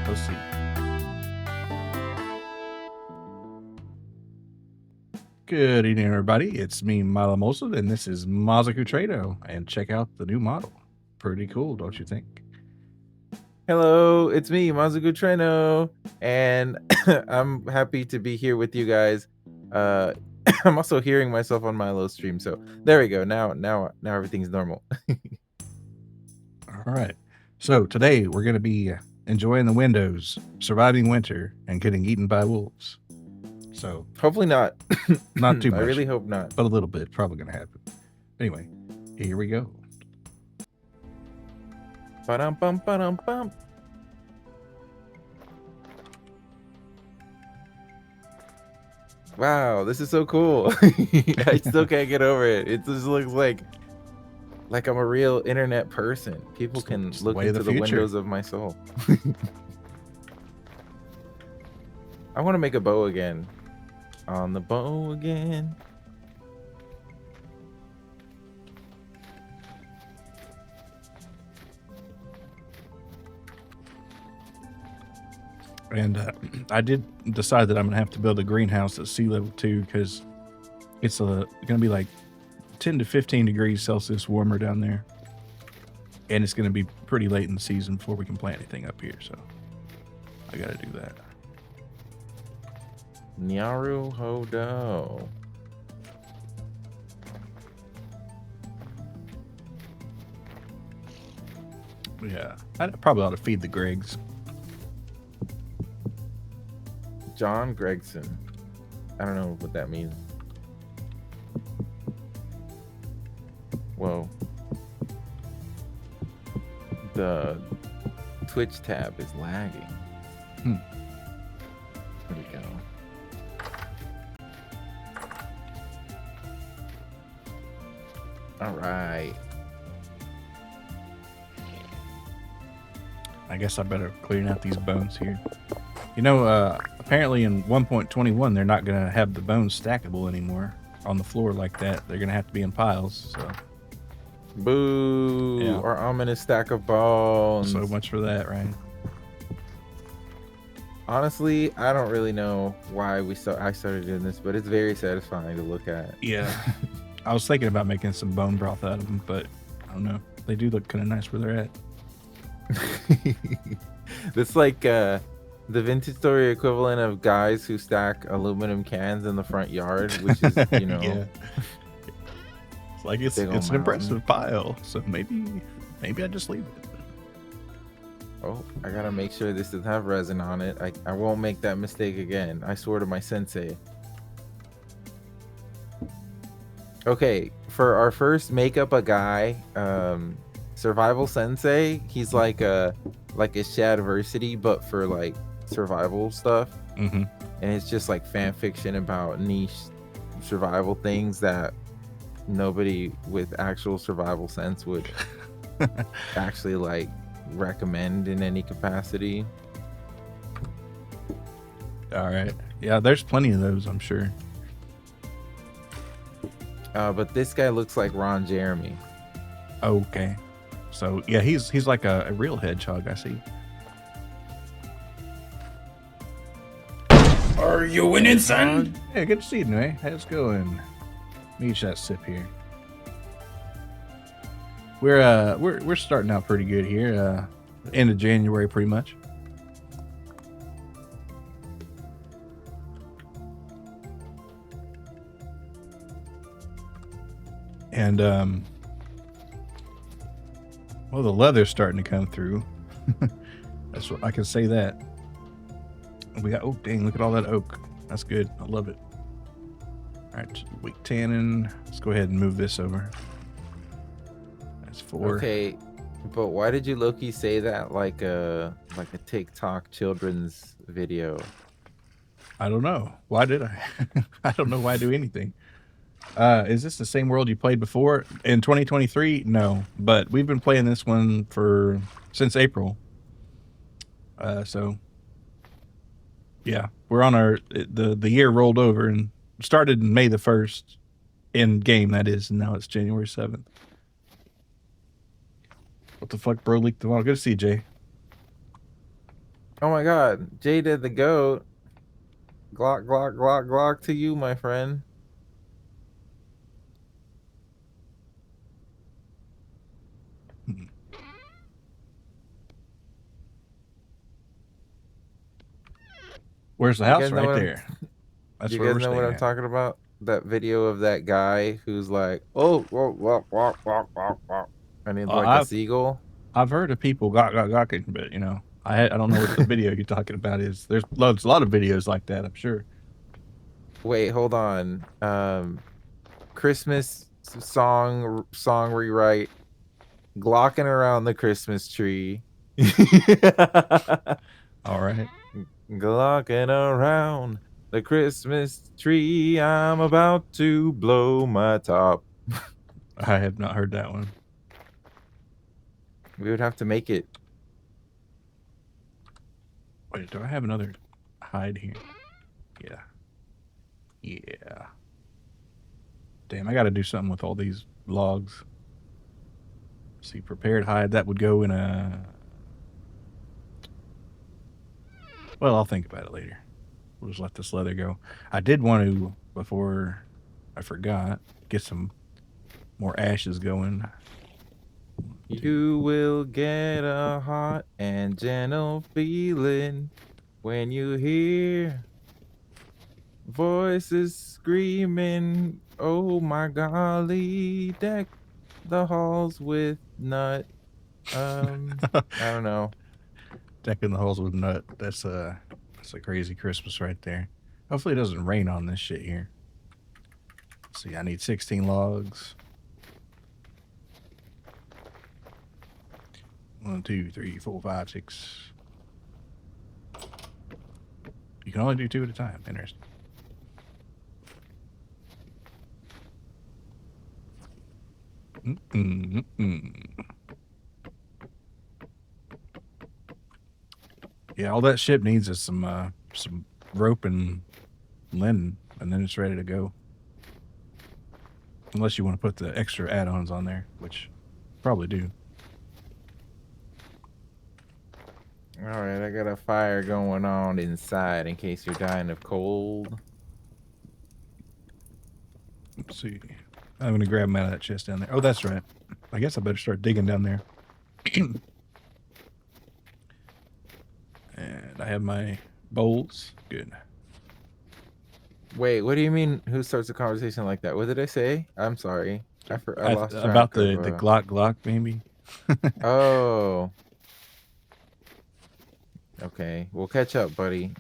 Let's see. Good evening, everybody. It's me, Malamosa, and this is Mazoku Trueno. And check out the new model. Pretty cool, don't you think? Hello, it's me, Mazoku Trueno, and I'm happy to be here with you guys. I'm also hearing myself on my low stream, so there we go. Now everything's normal. All right. So today we're going to be enjoying the windows, surviving winter, and getting eaten by wolves. So hopefully not. Not too much. I really hope not. But a little bit, probably going to happen. Anyway, here we go. Ba-dum-bum, ba-dum-bum. Wow, this is so cool. I still can't get over it. It just looks like I'm a real internet person. People can look into the windows of my soul. I want to make a bow again. On the bow again. And I did decide that I'm gonna have to build a greenhouse at sea level 2 because it's gonna be like 10 to 15 degrees Celsius warmer down there, and it's gonna be pretty late in the season before we can plant anything up here. So I gotta do that. Nyaru Hodo. Yeah, I probably ought to feed the Gregs. John Gregson. I don't know what that means. Whoa. The Twitch tab is lagging. There we go. All right. I guess I better clean out these bones here. You know, apparently in 1.21 they're not gonna have the bones stackable anymore on the floor like that. They're gonna have to be in piles. So, boo! Yeah. Our ominous stack of bones. So much for that, right? Honestly, I don't really know why I started doing this, but it's very satisfying to look at. Yeah. I was thinking about making some bone broth out of them, but I don't know. They do look kind of nice where they're at. It's like the vintage story equivalent of guys who stack aluminum cans in the front yard, which is, you know. Yeah. It's like it's an impressive pile, so maybe I just leave it. Oh, I gotta make sure this doesn't have resin on it. I won't make that mistake again. I swear to my sensei. Okay, for our first make up a guy, survival sensei, he's like a Shadversity, but for like survival stuff. And it's just like fan fiction about niche survival things that nobody with actual survival sense would actually like recommend in any capacity. All right. Yeah, there's plenty of those, I'm sure. But this guy looks like Ron Jeremy. Okay. So yeah, he's like a real hedgehog, I see. Are you winning, son? Yeah, good to see you, Nue. How's it going? Let me eat that sip here. We're starting out pretty good here. End of January, pretty much. And well, the leather's starting to come through. That's what I can say that. We got, oh dang, look at all that oak. That's good. I love it. All right, weak tannin. Let's go ahead and move this over. That's 4. Okay, but why did you Loki say that like a TikTok children's video? I don't know. Why did I? I don't know why I do anything. Is this the same world you played before in 2023? No, but we've been playing this one since April. So yeah, we're on the year rolled over and started May the 1st in game, that is, and now it's January 7th. What the fuck, bro? Leaked the model. Good to see you, Jay. Oh my God, Jada the goat. Glock, glock, glock, glock to you, my friend. Where's the You house? guys know Right what I'm there. That's You where guys we're know what staying I'm at. talking about? That video of that guy who's like, oh, walk, walk, walk, walk, walk, walk, and he's like a I've seagull. I've heard of people gawking, but I don't know what the video you're talking about is. There's a lot of videos like that, I'm sure. Wait, hold on. Christmas song rewrite. Glocking around the Christmas tree. All right. Glocking around the Christmas tree. I'm about to blow my top. I have not heard that one. We would have to make it. Wait, do I have another hide here? Yeah. Yeah. Damn, I got to do something with all these logs. See, prepared hide, that would go in a... Well, I'll think about it later. We'll just let this leather go. I did want to, before I forgot, get some more ashes going. You will get a hot and gentle feeling when you hear voices screaming. Oh my golly, deck the halls with nut. I don't know. Decking the holes with nut. That's a crazy Christmas right there. Hopefully it doesn't rain on this shit here. Let's see, I need 16 logs. 1, 2, 3, 4, 5, 6. You can only do 2 at a time. Interesting. Yeah, all that ship needs is some rope and linen, and then it's ready to go. Unless you want to put the extra add-ons on there, which probably do. All right, I got a fire going on inside in case you're dying of cold. Let's see. I'm going to grab them out of that chest down there. Oh, that's right. I guess I better start digging down there. And I have my bowls. Good. Wait, what do you mean? Who starts a conversation like that? What did I say? I'm sorry. I lost About track of. the Glock, maybe. Oh. Okay, we'll catch up, buddy.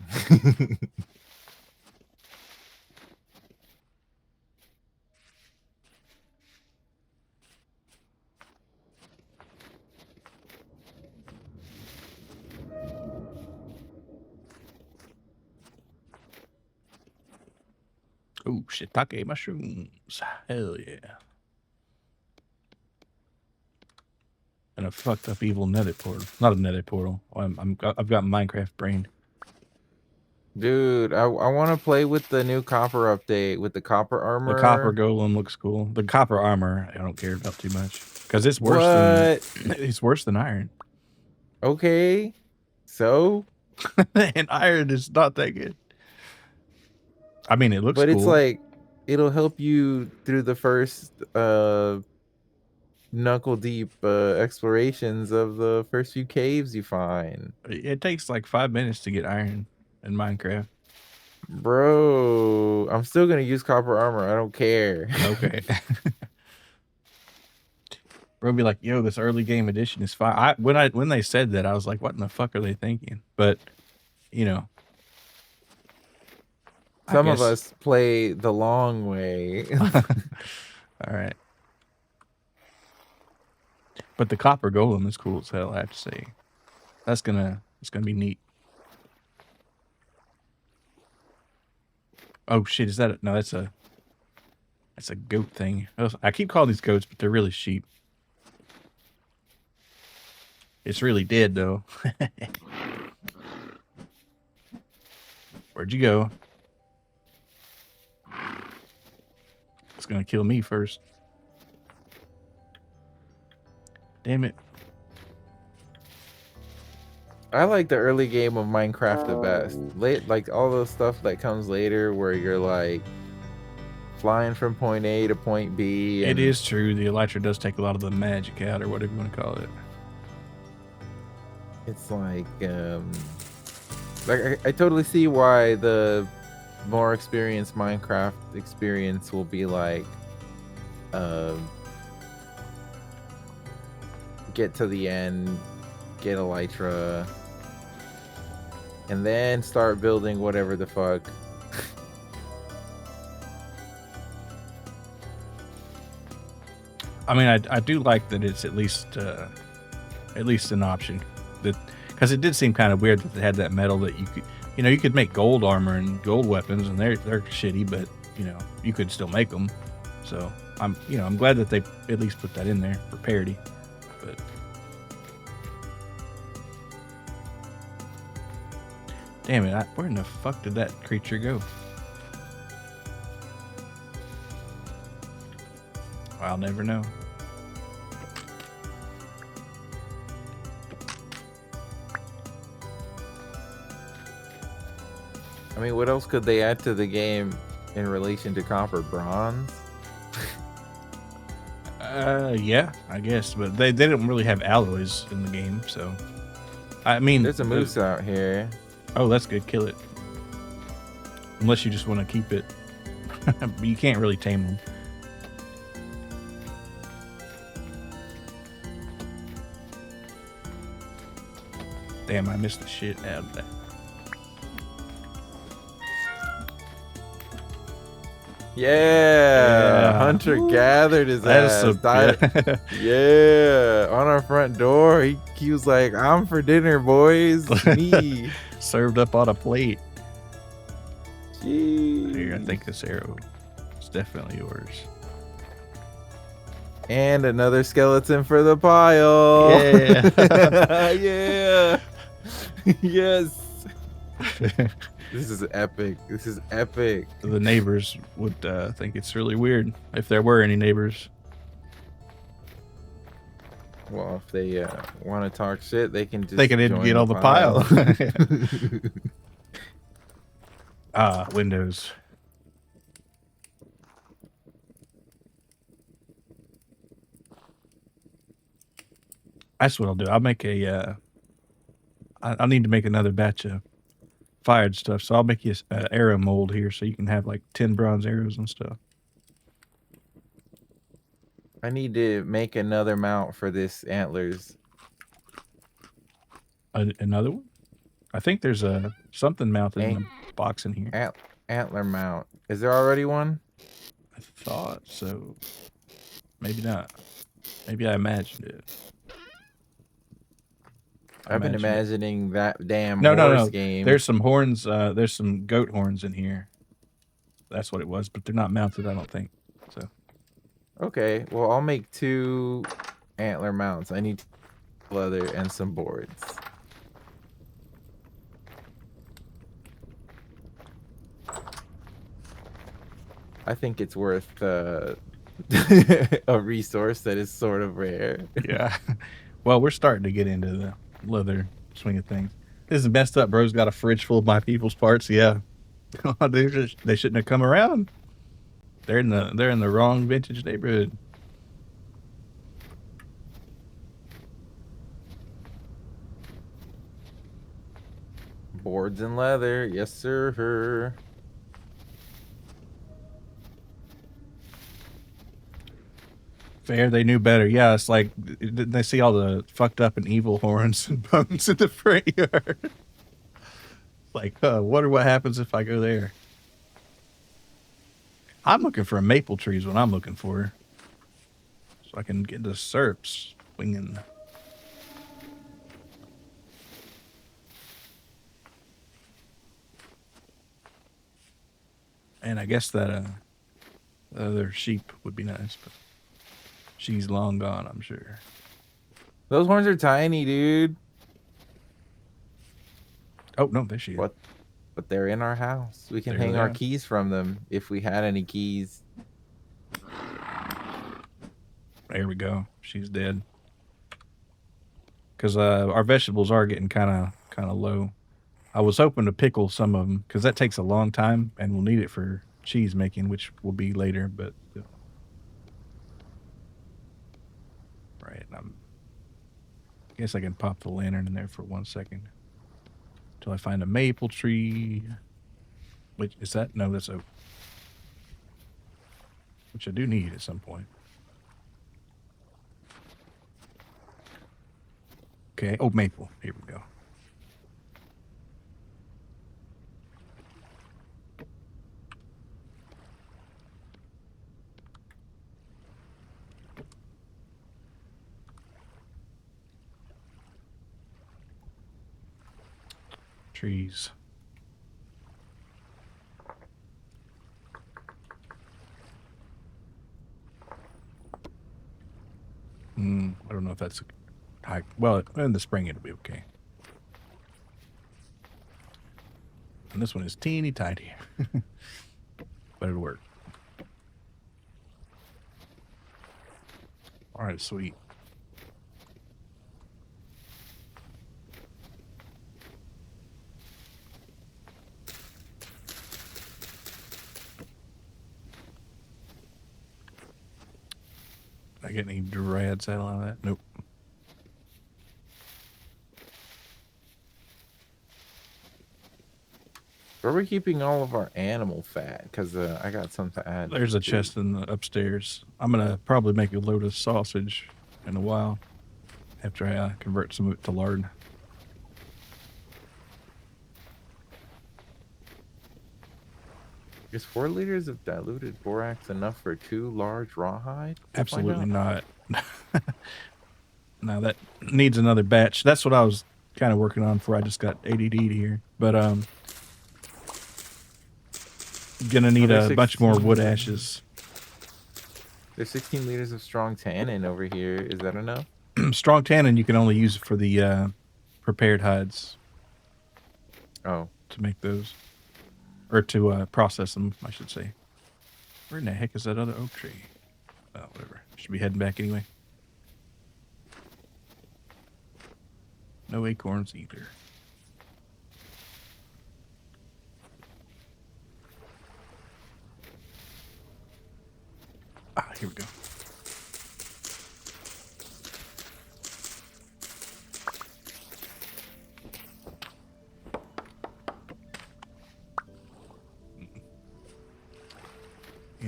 Oh, shiitake mushrooms. Hell yeah. And a fucked up evil nether portal. Not a nether portal. I've got Minecraft brain. Dude, I want to play with the new copper update with the copper armor. The copper golem looks cool. The copper armor I don't care about too much because it's worse than it's worse than iron. Okay, so and iron is not that good. I mean, it looks but cool. it's like it'll help you through the first knuckle deep explorations of the first few caves you find. It takes like 5 minutes to get iron in Minecraft. Bro, I'm still gonna use copper armor. I don't care. Okay. Bro, be like, yo, this early game edition is fine. When they said that, I was like, what in the fuck are they thinking? But you know, Some of us play the long way. All right. But the copper golem is cool as hell, I have to say. It's gonna be neat. Oh shit, is that no, that's a goat thing. I keep calling these goats, but they're really sheep. It's really dead though. Where'd you go? It's gonna kill me first. Damn it. I like the early game of Minecraft the best. Late, like all those stuff that comes later, where you're like flying from point A to point B. It And is true. The elytra does take a lot of the magic out, or whatever you want to call it. it's like I totally see why the more experienced Minecraft experience will be like, get to the end, get elytra, and then start building whatever the fuck. I mean, I do like that it's at least an option, that because it did seem kind of weird that they had that metal that you could make gold armor and gold weapons, and they're shitty, but you could still make them. So I'm glad that they at least put that in there for parity. But damn it, where in the fuck did that creature go? I'll never know. I mean, what else could they add to the game in relation to copper? Bronze? Yeah, I guess, but they didn't really have alloys in the game, so I mean, There's a moose out here. Oh, that's good. Kill it. Unless you just want to keep it, but you can't really tame them. Damn, I missed the shit out of that. Yeah, Hunter gathered his ass. Yeah, on our front door. He was like, "I'm for dinner, boys." Me. Served up on a plate. Jeez. Here, I think this arrow is definitely yours. And another skeleton for the pile. Yeah. Yeah. Yes. This is epic. This is epic. The neighbors would think it's really weird if there were any neighbors. Well, if they want to talk shit, they can just get on the pile. Windows. That's what I'll do. I'll make a. I need to make another batch of fired stuff, so I'll make you an arrow mold here, so you can have like 10 bronze arrows and stuff. I need to make another mount for this antlers. Another one? I think there's something mounted in the box in here. Antler mount. Is there already one? I thought so. Maybe not. Maybe I imagined it. I've been imagining that damn no. game. There's some horns. There's some goat horns in here. That's what it was, but they're not mounted, I don't think. So. Okay, well, I'll make 2 antler mounts. I need leather and some boards. I think it's worth a resource that is sort of rare. Yeah. Well, we're starting to get into the leather swing of things. This is messed up, bro's got a fridge full of my people's parts. Yeah. They shouldn't have come around. They're in the wrong vintage neighborhood. Boards and leather, yes sir. Fair, they knew better. Yeah, it's like, didn't they see all the fucked up and evil horns and bones in the front yard? Like, wonder what happens if I go there. I'm looking for a maple tree is what I'm looking for. So I can get the serps swinging. And I guess that other sheep would be nice, but she's long gone, I'm sure. Those horns are tiny, dude. Oh, no, there she is. What? But they're in our house. We can There hang they our are. keys from them if we had any keys. There we go. She's dead. because our vegetables are getting kind of low. I was hoping to pickle some of them because that takes a long time, and we'll need it for cheese making, which will be later. But right, I guess I can pop the lantern in there for 1 second until I find a maple tree. Wait, is that? No, that's oak. Which I do need at some point. Okay. Oh, maple. Here we go. Trees. I don't know if that's high. Well, in the spring it'll be okay. And this one is teeny tiny, but it'll work. All right, sweet. Did I get any dreads out of that? Nope. Where are we keeping all of our animal fat? Because I got some to add. There's a chest in the upstairs. I'm gonna probably make a load of sausage in a while after I convert some of it to lard. Is 4 liters of diluted borax enough for 2 large rawhide? Absolutely not. No, that needs another batch. That's what I was kind of working on before I just got ADD here. But gonna need a bunch more wood ashes. There's 16 liters of strong tannin over here. Is that enough? Strong tannin you can only use for the prepared hides. Oh. To make those. Or to process them, I should say. Where in the heck is that other oak tree? Oh, whatever. Should be heading back anyway. No acorns either. Ah, here we go.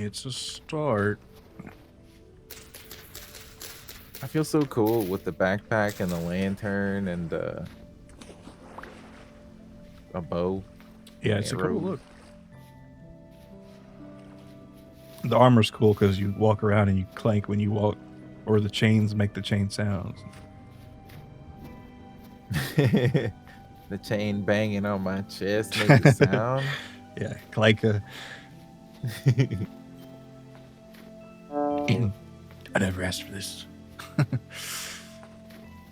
It's a start. I feel so cool with the backpack and the lantern and a bow. Yeah, it's a cool arrows. look. The armor's cool because you walk around and you clank when you walk, or the chains make the chain sounds. The chain banging on my chest makes a sound. Yeah, clank. I never asked for this.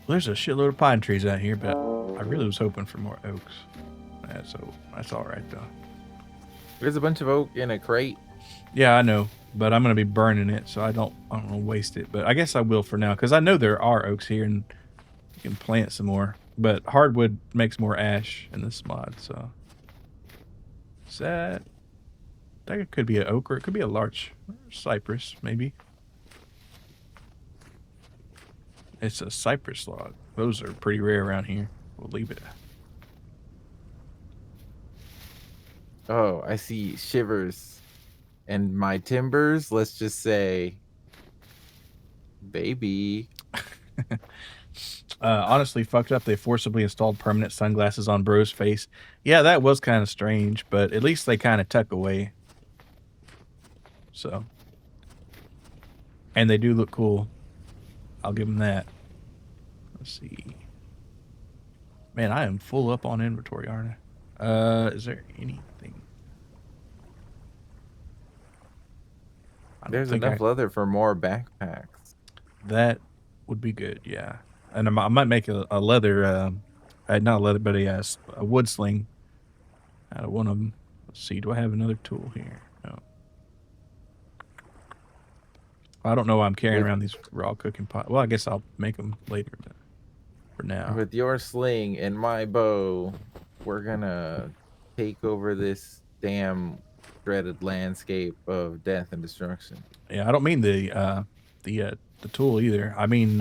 There's a shitload of pine trees out here, but I really was hoping for more oaks. That's all right though. There's a bunch of oak in a crate. Yeah, I know, but I'm gonna be burning it, so I don't want to waste it. But I guess I will for now, because I know there are oaks here, and you can plant some more. But hardwood makes more ash in this mod, so is that could be an oak, or it could be a large cypress, maybe. It's a cypress log. Those are pretty rare around here. We'll leave it. Oh, I see shivers. And my timbers, let's just say, baby. Honestly, fucked up. They forcibly installed permanent sunglasses on Bro's face. Yeah, that was kind of strange, but at least they kind of tuck away. So. And they do look cool. I'll give them that. Let's see. Man, I am full up on inventory, aren't I? Is there anything? There's enough leather for more backpacks. That would be good, yeah. And I might make a leather, not a leather, but a wood sling out of one of them. Let's see, do I have another tool here? No. I don't know why I'm carrying around these raw cooking pots. Well, I guess I'll make them later. But for now. With your sling and my bow, we're gonna take over this damn dreaded landscape of death and destruction. Yeah, I don't mean the tool either. I mean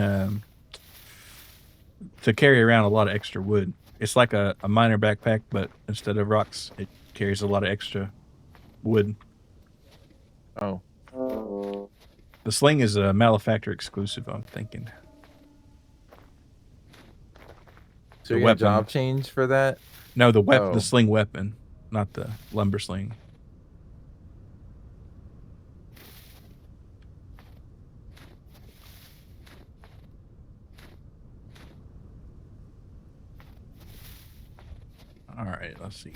to carry around a lot of extra wood. It's like a minor backpack, but instead of rocks, it carries a lot of extra wood. Oh, The sling is a malefactor exclusive, I'm thinking. so The you're gonna weapon. job change for that? No, the Oh. sling weapon, not the lumber sling. All right, let's see.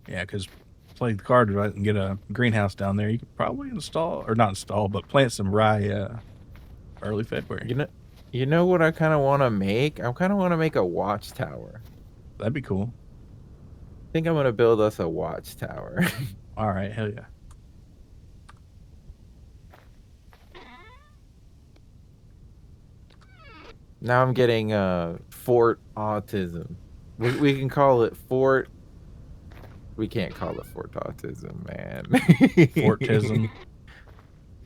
Yeah, because play the card right and get a greenhouse down there. You could probably install, or not install, but plant some rye early February. You know what I kind of want to make? I kind of want to make a watchtower. That'd be cool. I think I'm gonna build us a watchtower. All right, hell yeah. Now I'm getting Fort Autism. We can call it Fort. We can't call it Fort Autism, man. Fortism.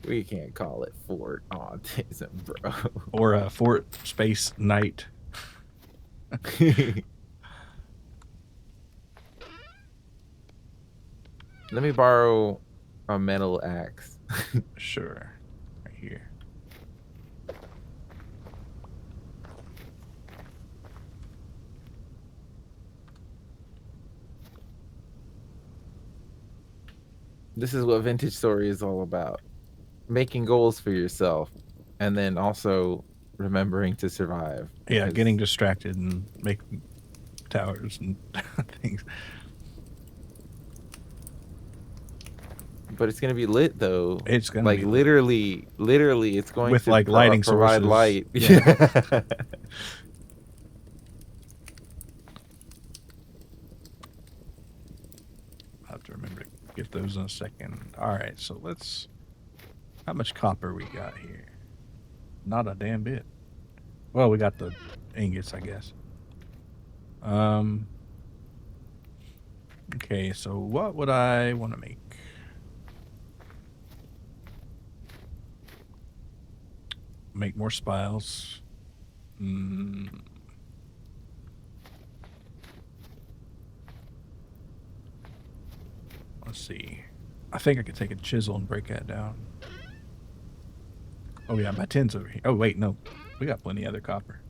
We can't call it Fort Autism, bro. Or a Fort Space Knight. Let me borrow a metal axe. Sure. Right here. This is what Vintage Story is all about. Making goals for yourself and then also remembering to survive. Yeah, getting distracted and making towers and things. But it's gonna be lit though. It's gonna like be literally it's going with to like lighting provide sources. light. Yeah. I'll have to remember to get those in a second. All right, so let's. How much copper we got here? Not a damn bit. Well, we got the ingots, I guess. Okay, so what would I want to make? Make more spiles. Let's see. I think I could take a chisel and break that down. Oh yeah, my tin's over here. Oh wait, no. We got plenty of other copper.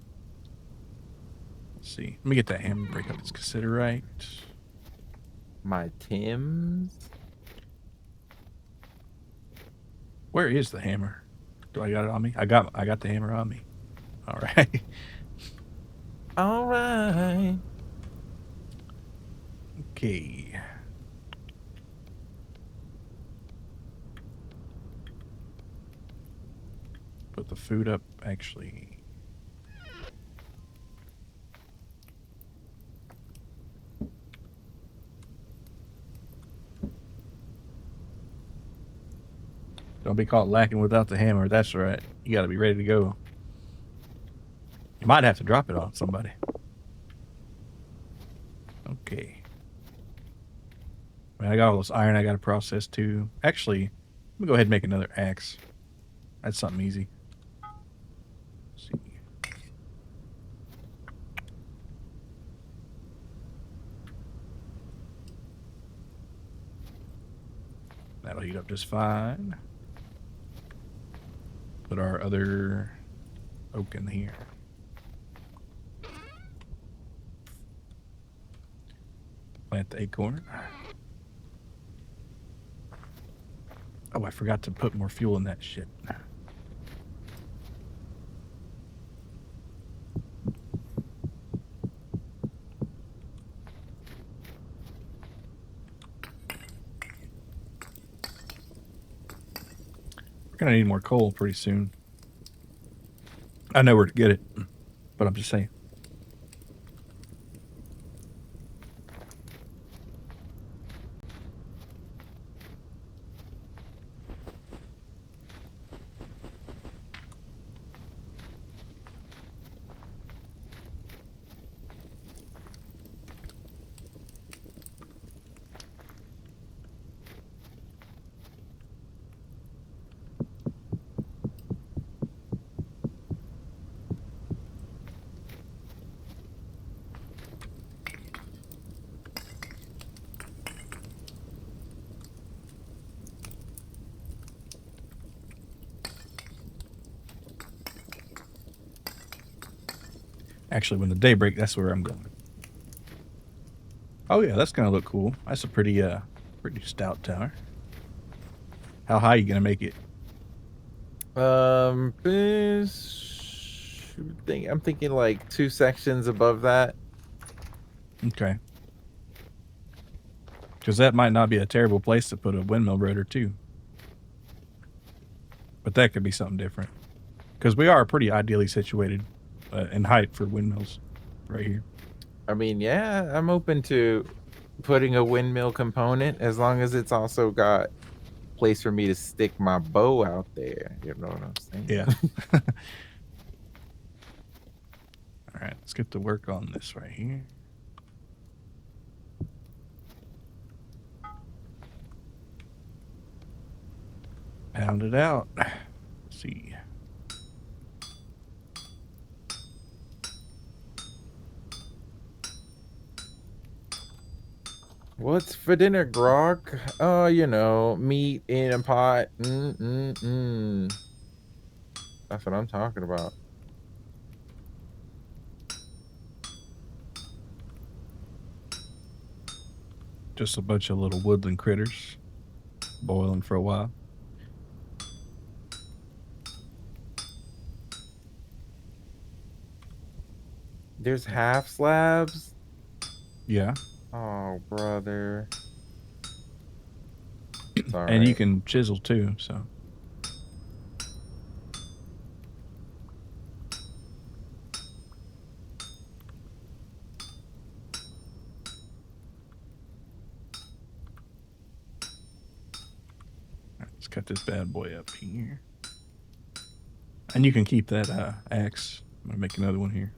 Let's see. Let me get that hammer and break up its considerite. My Tim's. Where is the hammer? Do I got it on me? I got the hammer on me. All right. All right. Okay. Put the food up, actually. Don't be caught lacking without the hammer. That's right. You got to be ready to go. You might have to drop it on somebody. Okay. I got all this iron I got to process too. Actually, let me go ahead and make another axe. That's something easy. Let's see. That'll heat up just fine. Put our other oak in here. Plant the acorn. Oh, I forgot to put more fuel in that shit. We're gonna need more coal pretty soon. I know where to get it, but I'm just saying. Actually, when the day break, that's where I'm going. Oh yeah, that's gonna look cool. That's a pretty stout tower. How high are you gonna make it? I'm thinking like 2 sections above that. Okay. Because that might not be a terrible place to put a windmill rotor too. But that could be something different. Because we are pretty ideally situated in height for windmills right here. I mean, yeah, I'm open to putting a windmill component as long as it's also got place for me to stick my bow out there. You know what I'm saying? Yeah. All right, let's get to work on this right here. Pound it out. Let's see. What's for dinner, Grog? Oh, you know, meat in a pot. That's what I'm talking about. Just a bunch of little woodland critters boiling for a while. There's half slabs. Yeah. Oh, brother. Sorry. And you can chisel too, so. Let's cut this bad boy up here. And you can keep that axe. I'm going to make another one here.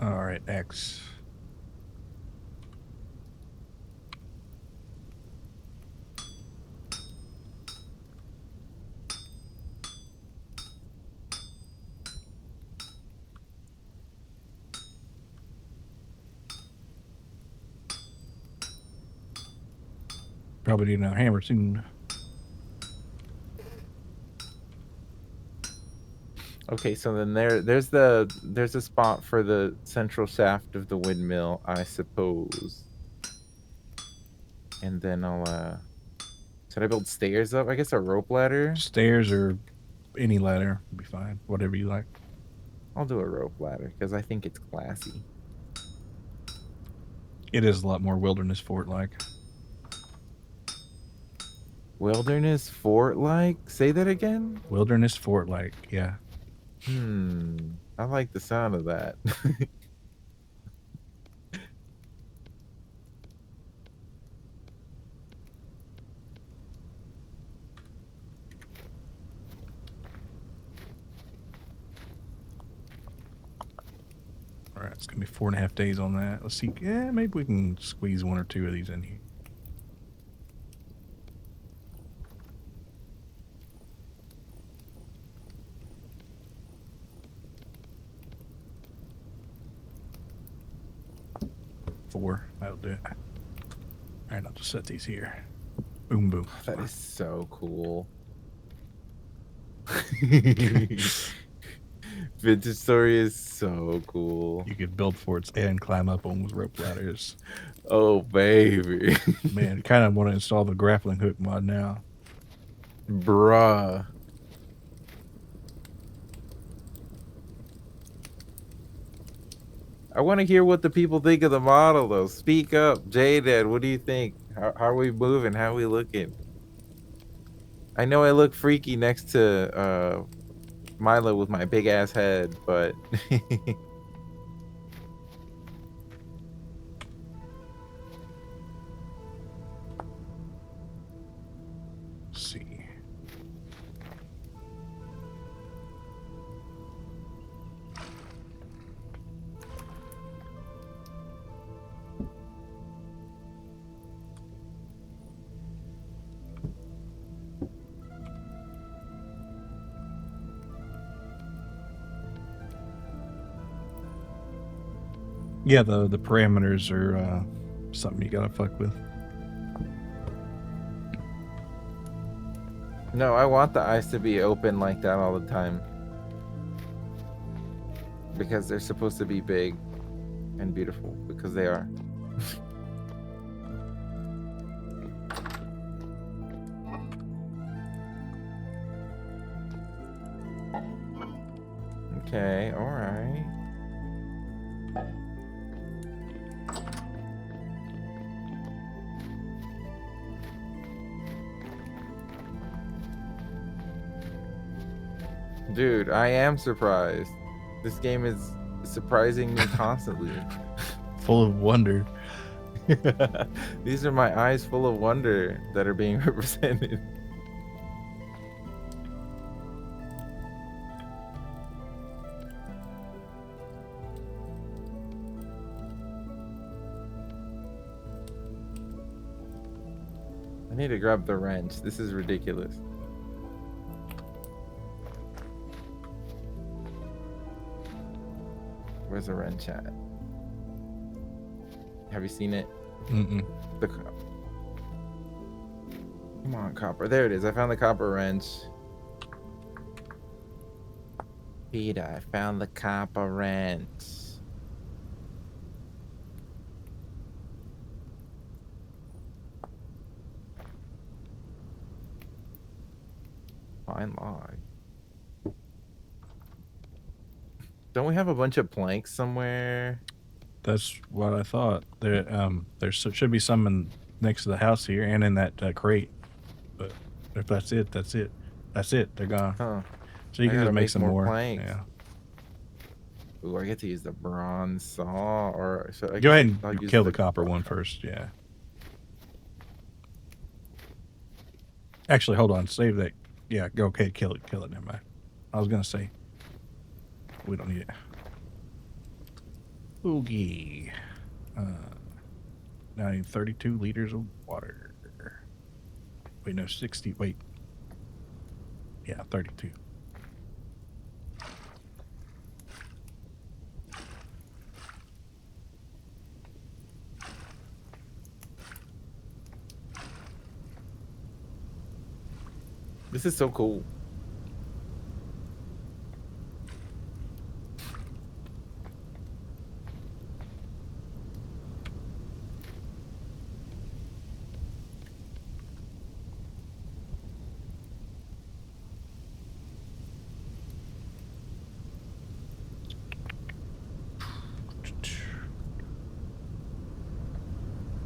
All right, axe. Probably need another hammer soon. Okay, so then there's a spot for the central shaft of the windmill, I suppose. And then I'll should I build stairs up? I guess a rope ladder. Stairs or any ladder would be fine. Whatever you like. I'll do a rope ladder because I think it's classy. It is a lot more wilderness fort like. Wilderness fort like? Say that again? Wilderness fort like, yeah. I like the sound of that. All right, it's gonna be 4.5 days on that. Let's see. Yeah, maybe we can squeeze 1 or 2 of these in here. Four. That'll do it. All right, I'll just set these here. Boom, boom. That is so cool. Vintage Story is so cool. You could build forts and climb up them with rope ladders. Oh, baby. Man, kind of want to install the grappling hook mod now. Bruh. I want to hear what the people think of the model, though. Speak up. J-Dad, what do you think? How are we moving? How are we looking? I know I look freaky next to Milo with my big-ass head, but... Let's see. Yeah, the parameters are something you gotta fuck with. No, I want the eyes to be open like that all the time. Because they're supposed to be big and beautiful, because they are. Okay, alright. Dude, I am surprised. This game is surprising me constantly. Full of wonder. These are my eyes full of wonder that are being represented. I need to grab the wrench. This is ridiculous. Where's the wrench at? Have you seen it? Mm-mm. Come on, copper. There it is. I found the copper wrench. Peter, I found the copper wrench. Fine log. Don't we have a bunch of planks somewhere? That's what I thought. There should be some next to the house here and in that crate. But if that's it, that's it. That's it. They're gone. Huh. So you I can gotta just make make some more more. planks. Yeah. Ooh, I get to use the bronze saw, or should I Go ahead I'll and use kill the copper one first. Yeah. Actually, hold on. Save that. Yeah, go ahead. Kill it. Kill it. Never mind. I was going to say. We don't need it. Oogie. Now I need 32 liters of water. Wait, no, 60. Wait. Yeah, 32. This is so cool.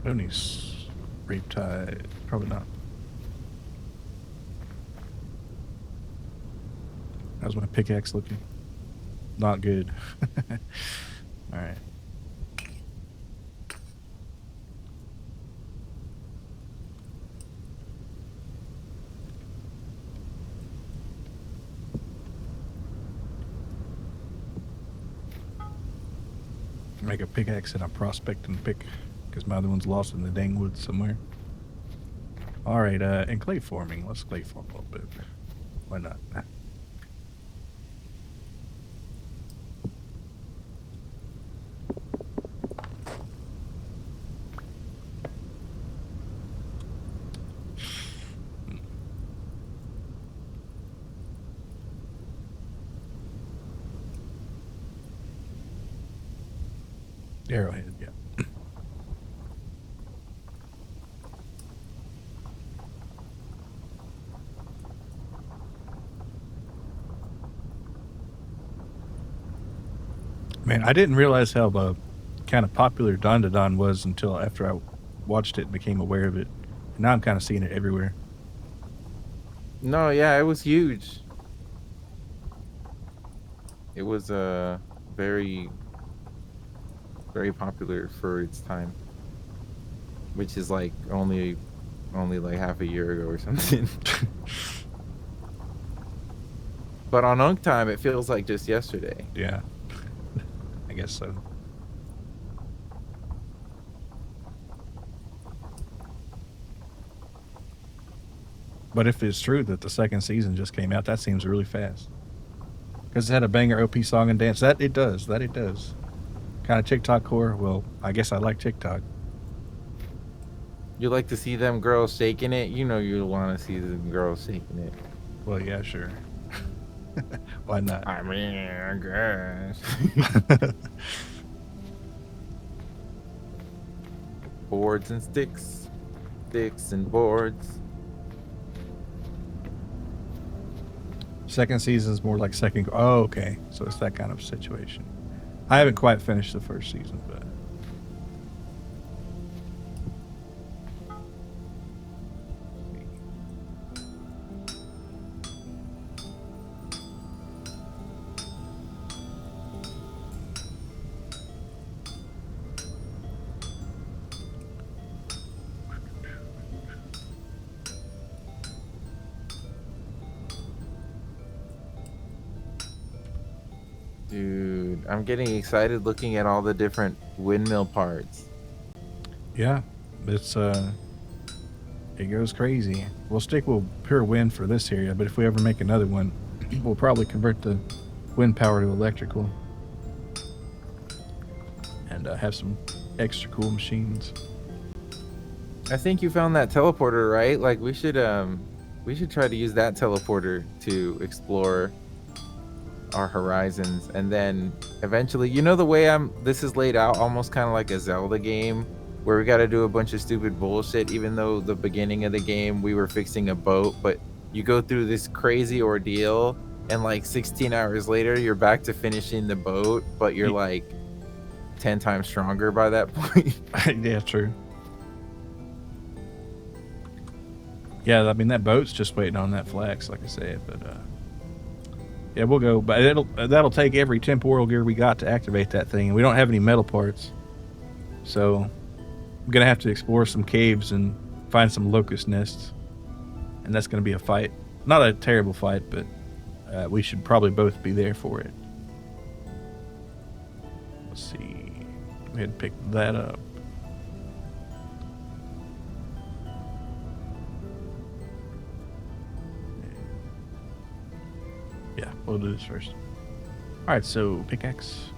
Tony's rape tide. Probably not. How's my pickaxe looking? Not good. All right. Make a pickaxe and a prospecting pick because my other one's lost in the dang woods somewhere. All right, and clay forming. Let's clay form a little bit. Why not? Arrowhead, yeah. Man, I didn't realize how kind of popular Don to Don was until after I watched it and became aware of it. And now I'm kind of seeing it everywhere. No, yeah, it was huge. It was very, very popular for its time, which is like only like half a year ago or something. But on Unk Time, it feels like just yesterday. Yeah, I guess so. But if it's true that the second season just came out, that seems really fast. Because it had a banger OP song and dance. That it does. That it does. Kind of TikTok core. Well, I guess I like TikTok. You like to see them girls shaking it? You know you want to see the girls shaking it. Well, yeah, sure. Why not? I mean, I guess. Boards and sticks. Sticks and boards. Second season's more like second. Oh, okay. So it's that kind of situation. I haven't quite finished the first season, but Dude, I'm getting excited looking at all the different windmill parts. yeah, it's it goes crazy. We'll stick with pure wind for this area, but if we ever make another one, we'll probably convert the wind power to electrical and have some extra cool machines. I think you found that teleporter, right? Like we should try to use that teleporter to explore our horizons, and then eventually, you know, the way this is laid out, almost kind of like a Zelda game where we got to do a bunch of stupid bullshit, even though the beginning of the game we were fixing a boat, but you go through this crazy ordeal and like 16 hours later you're back to finishing the boat, but you're like 10 times stronger by that point. Yeah, true. Yeah, I mean that boat's just waiting on that flax, like I said, but yeah, we'll go, but that'll take every temporal gear we got to activate that thing, and we don't have any metal parts, so I'm gonna have to explore some caves and find some locust nests, and that's gonna be a fight. Not a terrible fight, but we should probably both be there for it. Let's see. Go ahead and pick that up. Yeah, we'll do this first. All right, so pickaxe.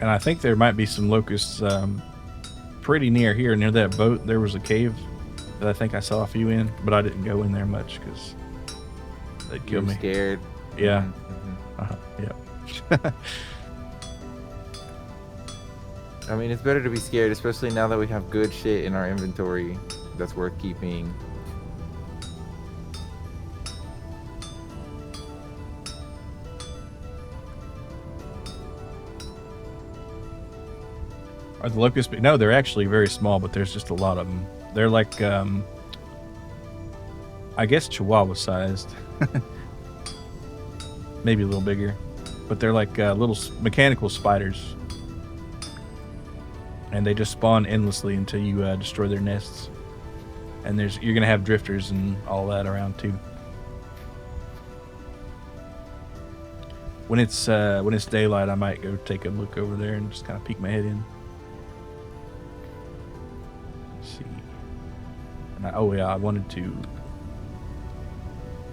And I think there might be some locusts pretty near here, near that boat. There was a cave that I think I saw a few in, but I didn't go in there much because they'd kill me. Scared. Yeah. Mm-hmm. Yeah. I mean, it's better to be scared, especially now that we have good shit in our inventory that's worth keeping. Are the locusts big? No, they're actually very small, but there's just a lot of them. They're like, I guess Chihuahua sized. Maybe a little bigger. But they're like little mechanical spiders. And they just spawn endlessly until you destroy their nests. And you're going to have drifters and all that around too. When it's daylight, I might go take a look over there and just kind of peek my head in. See. And I wanted to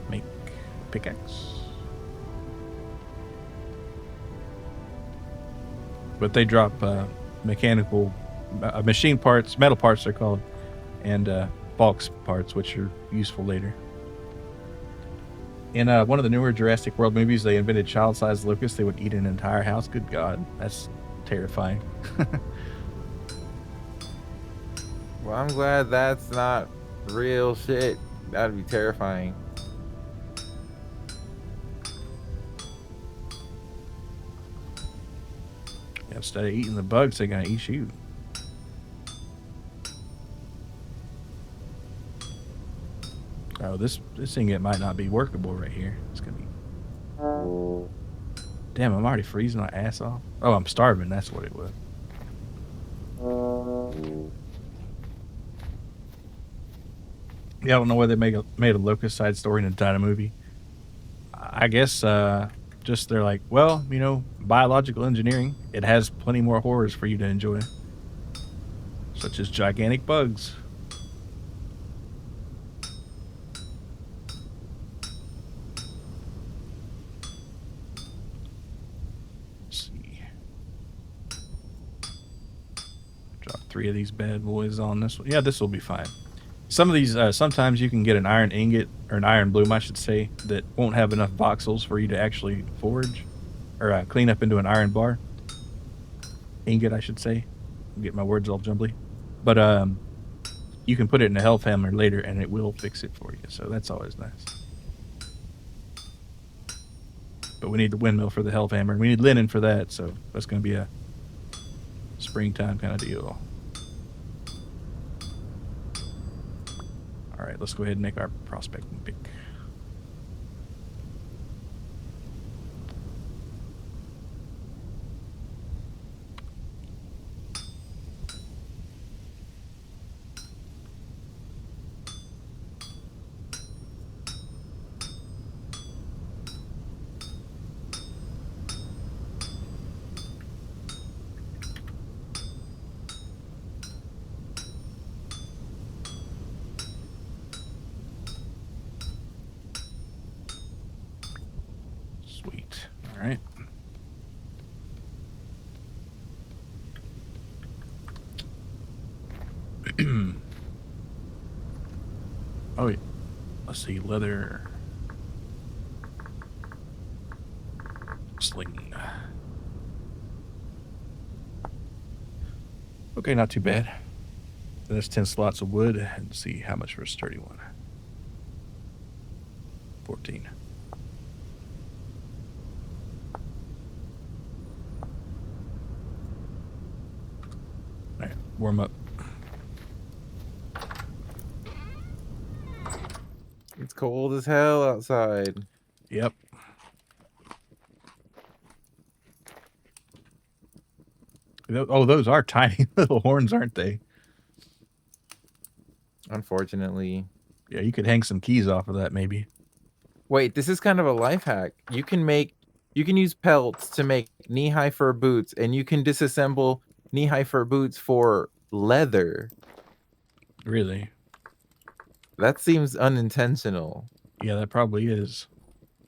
make a pickaxe. But they drop mechanical machine parts, metal parts they're called, and bulk parts, which are useful later. In one of the newer Jurassic World movies, they invented child-sized locusts. They would eat an entire house. Good God, that's terrifying. Well, I'm glad that's not real shit. That'd be terrifying. Yeah, instead of eating the bugs, they're gonna eat you. Oh, this thing, it might not be workable right here. It's gonna be. Damn, I'm already freezing my ass off. Oh, I'm starving. That's what it was. Yeah, I don't know why they made a locust side story in a Dino movie. I guess just they're like, well, you know, biological engineering, it has plenty more horrors for you to enjoy, such as gigantic bugs. 3 of these bad boys on this one. Yeah, this will be fine. Some of these, sometimes you can get an iron ingot, or an iron bloom, I should say, that won't have enough voxels for you to actually forge, or clean up into an iron bar. Ingot, I should say. I'm getting my words all jumbly. But you can put it in a hellhammer later, and it will fix it for you, so that's always nice. But we need the windmill for the hellhammer, and we need linen for that, so that's going to be a springtime kind of deal. All right, let's go ahead and make our prospecting pick. Sweet. All right. Oh, wait. Let's see. Leather. Sling. Okay, not too bad. That's 10 slots of wood. And see how much for a sturdy one. 14. All right, warm up. It's cold as hell outside. Yep. Oh, those are tiny little horns, aren't they? Unfortunately. Yeah, you could hang some keys off of that, maybe. Wait, this is kind of a life hack. You can use pelts to make knee-high fur boots, and you can disassemble knee-high fur boots for leather. Really? That seems unintentional. Yeah, that probably is.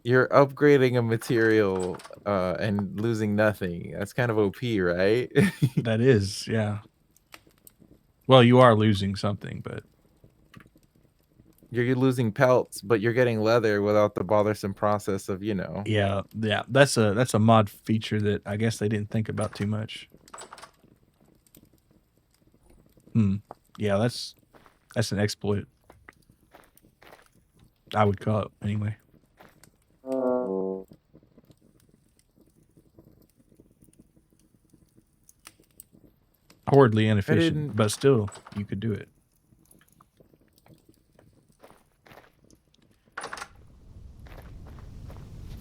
You're upgrading a material and losing nothing. That's kind of OP, right? That is, yeah. Well, you are losing something, but You're losing pelts, but you're getting leather without the bothersome process of, yeah, that's a mod feature that I guess they didn't think about too much. Yeah, that's an exploit. I would call it anyway. Horribly inefficient, but still, you could do it.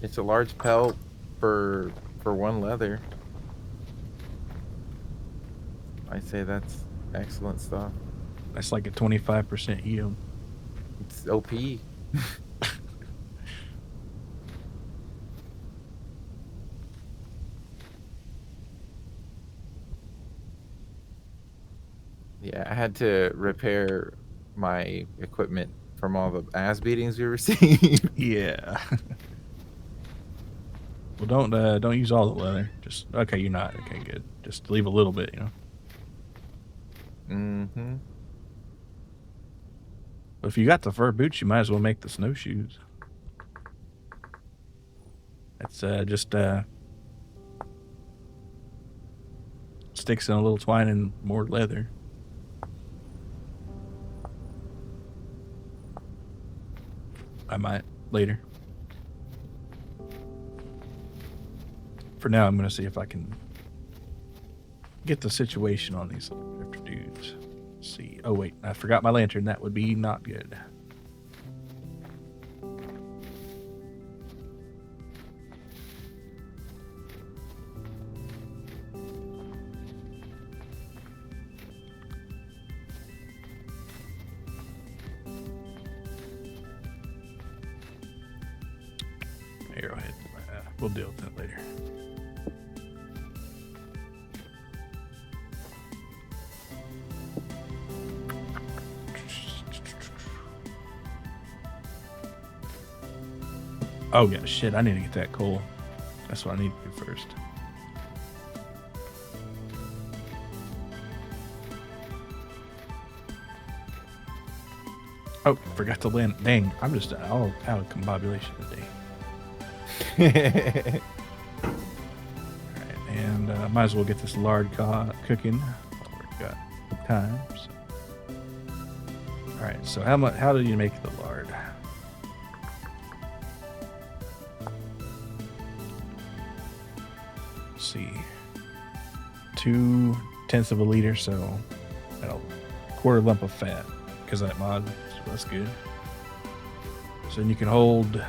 It's a large pelt for one leather. I say that's excellent stuff. That's like a 25% yield. It's OP. Yeah, I had to repair my equipment from all the ass beatings we received. Yeah. Well, don't use all the leather. Just okay. You're not okay. Good. Just leave a little bit. Mm-hmm. But if you got the fur boots, you might as well make the snowshoes. That's just sticks in a little twine and more leather. I might later. For now, I'm going to see if I can get the situation on these drifter dudes. Let's see. Oh, wait. I forgot my lantern. That would be not good. Arrowhead. We'll deal with that later. Oh, yeah, shit. I need to get that coal. That's what I need to do first. Oh, forgot to land. Dang, I'm just all out of combobulation today. All right, and might as well get this lard cooking while we've got time. So. All right, so how do you make the lard? Let's see, 2/10 of a liter, so a quarter lump of fat, because that mod, so that's good. So then you can hold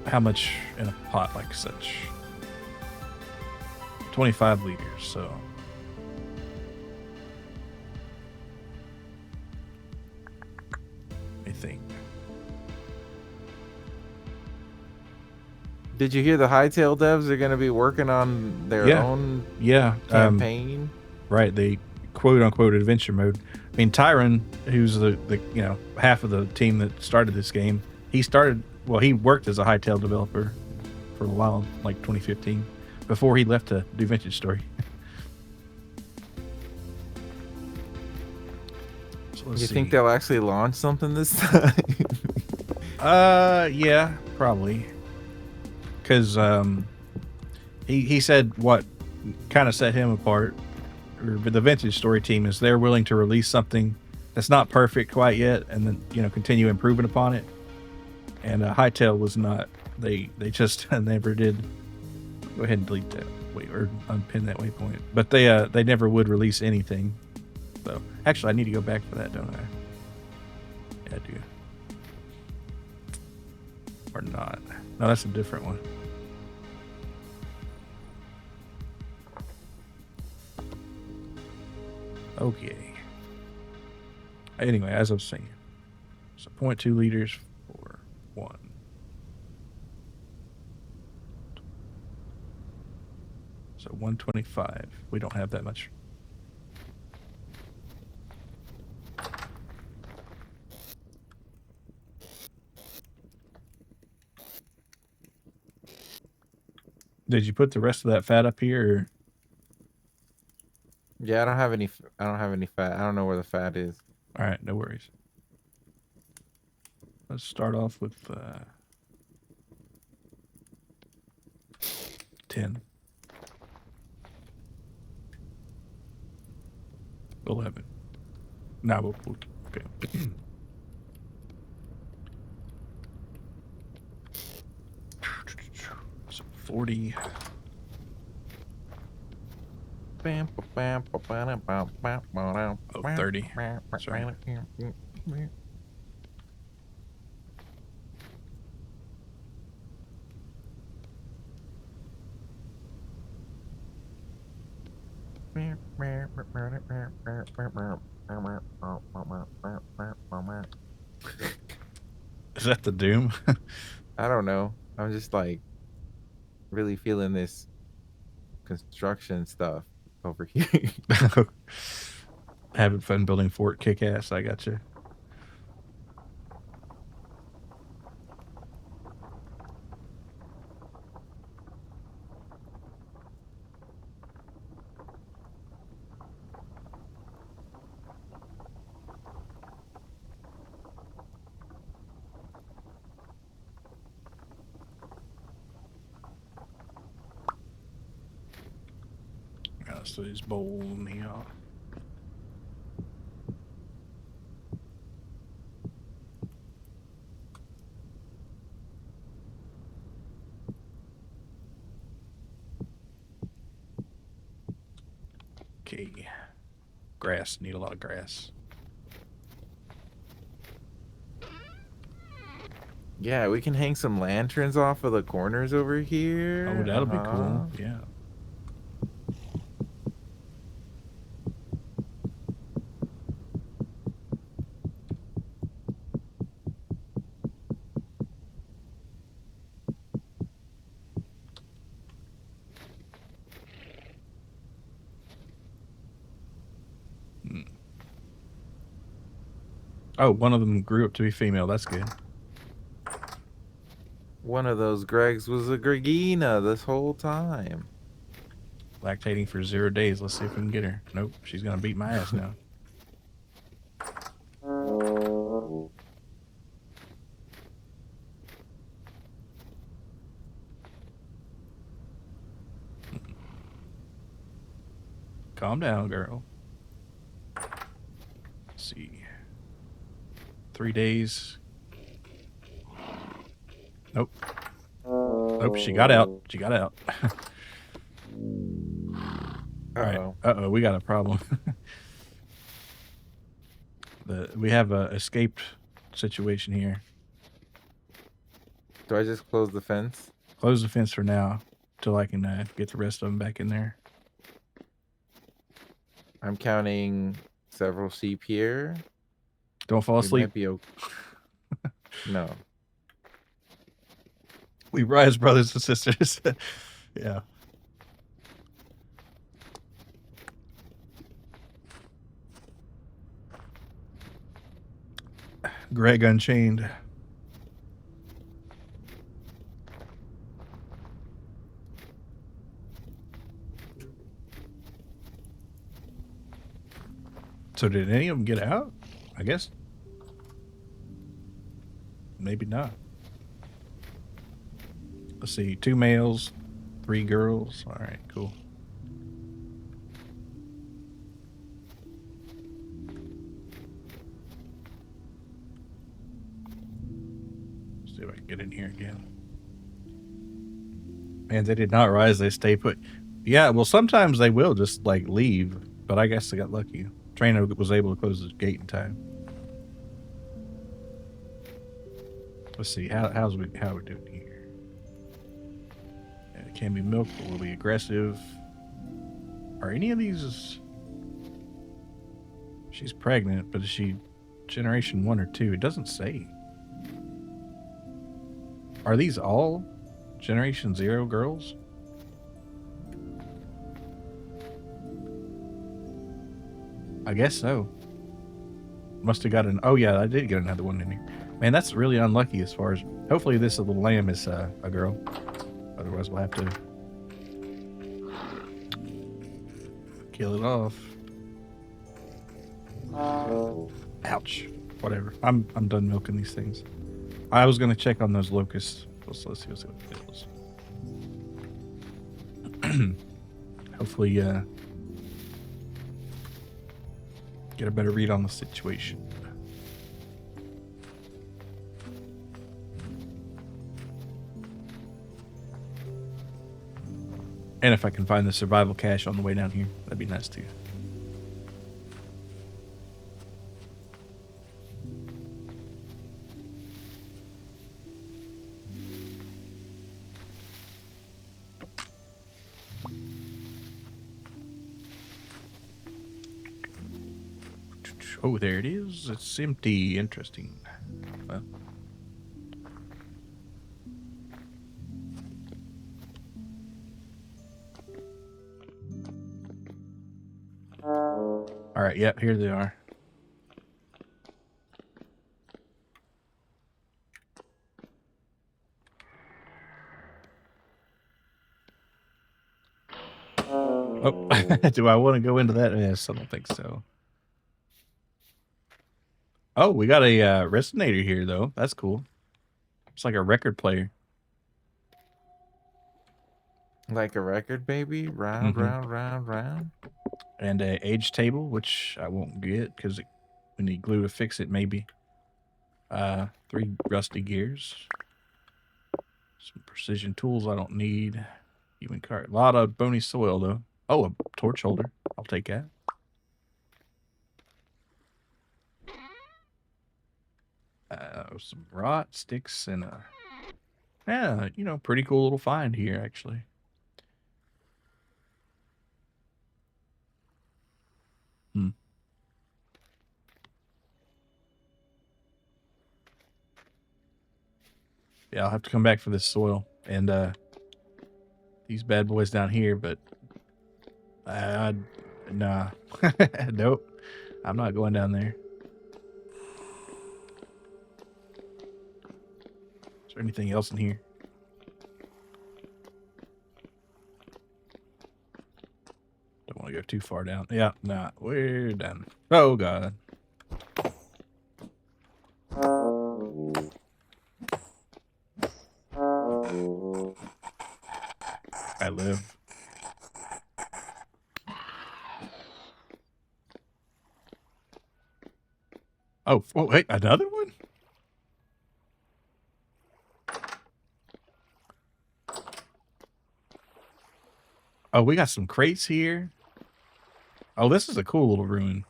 how much in a pot like such? 25 liters, so I think. Did you hear the Hightail devs are going to be working on their own campaign? Right, they quote unquote adventure mode. I mean, Tyron, who's the half of the team that started this game, he worked as a Hightail developer for a while, like 2015, before he left to do Vintage Story. So you think they'll actually launch something this time? Yeah, probably. Because he said what kind of set him apart, or the Vintage Story team, is they're willing to release something that's not perfect quite yet, and then continue improving upon it. And Hightail was not. They just never did. Go ahead and delete that or unpin that waypoint. But they never would release anything. So actually, I need to go back for that, don't I? Yeah, I do. Or not? No, that's a different one. Okay. Anyway, as I was saying, so 0.2 liters for 1. So 125. We don't have that much. Did you put the rest of that fat up here? Or? Yeah, I don't have any fat. I don't know where the fat is. All right, no worries. Let's start off with 10. 11. Now we'll okay. So 40. Oh, 30. Sorry. Is that the Doom? I don't know. I'm just like really feeling this construction stuff over here. Having fun building Fort Kick-Ass. I got you. So he's bowling here. Okay. Grass. Need a lot of grass. Yeah, we can hang some lanterns off of the corners over here. Oh, that'll be cool. Yeah. Oh, one of them grew up to be female. That's good. One of those Gregs was a Gregina this whole time. Lactating for 0 days. Let's see if we can get her. Nope, she's gonna beat my ass now. Calm down, girl. Let's see. 3 days. Nope. Nope, she got out. She got out. All right. Uh-oh. Uh-oh, we got a problem. We have a escaped situation here. Do I just close the fence? Close the fence for now till I can get the rest of them back in there. I'm counting several sheep here. Don't fall We asleep. might be No. We rise, brothers and sisters. Yeah. Greg Unchained. So did any of them get out? I guess. Maybe not. Let's see. 2 males, 3 girls. All right, cool. See if I can get in here again. Man, they did not rise. They stay put. Yeah, well, sometimes they will just like leave, but I guess they got lucky. Trueno was able to close the gate in time. Let's see. How are we doing here? It can be milked, but will be aggressive. Are any of these? She's pregnant, but is she generation 1 or 2? It doesn't say. Are these all generation 0 girls? I guess so. Must have got an... Oh, yeah, I did get another one in here. Man, that's really unlucky as far as... Hopefully this little lamb is a girl. Otherwise, we'll have to... kill it off. Ouch. Whatever. I'm done milking these things. I was going to check on those locusts. Let's see what it feels. Hopefully, get a better read on the situation. And if I can find the survival cache on the way down here, that'd be nice too. Oh, there it is. It's empty. Interesting. Well. All right. Yep. Here they are. Oh, do I want to go into that? Yes, I don't think so. Oh, we got a resonator here, though. That's cool. It's like a record player. Like a record, baby? Round, round, round, round. And a age table, which I won't get because we need glue to fix it, maybe. 3 rusty gears. Some precision tools I don't need. Human cart. A lot of bony soil, though. Oh, a torch holder. I'll take that. Some rot sticks and a... Yeah, you know, pretty cool little find here, actually. Yeah, I'll have to come back for this soil and these bad boys down here, but nah. Nope. I'm not going down there. Is there anything else in here? Don't want to go too far down. Yeah, nah, we're done. Oh, God. I live. Oh, wait, another one? Oh, we got some crates here. Oh, this is a cool little ruin.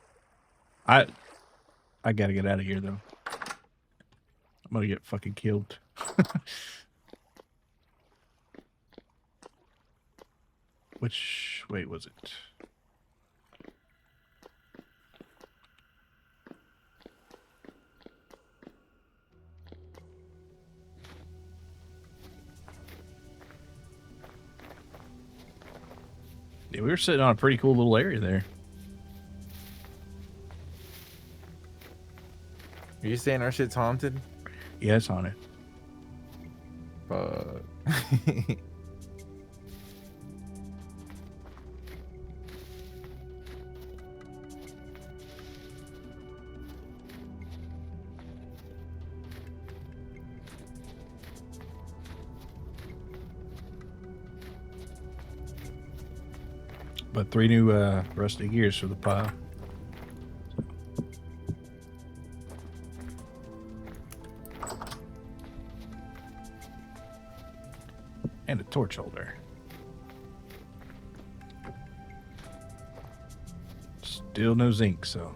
I gotta get out of here though. I'm gonna get fucking killed. Which way was it? Yeah, we were sitting on a pretty cool little area there. Are you saying our shit's haunted? Yeah, it's on it. Fuck. But 3 new rusty gears for the pile. And a torch holder. Still no zinc, so.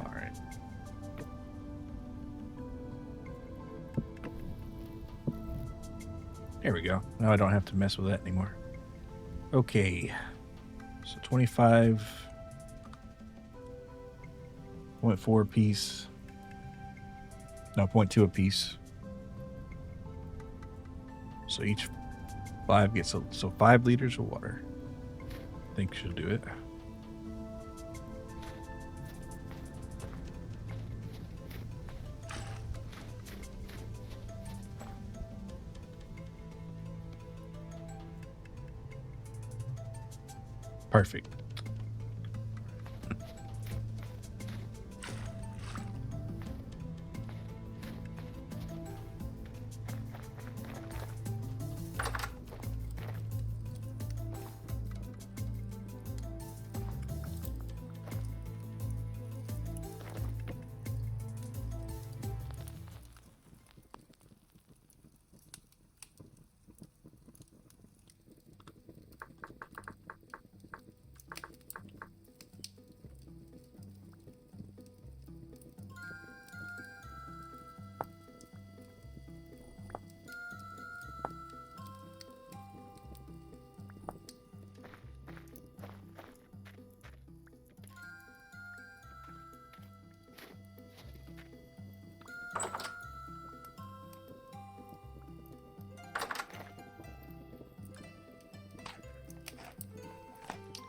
Alright. There we go. Now I don't have to mess with that anymore. Okay. So 25.4 a piece. No, 0.2 a piece. So each 5 gets so 5 liters of water. I think should do it. Perfect.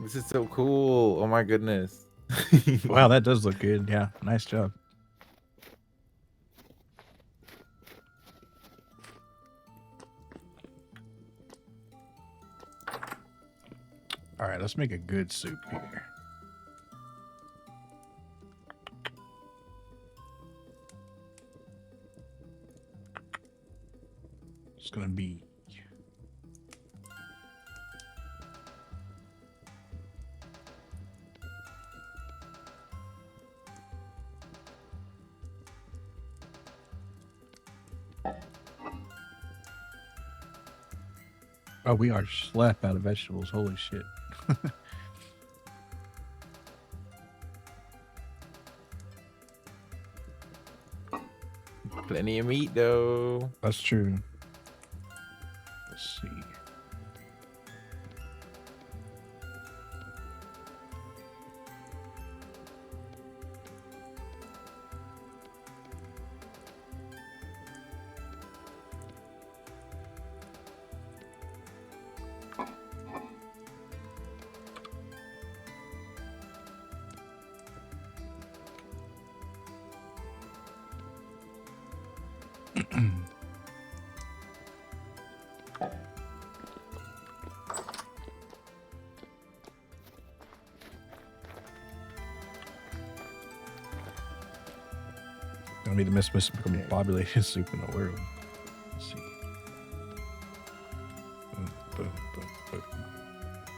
This is so cool. Oh my goodness. Wow, that does look good. Yeah, nice job. All right, let's make a good soup here. It's gonna be oh, we are slap out of vegetables. Holy shit. Plenty of meat though. That's true. Let's see. Gonna be the most population soup in the world. Let's see. Boom, boom, boom, boom.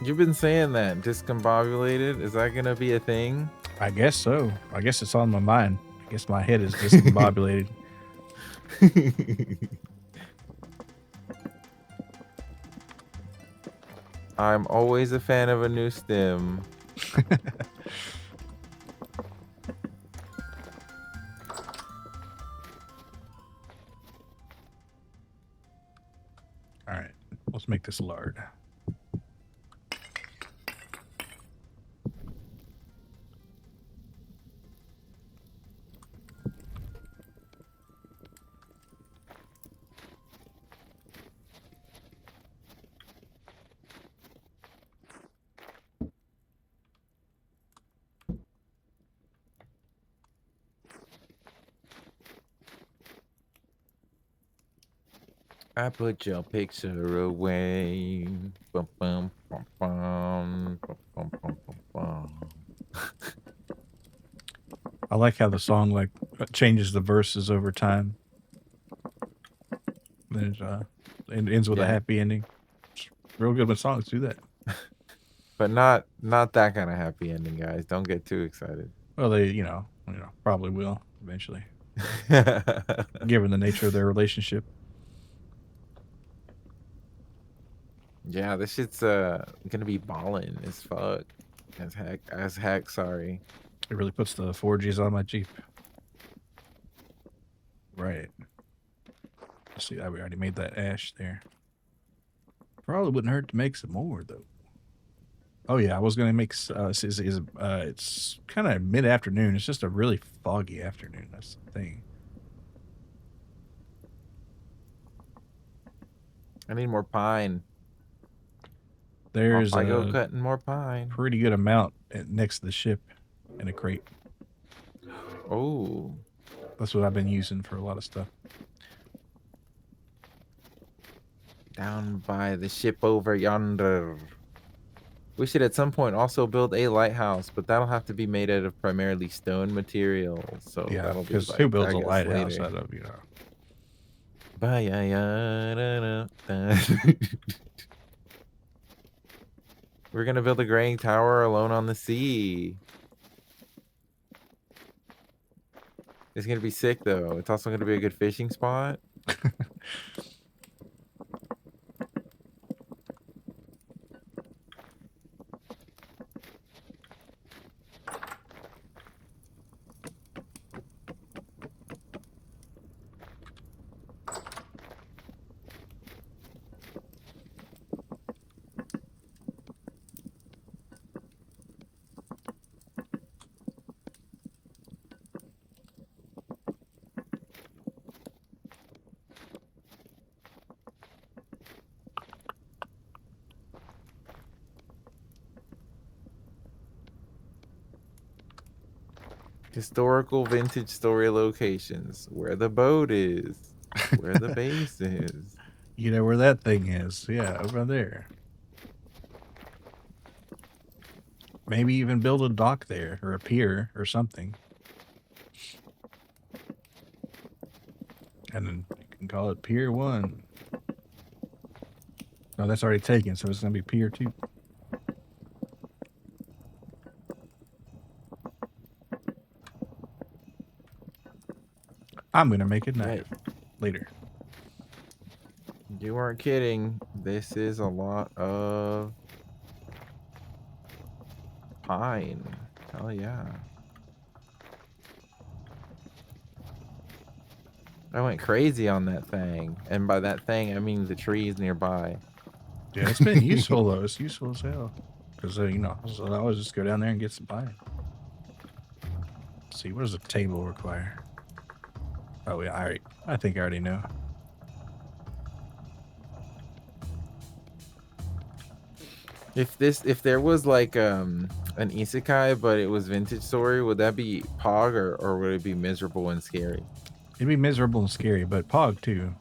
You've been saying that discombobulated. Is that gonna be a thing? I guess so. I guess it's on my mind. I guess my head is discombobulated. I'm always a fan of a new stem. All right, let's make this lard. I put your picture away. Bum, bum, bum, bum, bum, bum, bum, bum, bum. I like how the song like changes the verses over time. There's it ends with a Yeah. happy ending. It's real good when songs do that. But not that kind of happy ending, guys. Don't get too excited. Well, they probably will eventually, given the nature of their relationship. Yeah, this shit's gonna be ballin' as fuck. As heck, sorry. It really puts the 4Gs on my Jeep. Right. Let's see, we already made that ash there. Probably wouldn't hurt to make some more though. Oh yeah, I was gonna make. It's kind of mid afternoon. It's just a really foggy afternoon. That's the thing. I need more pine. There's Off I go a cutting more pine. pretty good amount next to the ship in a crate. Oh. That's what I've been using for a lot of stuff. Down by the ship over yonder. We should at some point also build a lighthouse, but that'll have to be made out of primarily stone materials. So Yeah, that'll be because like, who builds I a guess, lighthouse later. out of We're gonna build a graying tower alone on the sea. It's gonna be sick though. It's also gonna be a good fishing spot. Historical vintage story locations. Where the boat is. Where the base is. You know where that thing is? Yeah, over there. Maybe even build a dock there or a pier or something. And then you can call it Pier 1. No, that's already taken, so it's going to be Pier 2. I'm going to make it Right. later. You weren't kidding. This is a lot of pine. Hell yeah. I went crazy on that thing. And by that thing, I mean the trees nearby. Yeah, it's been useful, though. It's useful as hell. Because, so I always just go down there and get some pine. Let's see, what does a table require? Oh, yeah, I think I already know. If there was like an isekai, but it was vintage story, would that be Pog or would it be miserable and scary? It'd be miserable and scary, but Pog, too.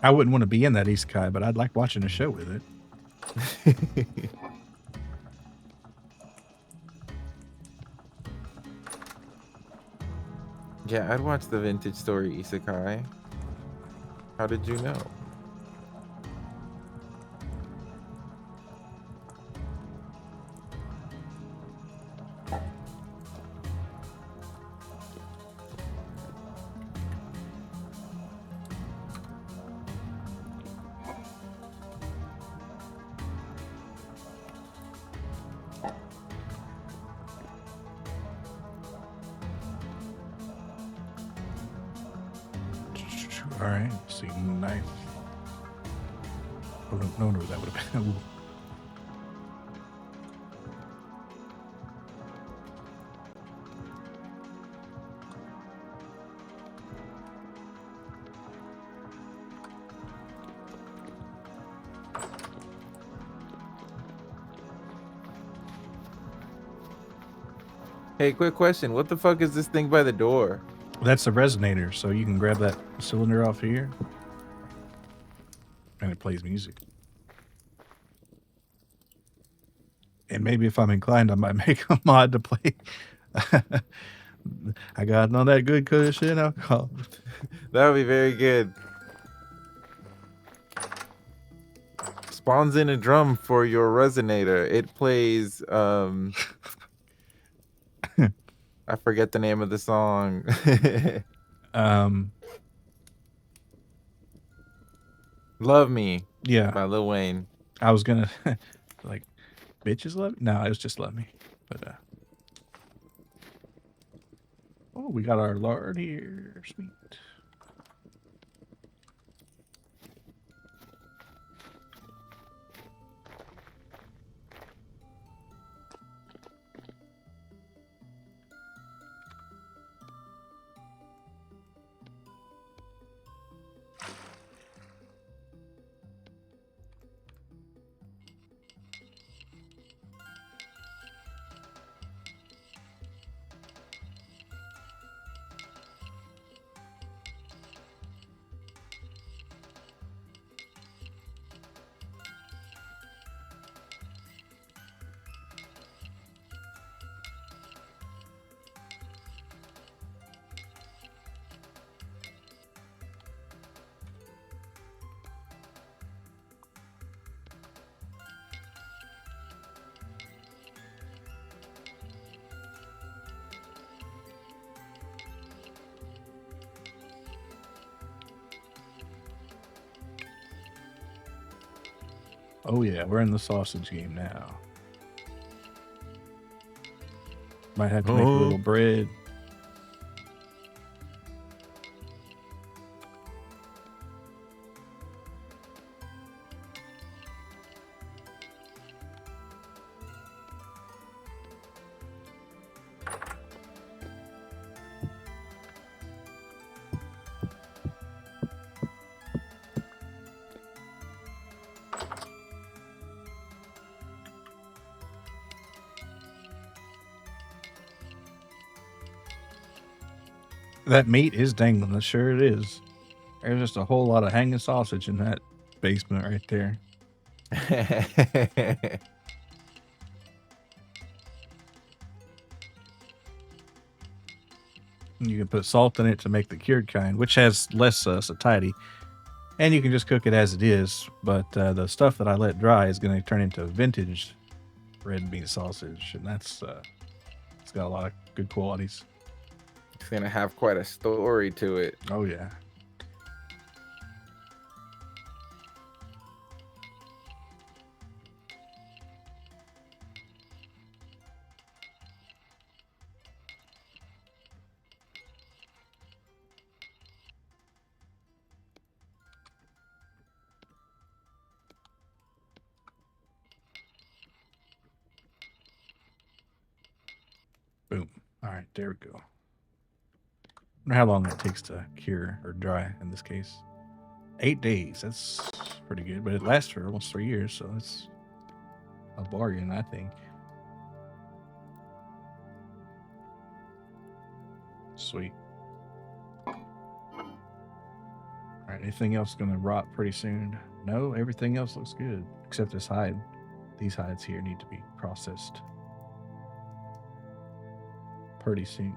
I wouldn't want to be in that isekai, but I'd like watching a show with it. Yeah, I'd watch the vintage story isekai. How did you know? All right. Let's see. Knife. Oh, no, that would have been. Ooh. Hey, quick question. What the fuck is this thing by the door? That's the resonator, so you can grab that cylinder off here, and it plays music. And maybe if I'm inclined, I might make a mod to play. I got none of that good cushion alcohol. That would be very good. Spawns in a drum for your resonator. It plays I forget the name of the song. Love Me Yeah, by Lil Wayne. I was gonna like, bitches love me. No, it was just love me. But oh, we got our lard here. Sweet. Oh yeah, we're in the sausage game now. Might have to make a little bread. That meat is dangling. Sure it is. There's just a whole lot of hanging sausage in that basement right there. You can put salt in it to make the cured kind, which has less satiety. And you can just cook it as it is. But the stuff that I let dry is going to turn into vintage red bean sausage. And that's it's got a lot of good qualities. It's gonna have quite a story to it. Oh, yeah. Boom. All right, there we go. I wonder how long it takes to cure or dry in this case. 8 days. That's pretty good, but it lasts for almost 3 years, so it's a bargain, I think. Sweet. All right, anything else going to rot pretty soon? No, everything else looks good, except this hide. These hides here need to be processed pretty soon.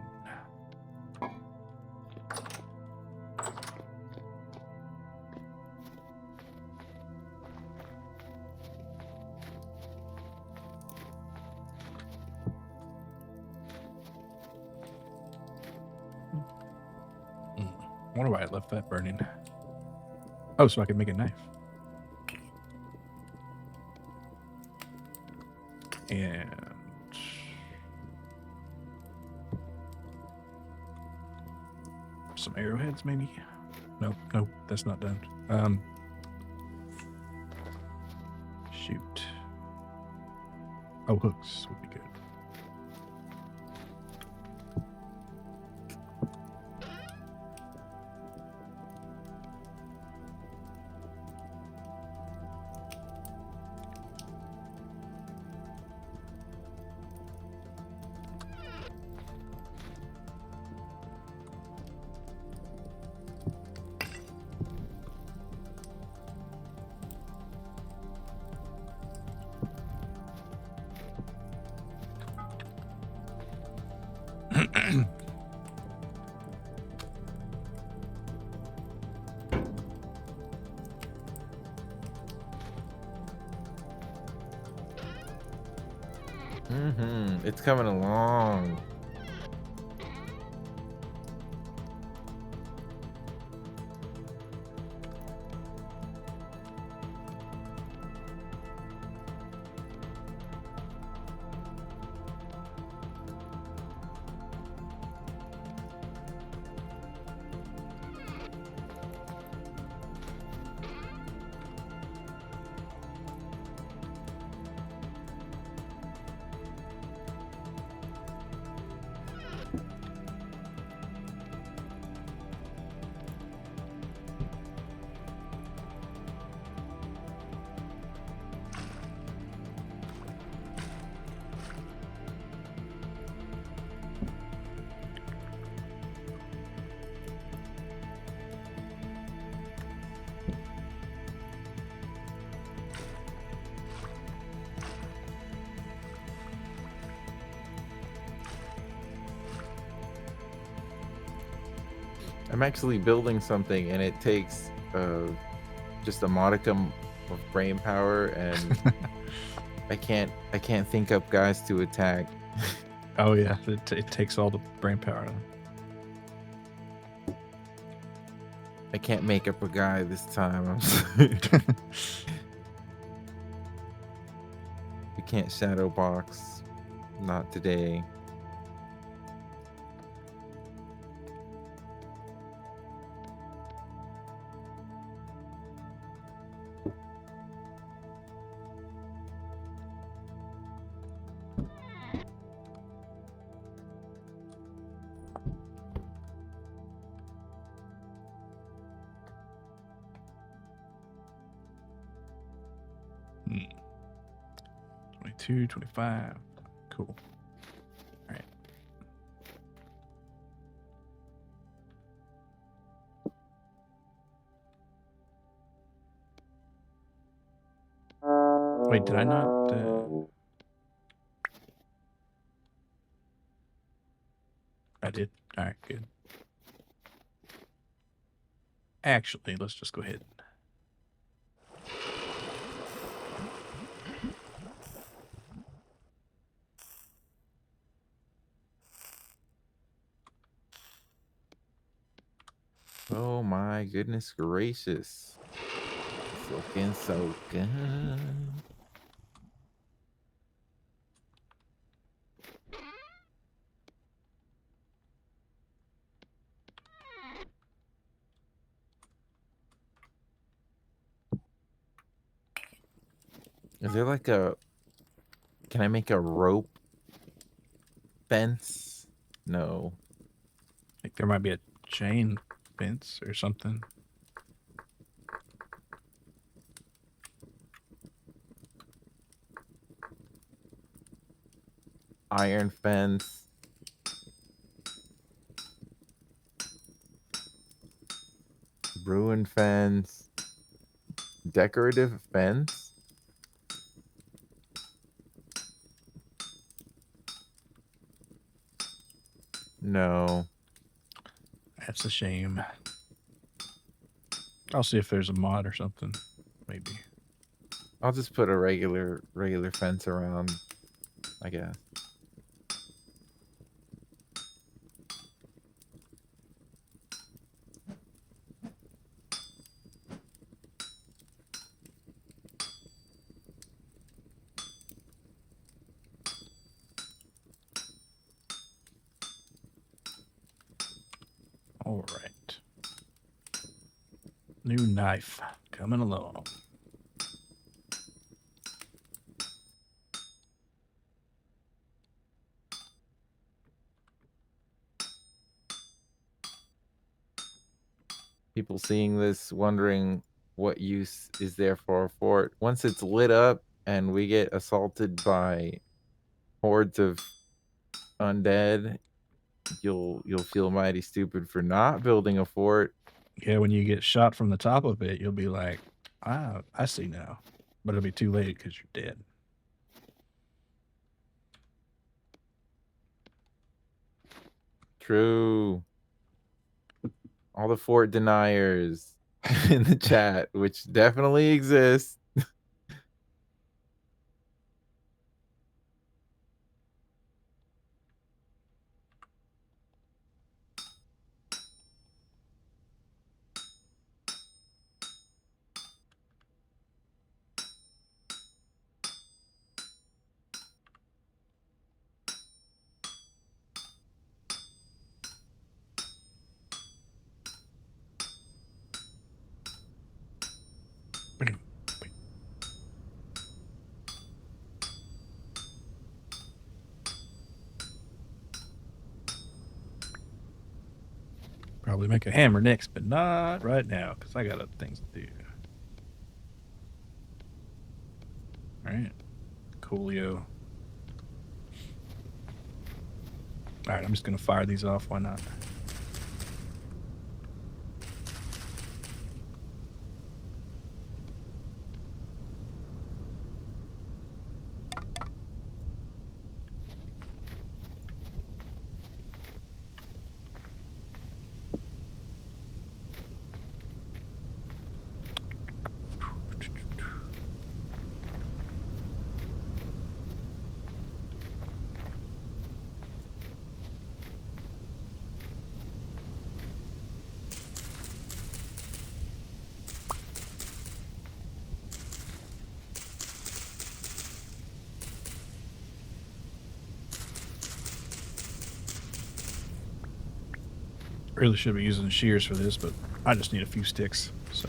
I wonder why I left that burning. Oh, so I could make a knife. And some arrowheads, maybe. Nope, that's not done. Shoot. Oh, hooks would be good. It's coming along. I'm actually building something, and it takes just a modicum of brain power, and I can't think up guys to attack. Oh yeah, it takes all the brain power. I can't make up a guy this time. I'm sorry. We can't shadow box. Not today. Hmm. 22, 25. Cool. All right. Wait, did I not? I did. All right, good. Actually, let's just go ahead. Oh my goodness gracious. It's looking so good. Is there like a... Can I make a rope fence? No. Like there might be a chain fence or something. Iron fence. Ruin fence. Decorative fence? No. That's a shame. I'll see if there's a mod or something. Maybe. I'll just put a regular fence around, I guess. All right. New knife coming along. People seeing this wondering what use is there for a fort. Once it's lit up and we get assaulted by hordes of undead, you'll feel mighty stupid for not building a fort. Yeah, when you get shot from the top of it, you'll be like, "Ah, I see now," but it'll be too late because you're dead. True. All the fort deniers in the chat, which definitely exists. Probably make a hammer next, but not right now because I got other things to do. All right, coolio. All right, I'm just gonna fire these off. Why not? Really should be using shears for this, but I just need a few sticks, so.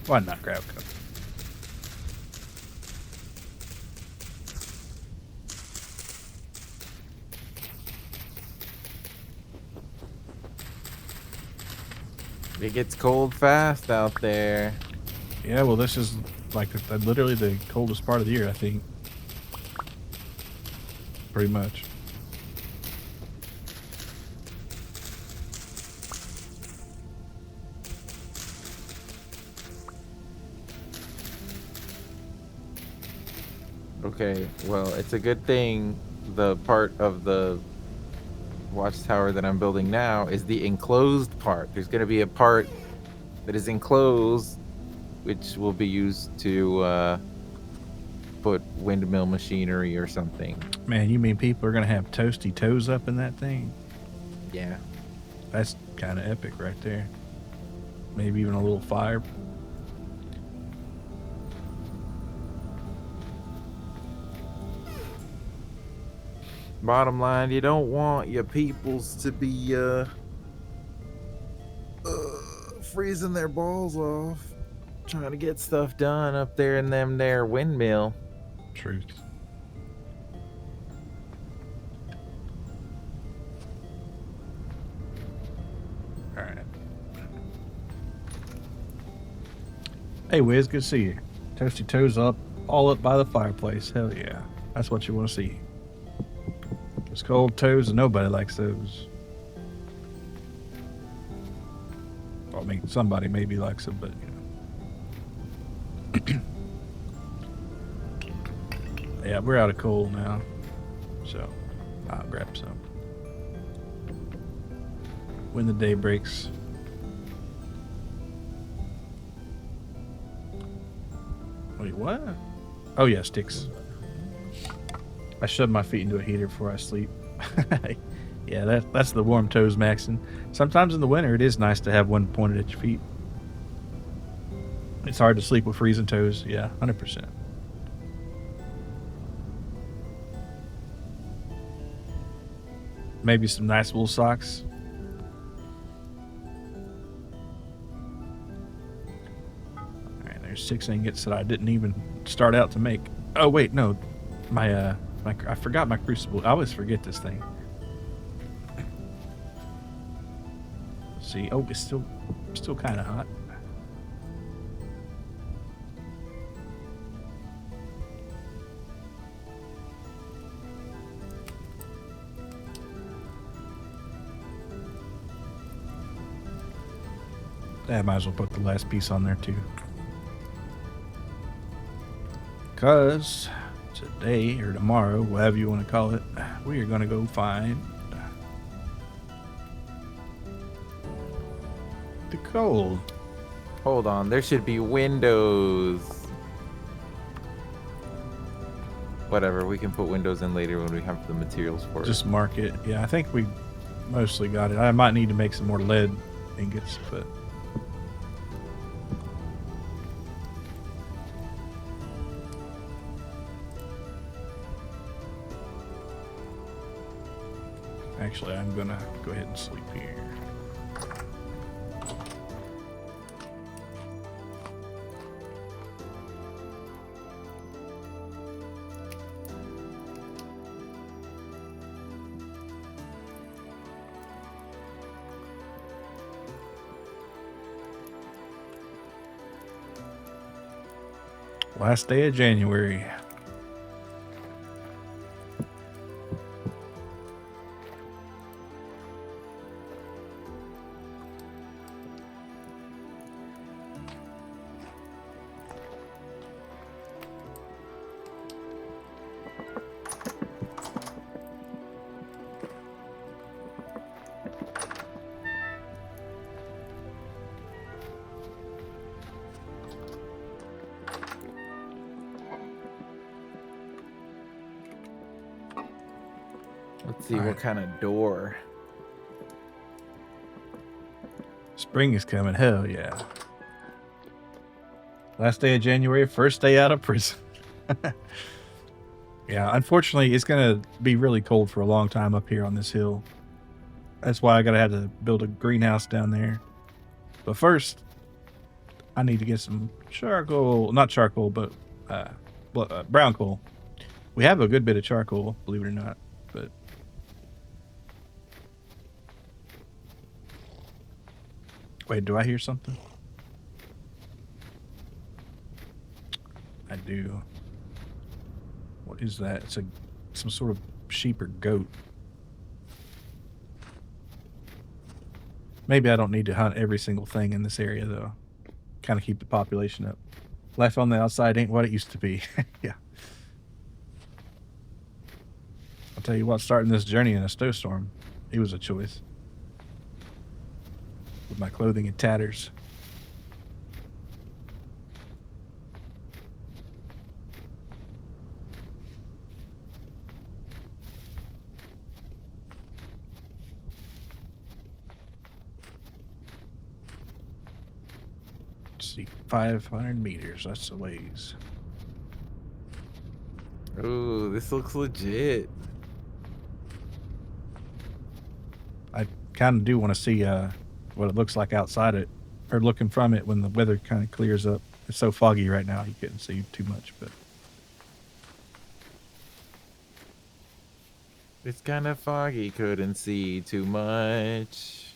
Why not grab a couple? It gets cold fast out there. Yeah, well, this is like literally the coldest part of the year, I think. Pretty much. Okay, well, it's a good thing the part of the watchtower that I'm building now is the enclosed part. There's going to be a part that is enclosed, which will be used to put windmill machinery or something. Man, you mean people are gonna have toasty toes up in that thing? Yeah. That's kind of epic right there. Maybe even a little fire. Bottom line, you don't want your peoples to be freezing their balls off trying to get stuff done up there in them there windmill. Truth. All right. Hey, Wiz, good to see you. Toasty toes up, all up by the fireplace. Hell yeah. That's what you want to see. It's cold toes, and nobody likes those. Well, I mean, somebody maybe likes them, but you know. Yeah, we're out of coal now, so I'll grab some. When the day breaks. Wait, what? Oh yeah, sticks. I shoved my feet into a heater before I sleep. Yeah, that's the warm toes maxing. Sometimes in the winter, it is nice to have one pointed at your feet. It's hard to sleep with freezing toes. Yeah, 100%. Maybe some nice wool socks. Alright, there's 6 ingots that I didn't even start out to make. Oh wait, no. I forgot my crucible. I always forget this thing. Let's see. Oh, it's still kind of hot. I might as well put the last piece on there too. Because today or tomorrow, whatever you want to call it, we are going to go find the coal. Hold on, there should be windows. Whatever, we can put windows in later when we have the materials for it. Just mark it. Yeah, I think we mostly got it. I might need to make some more lead ingots, but... Actually, I'm going to go ahead and sleep here. Last day of January. Let's see All what right. kind of door. Spring is coming. Hell yeah. Last day of January, first day out of prison. Yeah, unfortunately, it's going to be really cold for a long time up here on this hill. That's why I got to have to build a greenhouse down there. But first, I need to get some charcoal. Not charcoal, but brown coal. We have a good bit of charcoal, believe it or not. But wait, do I hear something? I do. What is that? It's some sort of sheep or goat. Maybe I don't need to hunt every single thing in this area, though. Kind of keep the population up. Life on the outside ain't what it used to be. Yeah. I'll tell you what, starting this journey in a snowstorm, it was a choice. With my clothing in tatters. Let's see, 500 meters, that's the ways. Ooh, this looks legit. I kind of do want to see what it looks like outside it, or looking from it when the weather kind of clears up. It's so foggy right now, you couldn't see too much, but It's kind of foggy, couldn't see too much.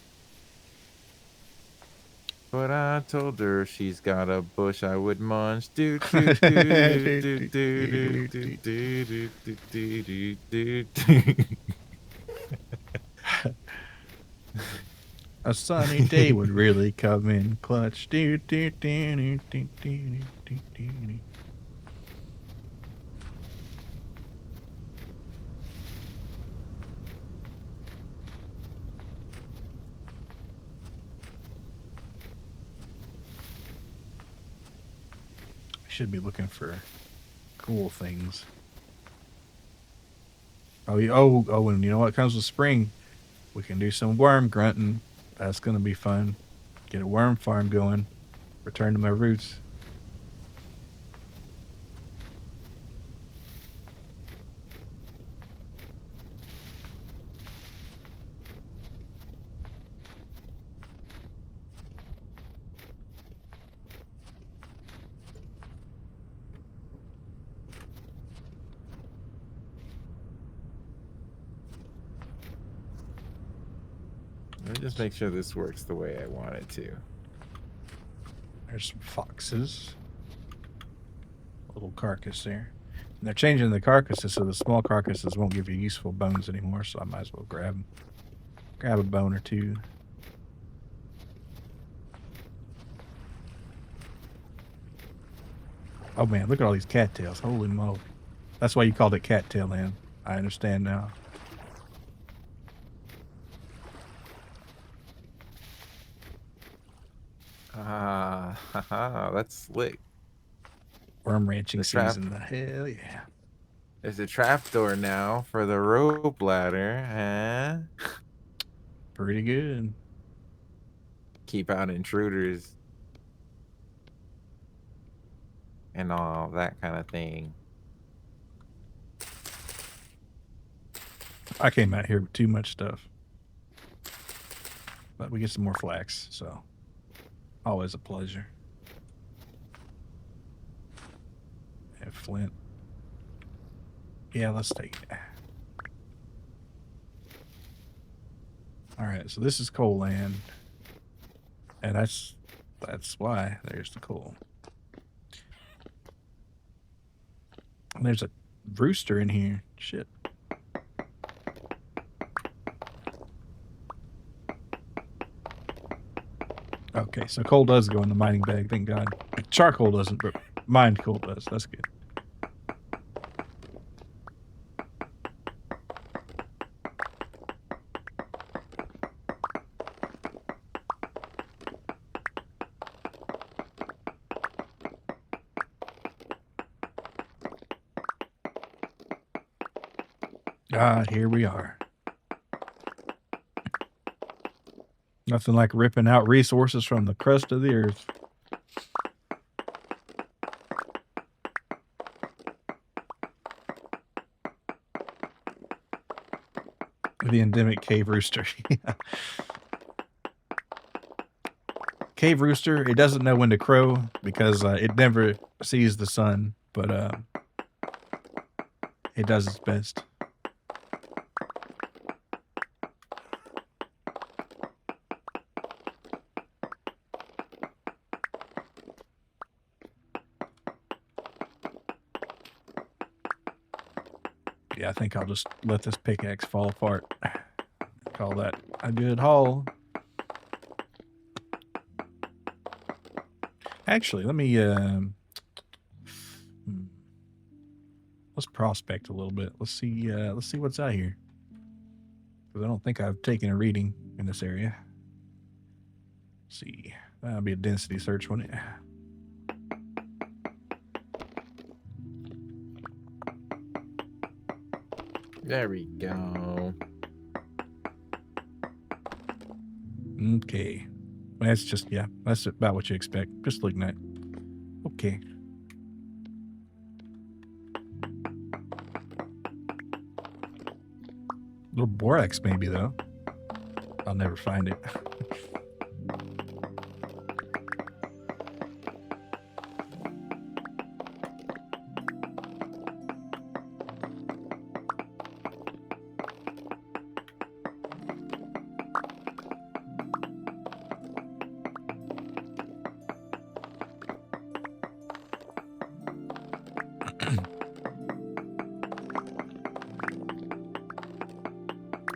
But I told her she's got a bush I would munch. Do do do do do do do do do do do do. a sunny day would really come in clutch. Do, do, do, do, do, do, do, do, do. Should be looking for cool things. Oh, and you know what comes with spring? We can do some worm grunting. That's gonna be fun. Get a worm farm going. Return to my roots. Let me just make sure this works the way I want it to. There's some foxes. A little carcass there. And they're changing the carcasses so the small carcasses won't give you useful bones anymore, so I might as well grab them. Grab a bone or two. Oh man, look at all these cattails. Holy moly. That's why you called it cattail land. I understand now. That's slick. Worm ranching The trap. season. Hell yeah. There's a trapdoor now for the rope ladder, huh? Pretty good. Keep out intruders. And all that kind of thing. I came out here with too much stuff. But we get some more flax, so always a pleasure. And flint. Yeah, let's take it. Alright, so this is coal land. And that's why there's the coal. And there's a rooster in here. Shit. Okay, so coal does go in the mining bag, thank God. Charcoal doesn't, but mined coal does. That's good. Ah, here we are. Nothing like ripping out resources from the crust of the earth. The endemic cave rooster. Cave rooster, it doesn't know when to crow because it never sees the sun, but it does its best. Yeah, I think I'll just let this pickaxe fall apart. Call that a good haul. Actually, let me let's prospect a little bit. Let's see what's out here. Because I don't think I've taken a reading in this area. Let's see. That'll be a density search, wouldn't it? There we go. Okay. That's just, yeah, that's about what you expect. Just looking at. Okay. Little borax maybe, though. I'll never find it.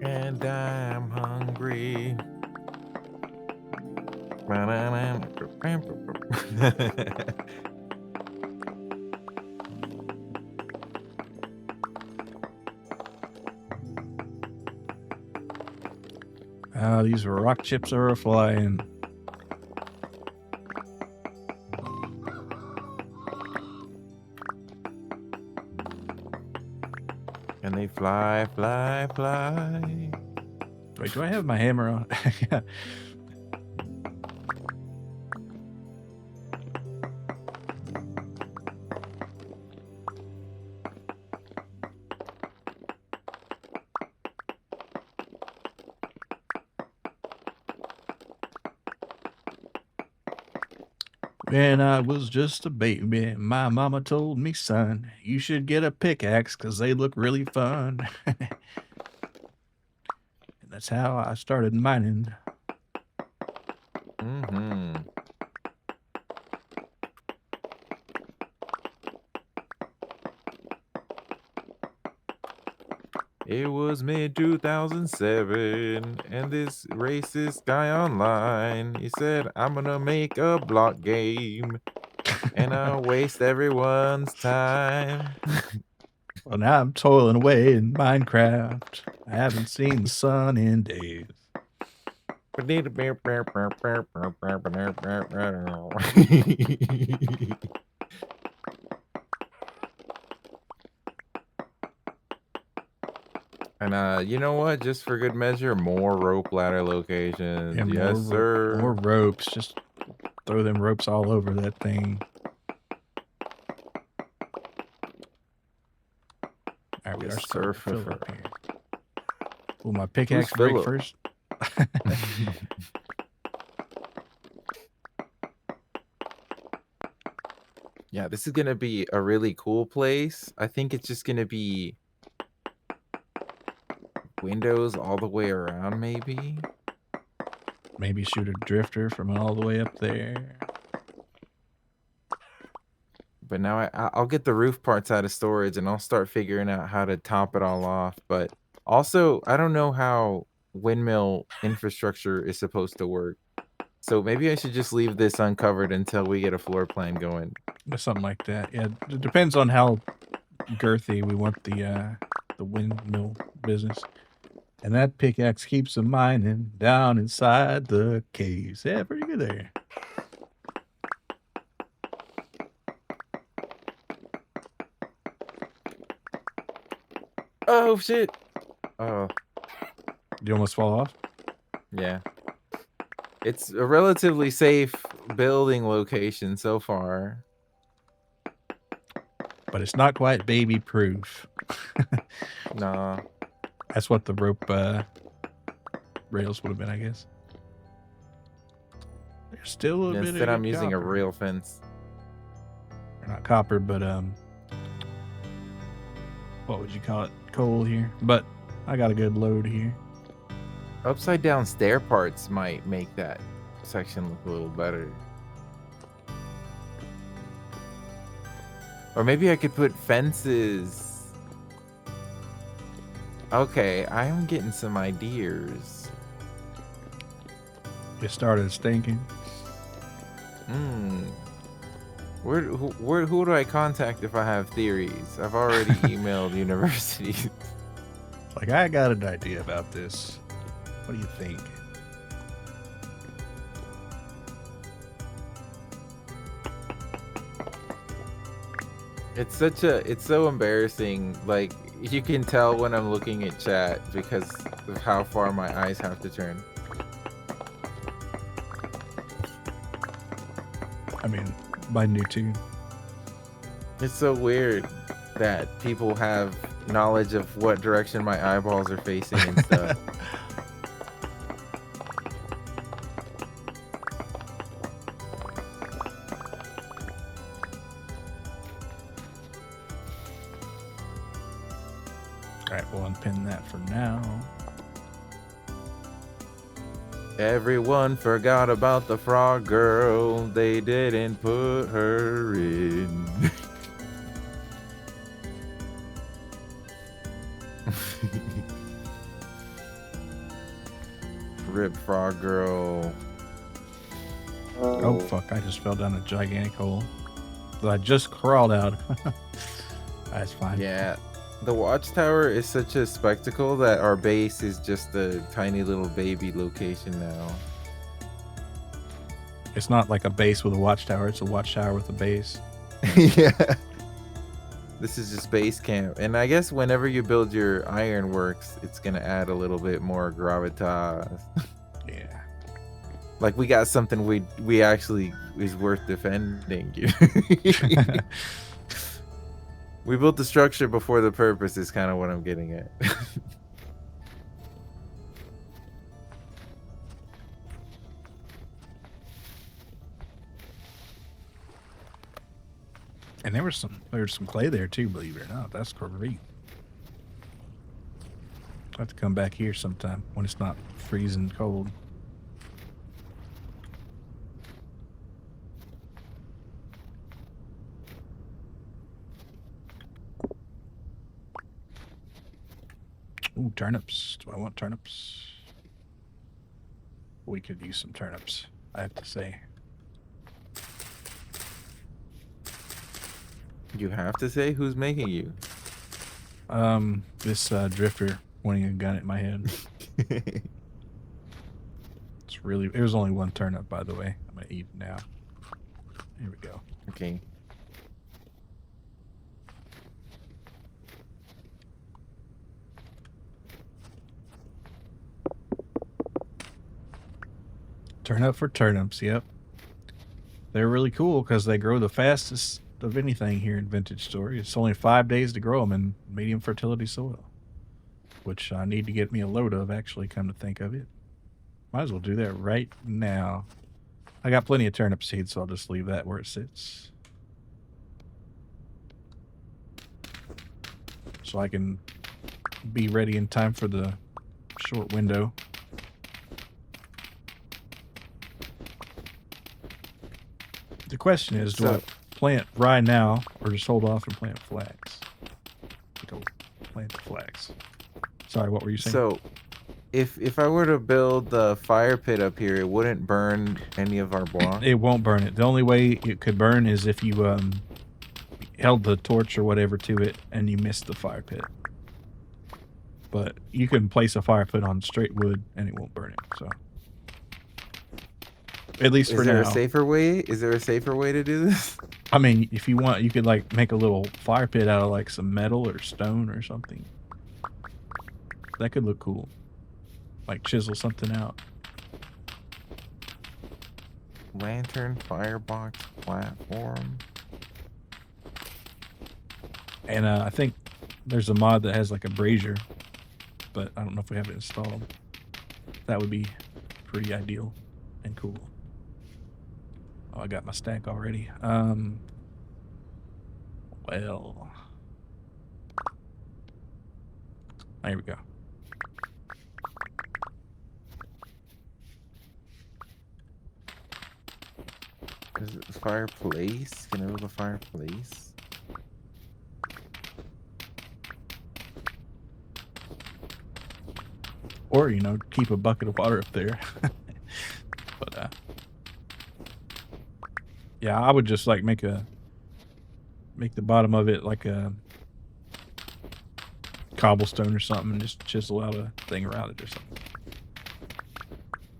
And I'm hungry. These rock chips are a flying. And they fly, fly, fly. Wait, do I have my hammer on? Yeah. When I was just a baby, my mama told me, son, you should get a pickaxe because they look really fun. And That's how I started mining. Mm-hmm. It was mid 2007, and this racist guy online, he said, I'm gonna make a block game, and I'll waste everyone's time. Well, now I'm toiling away in Minecraft. I haven't seen the sun in days. And you know what? Just for good measure, more rope ladder locations. And Yes, sir. more ropes. Just throw them ropes all over that thing. All right, we Yes, are starting to sir. fill up here. Will my pickaxe Who's break Philip? first? Yeah, this is gonna be a really cool place. I think it's just gonna be windows all the way around, maybe. Maybe shoot a drifter from all the way up there. But now I'll get the roof parts out of storage and I'll start figuring out how to top it all off. But also, I don't know how windmill infrastructure is supposed to work. So maybe I should just leave this uncovered until we get a floor plan going. Or something like that. Yeah, it depends on how girthy we want the windmill business. And that pickaxe keeps them mining down inside the caves. Yeah, pretty good there. Oh, shit. Oh, You almost fall off? yeah. It's a relatively safe building location so far. But it's not quite baby proof. Nah. That's what the rope rails would have been, I guess. There's still a little bit Instead, of I'm using a copper. real fence. Or not copper, but what would you call it? Coal here. But I got a good load here. Upside down stair parts might make that section look a little better. Or maybe I could put fences. Okay, I am getting some ideas. It started stinking. Who do I contact if I have theories? I've already emailed universities. Like, I got an idea about this. What do you think? It's so embarrassing. Like, you can tell when I'm looking at chat because of how far my eyes have to turn. I mean, mine do too. It's so weird that people have knowledge of what direction my eyeballs are facing and stuff. Alright, we'll unpin that for now. Everyone forgot about the frog girl. They didn't put her in. Rip frog girl. Oh, fuck, I just fell down a gigantic hole that I just crawled out. That's fine. Yeah. The watchtower is such a spectacle that our base is just a tiny little baby location now. It's not like a base with a watchtower, it's a watchtower with a base. Yeah. This is just base camp. And I guess whenever you build your ironworks, it's going to add a little bit more gravitas. Yeah. Like, we got something we actually is worth defending. We built the structure before the purpose is kind of what I'm getting at. And there's some clay there too, believe it or not. That's great. I have to come back here sometime when it's not freezing cold. Ooh, turnips. Do I want turnips? We could use some turnips, I have to say. You have to say who's making you. This drifter pointing a gun at my head. It's really. It was only one turnip, by the way. I'm gonna eat it now. Here we go. Okay. Turnip for turnips. Yep. They're really cool because they grow the fastest of anything here in Vintage Story. It's only 5 days to grow them in medium fertility soil, which I need to get me a load of, actually, come to think of it. Might as well do that right now. I got plenty of turnip seeds, so I'll just leave that where it sits. So I can be ready in time for the short window. The question is, do I plant rye now or just hold off and plant flax? Go plant the flax. Sorry, what were you saying? So, if I were to build the fire pit up here, it wouldn't burn any of our blocks. It won't burn it. The only way it could burn is if you held the torch or whatever to it and you missed the fire pit. But you can place a fire pit on straight wood and it won't burn it. So, at least for now. Is there a safer way? Is there a safer way to do this? I mean, if you want, you could like make a little fire pit out of like some metal or stone or something. That could look cool. Like chisel something out. Lantern, firebox, platform. And I think there's a mod that has like a brazier, but I don't know if we have it installed. That would be pretty ideal and cool. Oh, I got my stack already. Well, there we go. Is it fireplace? Can I build a fireplace? Or, you know, keep a bucket of water up there. But, yeah, I would just like make the bottom of it like a cobblestone or something and just chisel out a thing around it or something.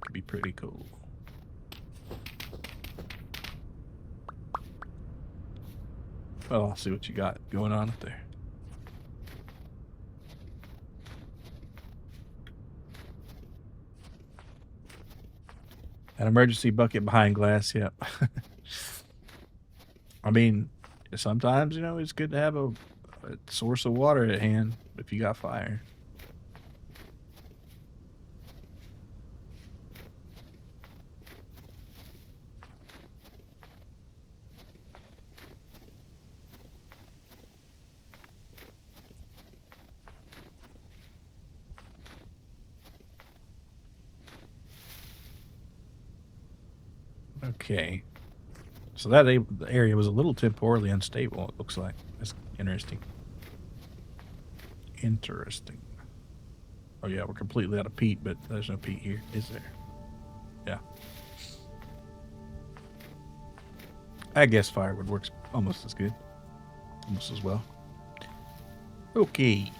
Could be pretty cool. Well, I'll see what you got going on up there. An emergency bucket behind glass, yep. I mean, sometimes, you know, it's good to have a source of water at hand if you got fire. Okay. So that area was a little temporally unstable, it looks like. That's interesting. Interesting. Oh, yeah, we're completely out of peat, but there's no peat here, is there? Yeah. I guess firewood works almost as good. Almost as well. Okay.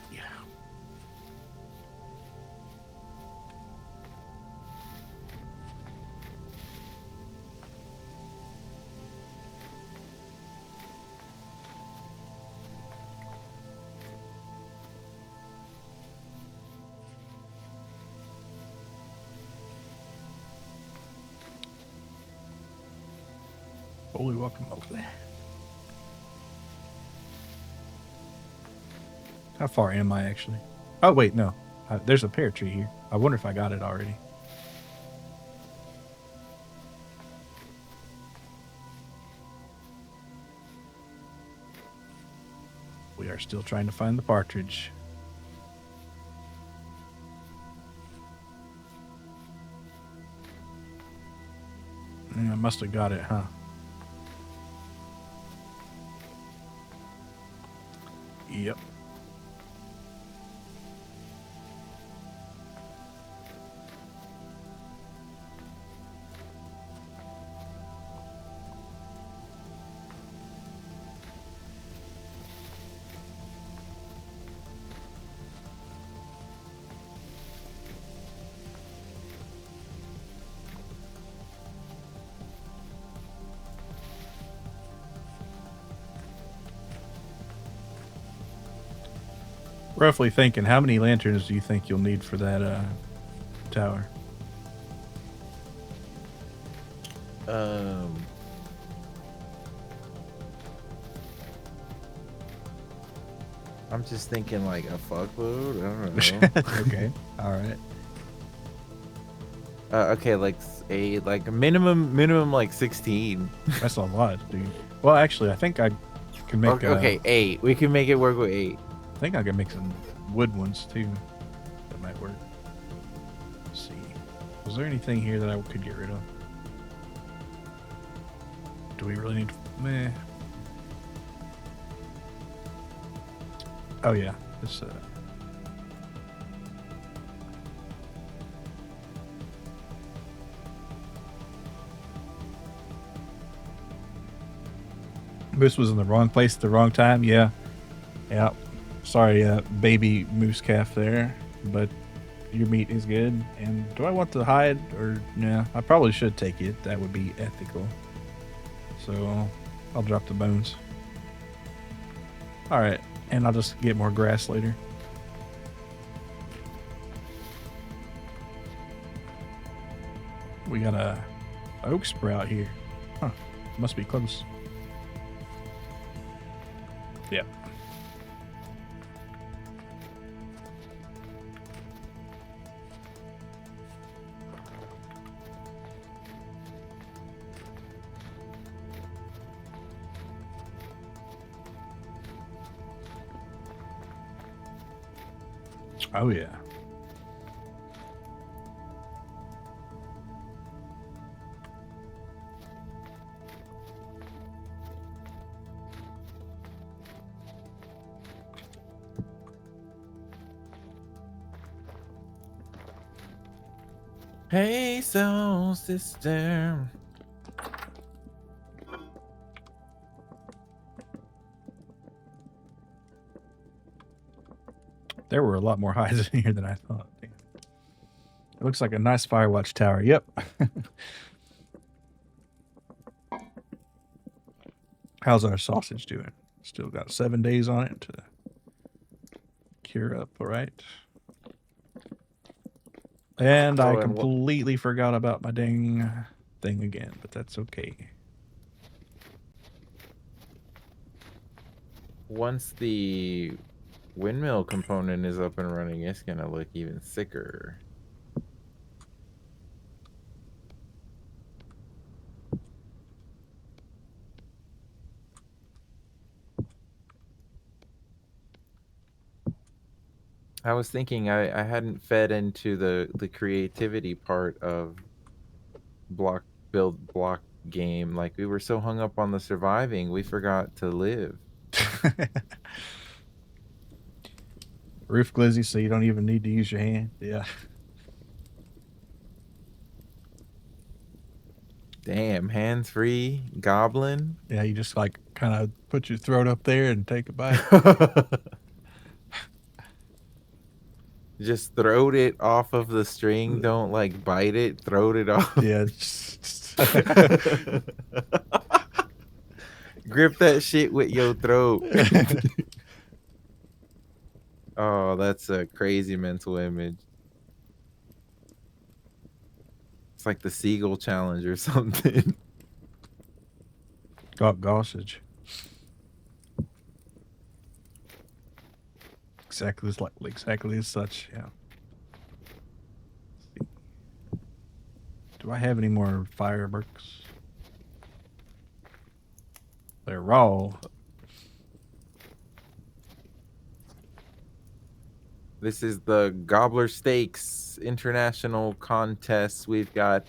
Holy guacamole. How far am I actually? Oh, wait, no. There's a pear tree here. I wonder if I got it already. We are still trying to find the partridge. Yeah, I must have got it, huh? Yep. Roughly thinking, how many lanterns do you think you'll need for that tower? I'm just thinking like a fuckload. I don't know. Okay. All right. Okay, like like minimum like 16. That's a lot, dude. Well, actually, I think I can make. Okay, 8. We can make it work with 8. I think I can make some wood ones too. That might work. Let's see. Was there anything here that I could get rid of? Do we really need? Meh. Oh yeah. This. Moose was in the wrong place at the wrong time. Yeah. Yeah. Sorry, baby moose calf there, but your meat is good. And do I want to hide or no? I probably should take it. That would be ethical. So I'll drop the bones. All right, and I'll just get more grass later. We got a oak sprout here. Huh? Must be close. Yep. Oh yeah. Hey, soul sister. There were a lot more hides in here than I thought. It looks like a nice Firewatch tower. Yep. How's our sausage doing? Still got 7 days on it to cure up, all right? And I completely forgot about my dang thing again, but that's okay. Once the windmill component is up and running, it's gonna look even sicker. I was thinking I hadn't fed into the creativity part of block game. Like we were so hung up on the surviving, we forgot to live. Roof glizzy, so you don't even need to use your hand. Yeah. Damn, hands free goblin. Yeah, you just like kind of put your throat up there and take a bite. Just throat it off of the string. Don't like bite it. Throat it off. Yeah. Grip that shit with your throat. Oh, that's a crazy mental image. It's like the seagull challenge or something. Got gossage. Exactly as such. Yeah. Do I have any more fireworks? They're raw. This is the Gobbler Stakes International Contest. We've got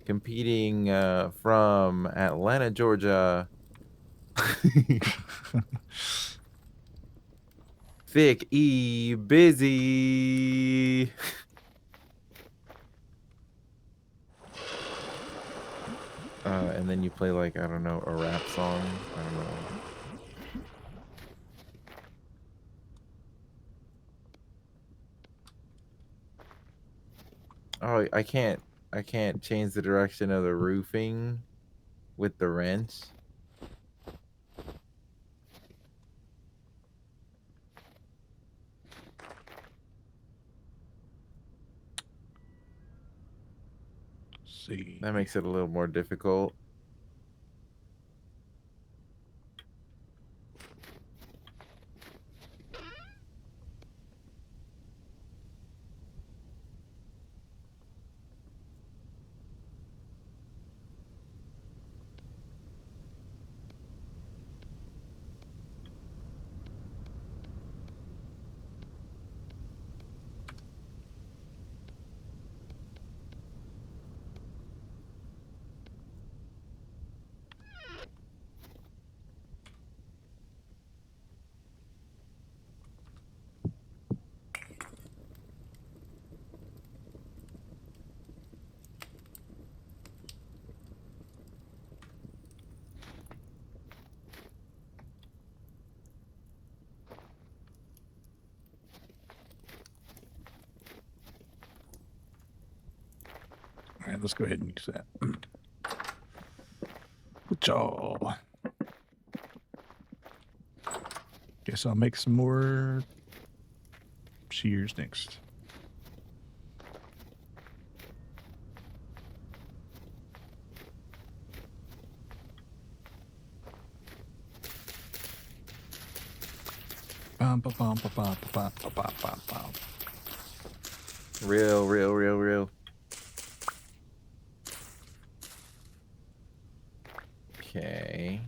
competing from Atlanta, Georgia. Thick E busy. And then you play like, I don't know, a rap song. I don't know. Oh, I can't change the direction of the roofing with the wrench. See. That makes it a little more difficult. All right, let's go ahead and use that. Good job. Guess I'll make some more shears next. Bum, ba, bum, ba, bum, ba, bum, ba, bum, bum, bum. Real. Okay.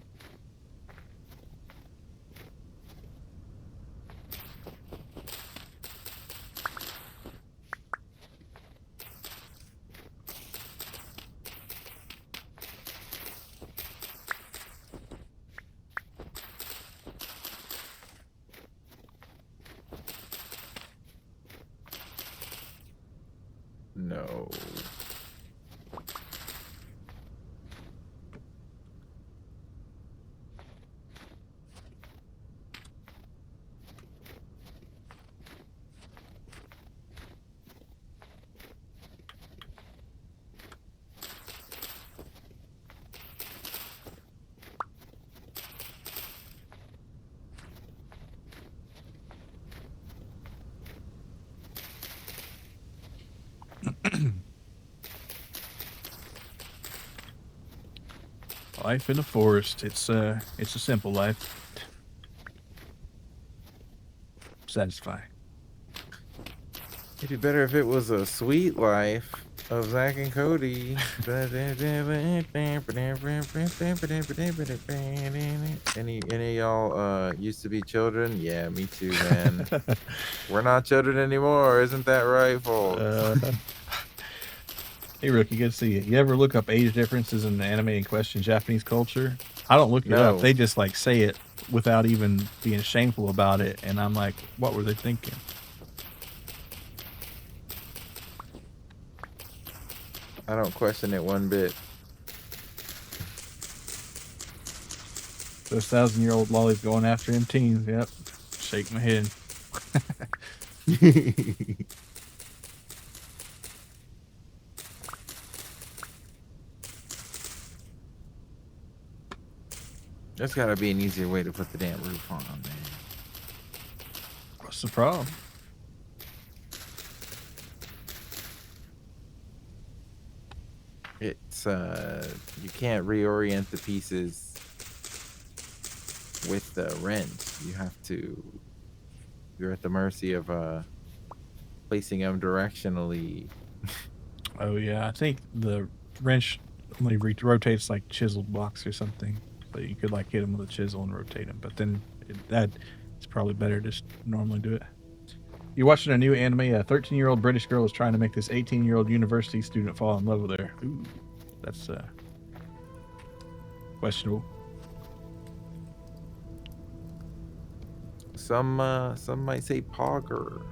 No. Life in the forest. It's a simple life. Satisfying. It'd be better if it was a sweet life of Zach and Cody. Any of y'all used to be children? Yeah, me too, man. We're not children anymore, isn't that right, folks? Hey, Rookie, good to see you. You ever look up age differences in the anime in question Japanese culture? I don't look it up. No. They just like say it without even being shameful about it. And I'm like, what were they thinking? I don't question it one bit. Those 1,000-year-old lollies going after him teens. Yep. Shake my head. There's gotta be an easier way to put the damn roof on, man. What's the problem? It's you can't reorient the pieces with the wrench. You have to. You're at the mercy of placing them directionally. Oh, yeah. I think the wrench only rotates like chiseled blocks or something. So you could like hit them with a chisel and rotate them. But then it's probably better to just normally do it. You're watching a new anime. A 13-year-old British girl is trying to make this 18-year-old university student fall in love with her. Ooh. That's questionable. Some might say Pogger.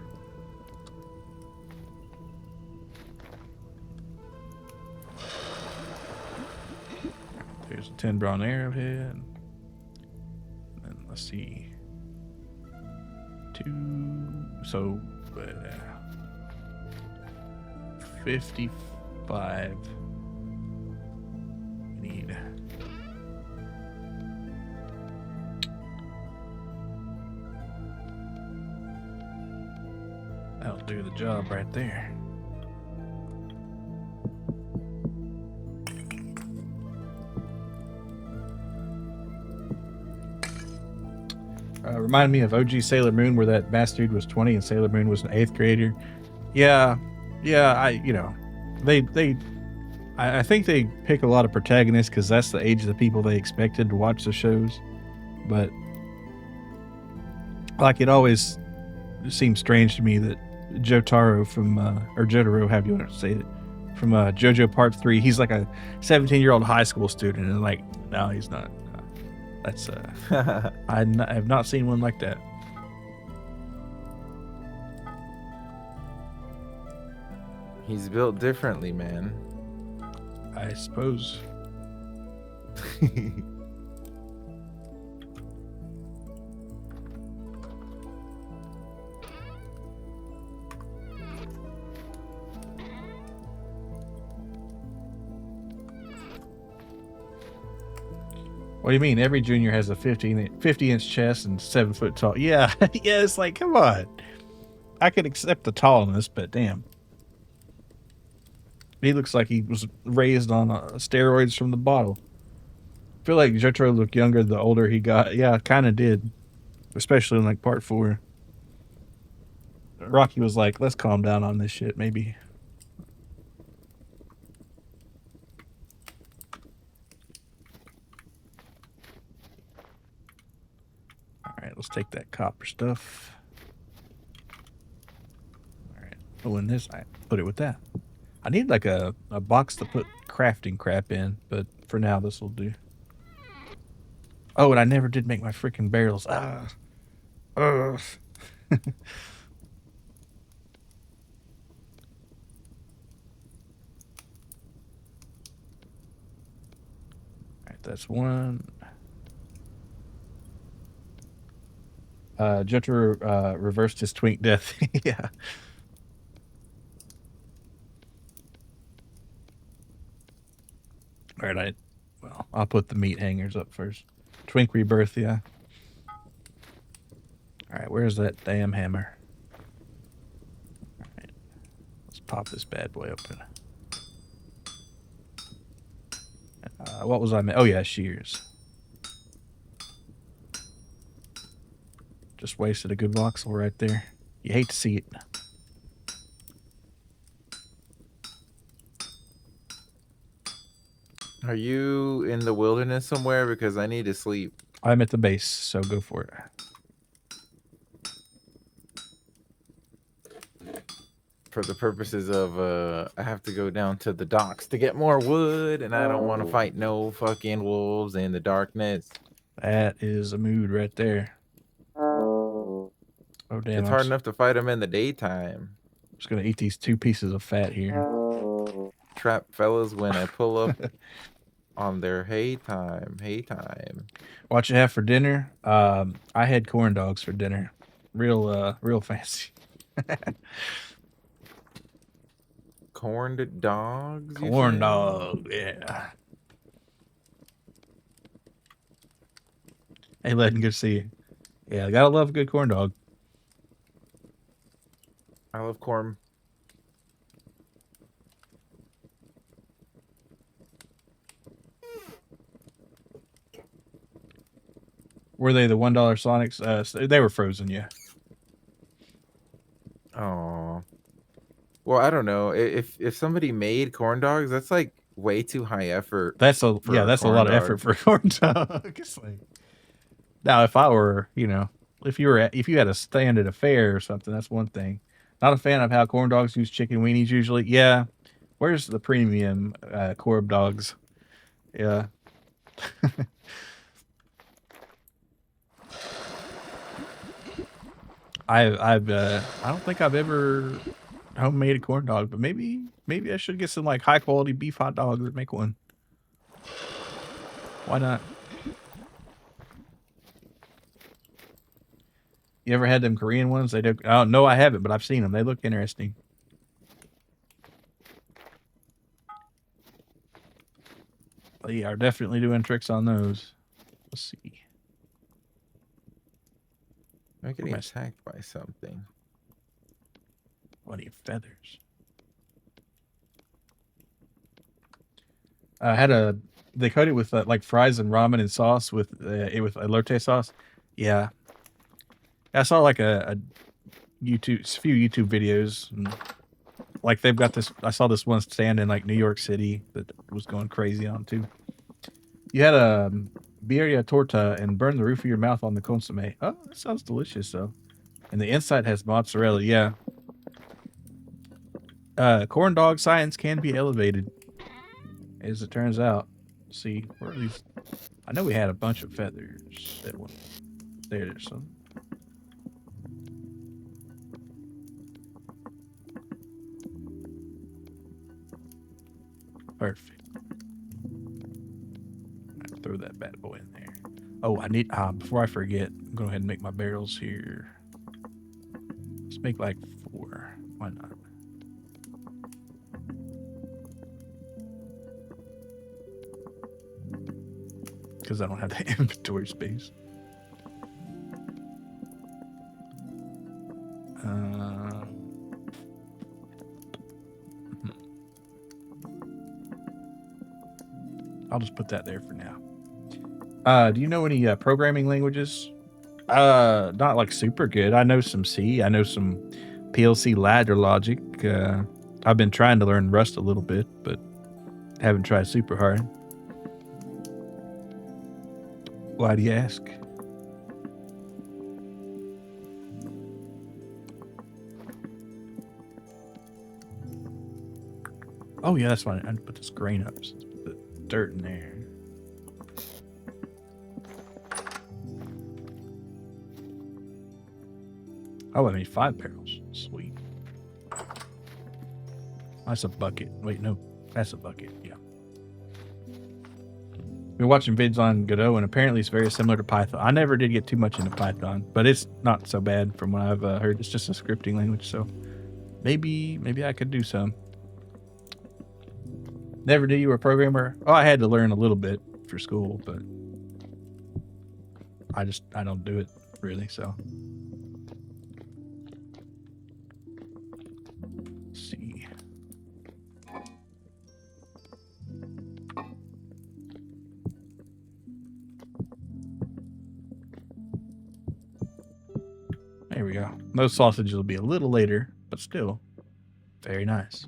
There's a 10 brown arrowhead. And let's see. 2. So 55. Need. That'll do the job right there. Reminded me of OG Sailor Moon, where that bastard was 20 and Sailor Moon was an 8th grader. Yeah, I think they pick a lot of protagonists because that's the age of the people they expected to watch the shows. But like, it always seems strange to me that Jotaro from or Jotaro, how do you want to say it, from JoJo Part 3, he's like a 17-year-old high school student, and like, no, he's not. That's I have not seen one like that. He's built differently, man. I suppose. What do you mean? Every junior has a 50-inch chest and 7 foot tall. Yeah, yeah. It's like, come on. I could accept the tallness, but damn, he looks like he was raised on steroids from the bottle. I feel like Jotaro looked younger the older he got. Yeah, kind of did, especially in like Part 4. Rocky was like, "Let's calm down on this shit, maybe." Alright, let's take that copper stuff. Alright, oh, and this, I put it with that. I need like a box to put crafting crap in, but for now, this will do. Oh, and I never did make my freaking barrels. Ah. Ugh. Alright, that's one. Jotaro reversed his twink death. Yeah. All right, I'll put the meat hangers up first. Twink rebirth, yeah. All right, where's that damn hammer? All right, let's pop this bad boy open. What was I? Oh yeah, shears. Just wasted a good voxel right there. You hate to see it. Are you in the wilderness somewhere? Because I need to sleep. I'm at the base, so go for it. For the purposes of, I have to go down to the docks to get more wood, and I don't want to fight no fucking wolves in the darkness. That is a mood right there. Oh damn! It's hard enough to fight them in the daytime. I'm just gonna eat these 2 pieces of fat here. Trap fellas when I pull up on their hay time. What you have for dinner? I had corn dogs for dinner. Real fancy. Corned dogs? Corn dog, yeah. Hey, Ledden, good to see you. Yeah, gotta love a good corn dog. I love corn. Were they the $1 Sonics? They were frozen, yeah. Oh. Well, I don't know. If somebody made corn dogs, that's like way too high effort. That's a lot of effort for a corn dog. It's like, now, if I were, if you had a stand at a fair or something, that's one thing. Not a fan of how corn dogs use chicken weenies usually. Yeah, Where's the premium corb dogs? Yeah. I don't think I've ever homemade a corn dog, but maybe I should get some like high quality beef hot dogs and make one. Why not? You ever had them Korean ones? They do. Oh no, I haven't, but I've seen them. They look interesting. They are definitely doing tricks on those. Let's see. I'm getting attacked by something. What are your feathers? I had a. They cut it with like fries and ramen and sauce with elote sauce. Yeah, I saw like a few YouTube videos. And, like they've got this. I saw this one stand in like New York City that was going crazy on too. You had a birria torta and burn the roof of your mouth on the consomme. Oh, that sounds delicious though. And the inside has mozzarella. Yeah. Corn dog science can be elevated, as it turns out. Let's see, where are these? I know we had a bunch of feathers. That one. There's some. Perfect. Right, throw that bad boy in there. Oh, I need. Before I forget, I'm going to go ahead and make my barrels here. Let's make like 4. Why not? Because I don't have the inventory space. I'll just put that there for now. Do you know any programming languages? Not like super good. I know some C. I know some PLC ladder logic. I've been trying to learn Rust a little bit, but haven't tried super hard. Why do you ask? Oh yeah, that's fine. I put this grain up. So let's put the dirt in there. Oh, I made 5 barrels. Sweet. That's a bucket. Wait, no, that's a bucket. Yeah. Been watching vids on Godot, and apparently it's very similar to Python. I never did get too much into Python, but it's not so bad from what I've heard. It's just a scripting language, so maybe I could do some. Never knew you were a programmer. Oh, I had to learn a little bit for school, but I don't do it really. So let's see. There we go. Those sausages will be a little later, but still very nice.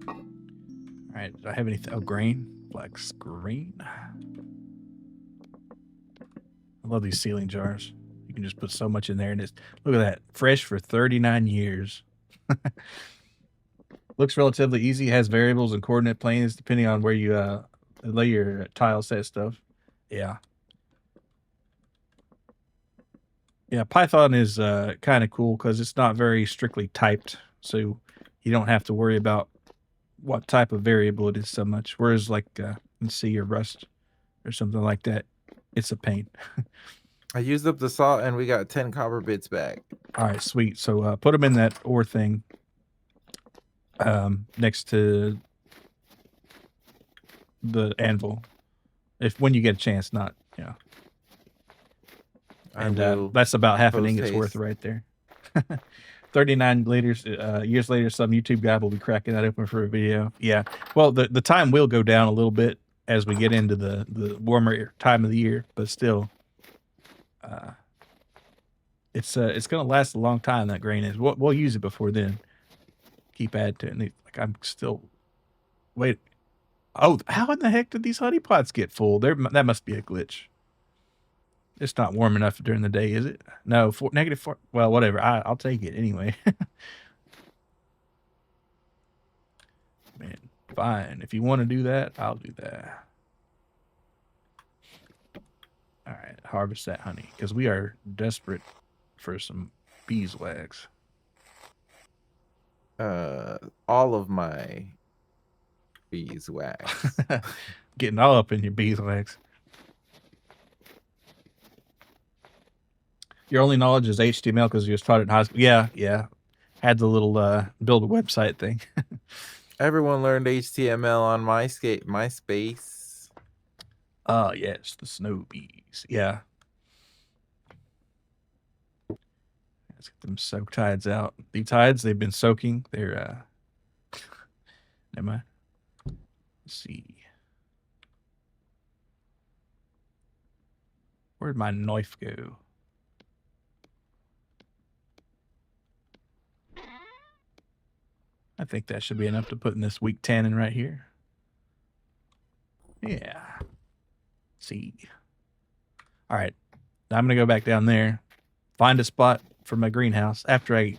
All right, do I have anything? Oh, grain. Flex grain. I love these sealing jars. You can just put so much in there, and it's look at that, fresh for 39 years. Looks relatively easy. Has variables and coordinate planes depending on where you lay your tile set stuff. Yeah. Yeah, Python is kind of cool because it's not very strictly typed, so you don't have to worry about what type of variable it is so much. Whereas like in C or Rust or something like that, it's a pain. I used up the salt and we got 10 copper bits back. All right, sweet. So put them in that ore thing next to the anvil. When you get a chance, not, yeah. And that's about half an ingot's worth right there. 39 years later, some YouTube guy will be cracking that open for a video. Yeah. Well, the time will go down a little bit as we get into the warmer time of the year, but still, it's going to last a long time. That grain is. We'll use it before then. Keep adding to it. And like I'm still. Wait. Oh, how in the heck did these honey pots get full? That must be a glitch. It's not warm enough during the day, is it? No, -4. Well, whatever. I'll take it anyway. fine. If you want to do that, I'll do that. All right, harvest that honey because we are desperate for some beeswax. All of my beeswax. Getting all up in your beeswax. Your only knowledge is HTML because you was taught it in high school. Yeah. Had the little build a website thing. Everyone learned HTML on MySpace. Oh, yes, the snow bees. Yeah. Let's get them soak tides out. The tides, they've been soaking. They're, never mind. Let's see. Where'd my knife go? I think that should be enough to put in this weak tannin right here. Yeah. See. All right. I'm going to go back down there. Find a spot for my greenhouse after I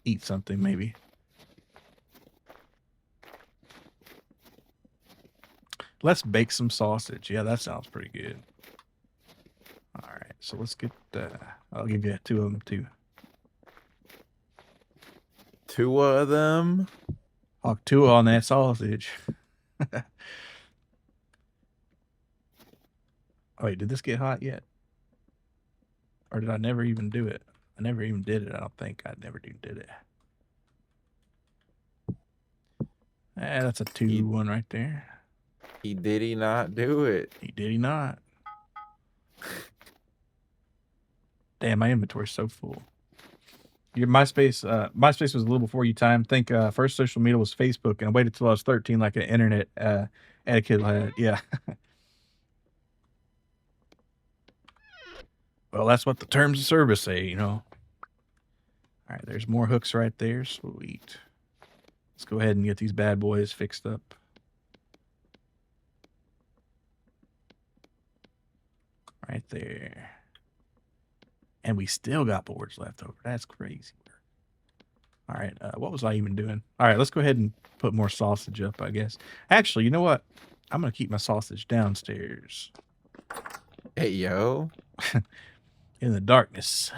eat something, maybe. Let's bake some sausage. Yeah, that sounds pretty good. All right. So let's get, I'll give you 2 of them too. 2 of them. I'll 2 on that sausage. Oh, wait, did this get hot yet? Or did I never even do it? I never even did it. I don't think I never did it. That's a 2-1 right there. He not do it. He not. Damn, my inventory's so full. Your MySpace was a little before your time. Think first social media was Facebook, and I waited till I was 13, like an internet etiquette had. Yeah. Well, that's what the terms of service say, you know. All right, there's more hooks right there. Sweet. Let's go ahead and get these bad boys fixed up. Right there. And we still got boards left over. That's crazy. All right, what was I even doing? All right, let's go ahead and put more sausage up, I guess. Actually, you know what? I'm going to keep my sausage downstairs. Hey, yo. In the darkness.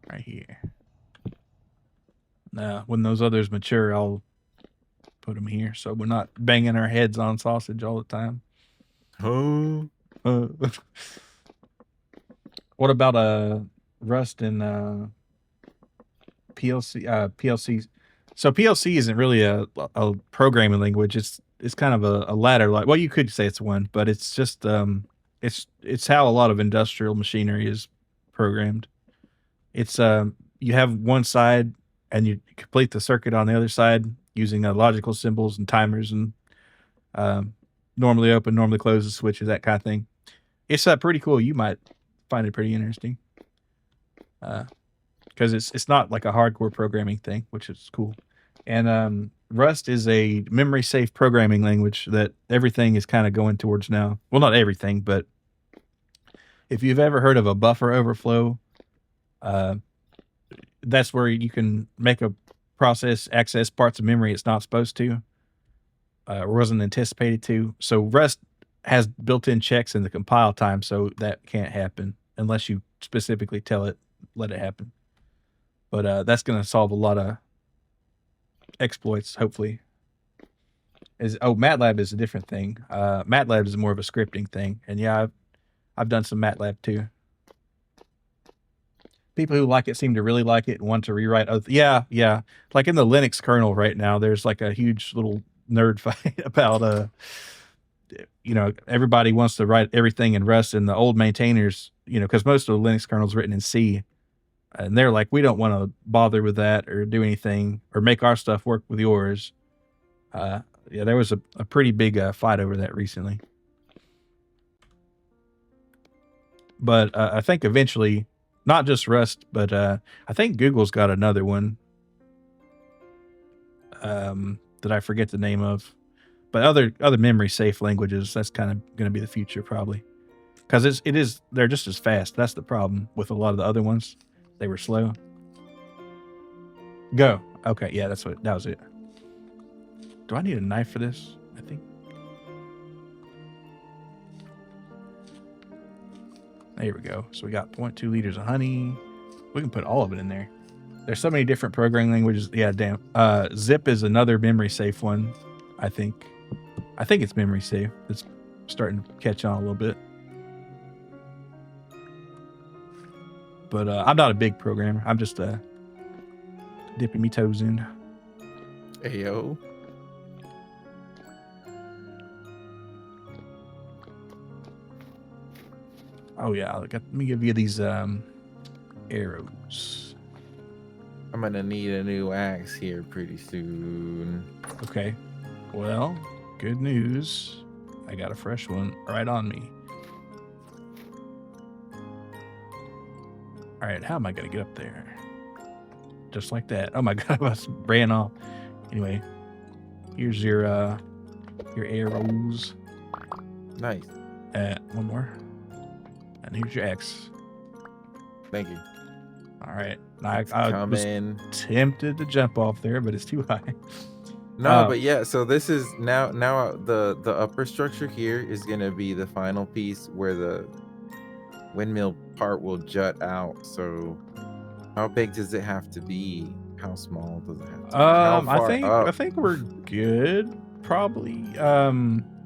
Right here. Now, when those others mature, I'll put them here so we're not banging our heads on sausage all the time. Oh. What about Rust and PLCs? So PLC isn't really a programming language. It's kind of a ladder. Like, well, you could say it's one, but it's just it's how a lot of industrial machinery is programmed. It's you have one side and you complete the circuit on the other side using logical symbols and timers and normally open, normally closes switches, that kind of thing. It's pretty cool. You might find it pretty interesting because it's not like a hardcore programming thing, which is cool. And Rust is a memory safe programming language that everything is kind of going towards now. Well, not everything, but if you've ever heard of a buffer overflow, that's where you can make a process access parts of memory it's not supposed to or wasn't anticipated to. So Rust has built-in checks in the compile time, so that can't happen unless you specifically tell it, let it happen. But that's going to solve a lot of exploits, hopefully. MATLAB is a different thing. MATLAB is more of a scripting thing, and yeah, I've done some MATLAB too. People who like it seem to really like it and want to rewrite. Yeah. Like in the Linux kernel right now, there's like a huge little nerd fight about everybody wants to write everything in Rust, and the old maintainers, because most of the Linux kernel is written in C, and they're like, we don't want to bother with that or do anything or make our stuff work with yours. There was a pretty big fight over that recently. But I think eventually, not just Rust, but I think Google's got another one that I forget the name of. But other memory safe languages, that's kind of going to be the future probably, because they're just as fast. That's the problem with a lot of the other ones; they were slow. Go. Okay, yeah, that was it. Do I need a knife for this? I think. There we go. So we got 0.2 liters of honey. We can put all of it in there. There's so many different programming languages. Yeah, damn. Zip is another memory safe one, I think. I think it's memory safe. It's starting to catch on a little bit. But I'm not a big programmer. I'm just dipping me toes in. Ayo. Oh yeah, let me give you these arrows. I'm gonna need a new axe here pretty soon. Okay. Well, good news. I got a fresh one right on me. All right, how am I gonna get up there? Just like that. Oh my god, I ran off. Anyway, here's your arrows. Nice. One more. And here's your X. Thank you. All right. I was tempted to jump off there, but it's too high. No, but yeah, so this is now the upper structure here is gonna be the final piece where the windmill part will jut out. So how big does it have to be? How small does it have to be? How far I think we're good. Probably.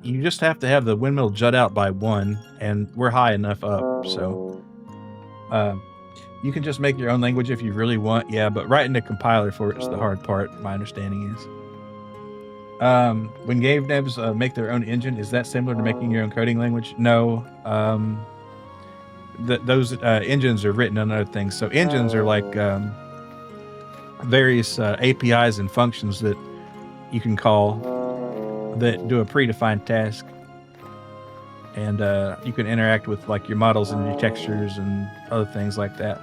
You just have to have the windmill jut out by 1, and we're high enough up, so you can just make your own language if you really want. Yeah, but writing the compiler for it's the hard part. My understanding is. When game devs make their own engine, is that similar to making your own coding language? No. Those engines are written on other things. So engines are like various APIs and functions that you can call that do a predefined task, and you can interact with like your models and your textures and other things like that.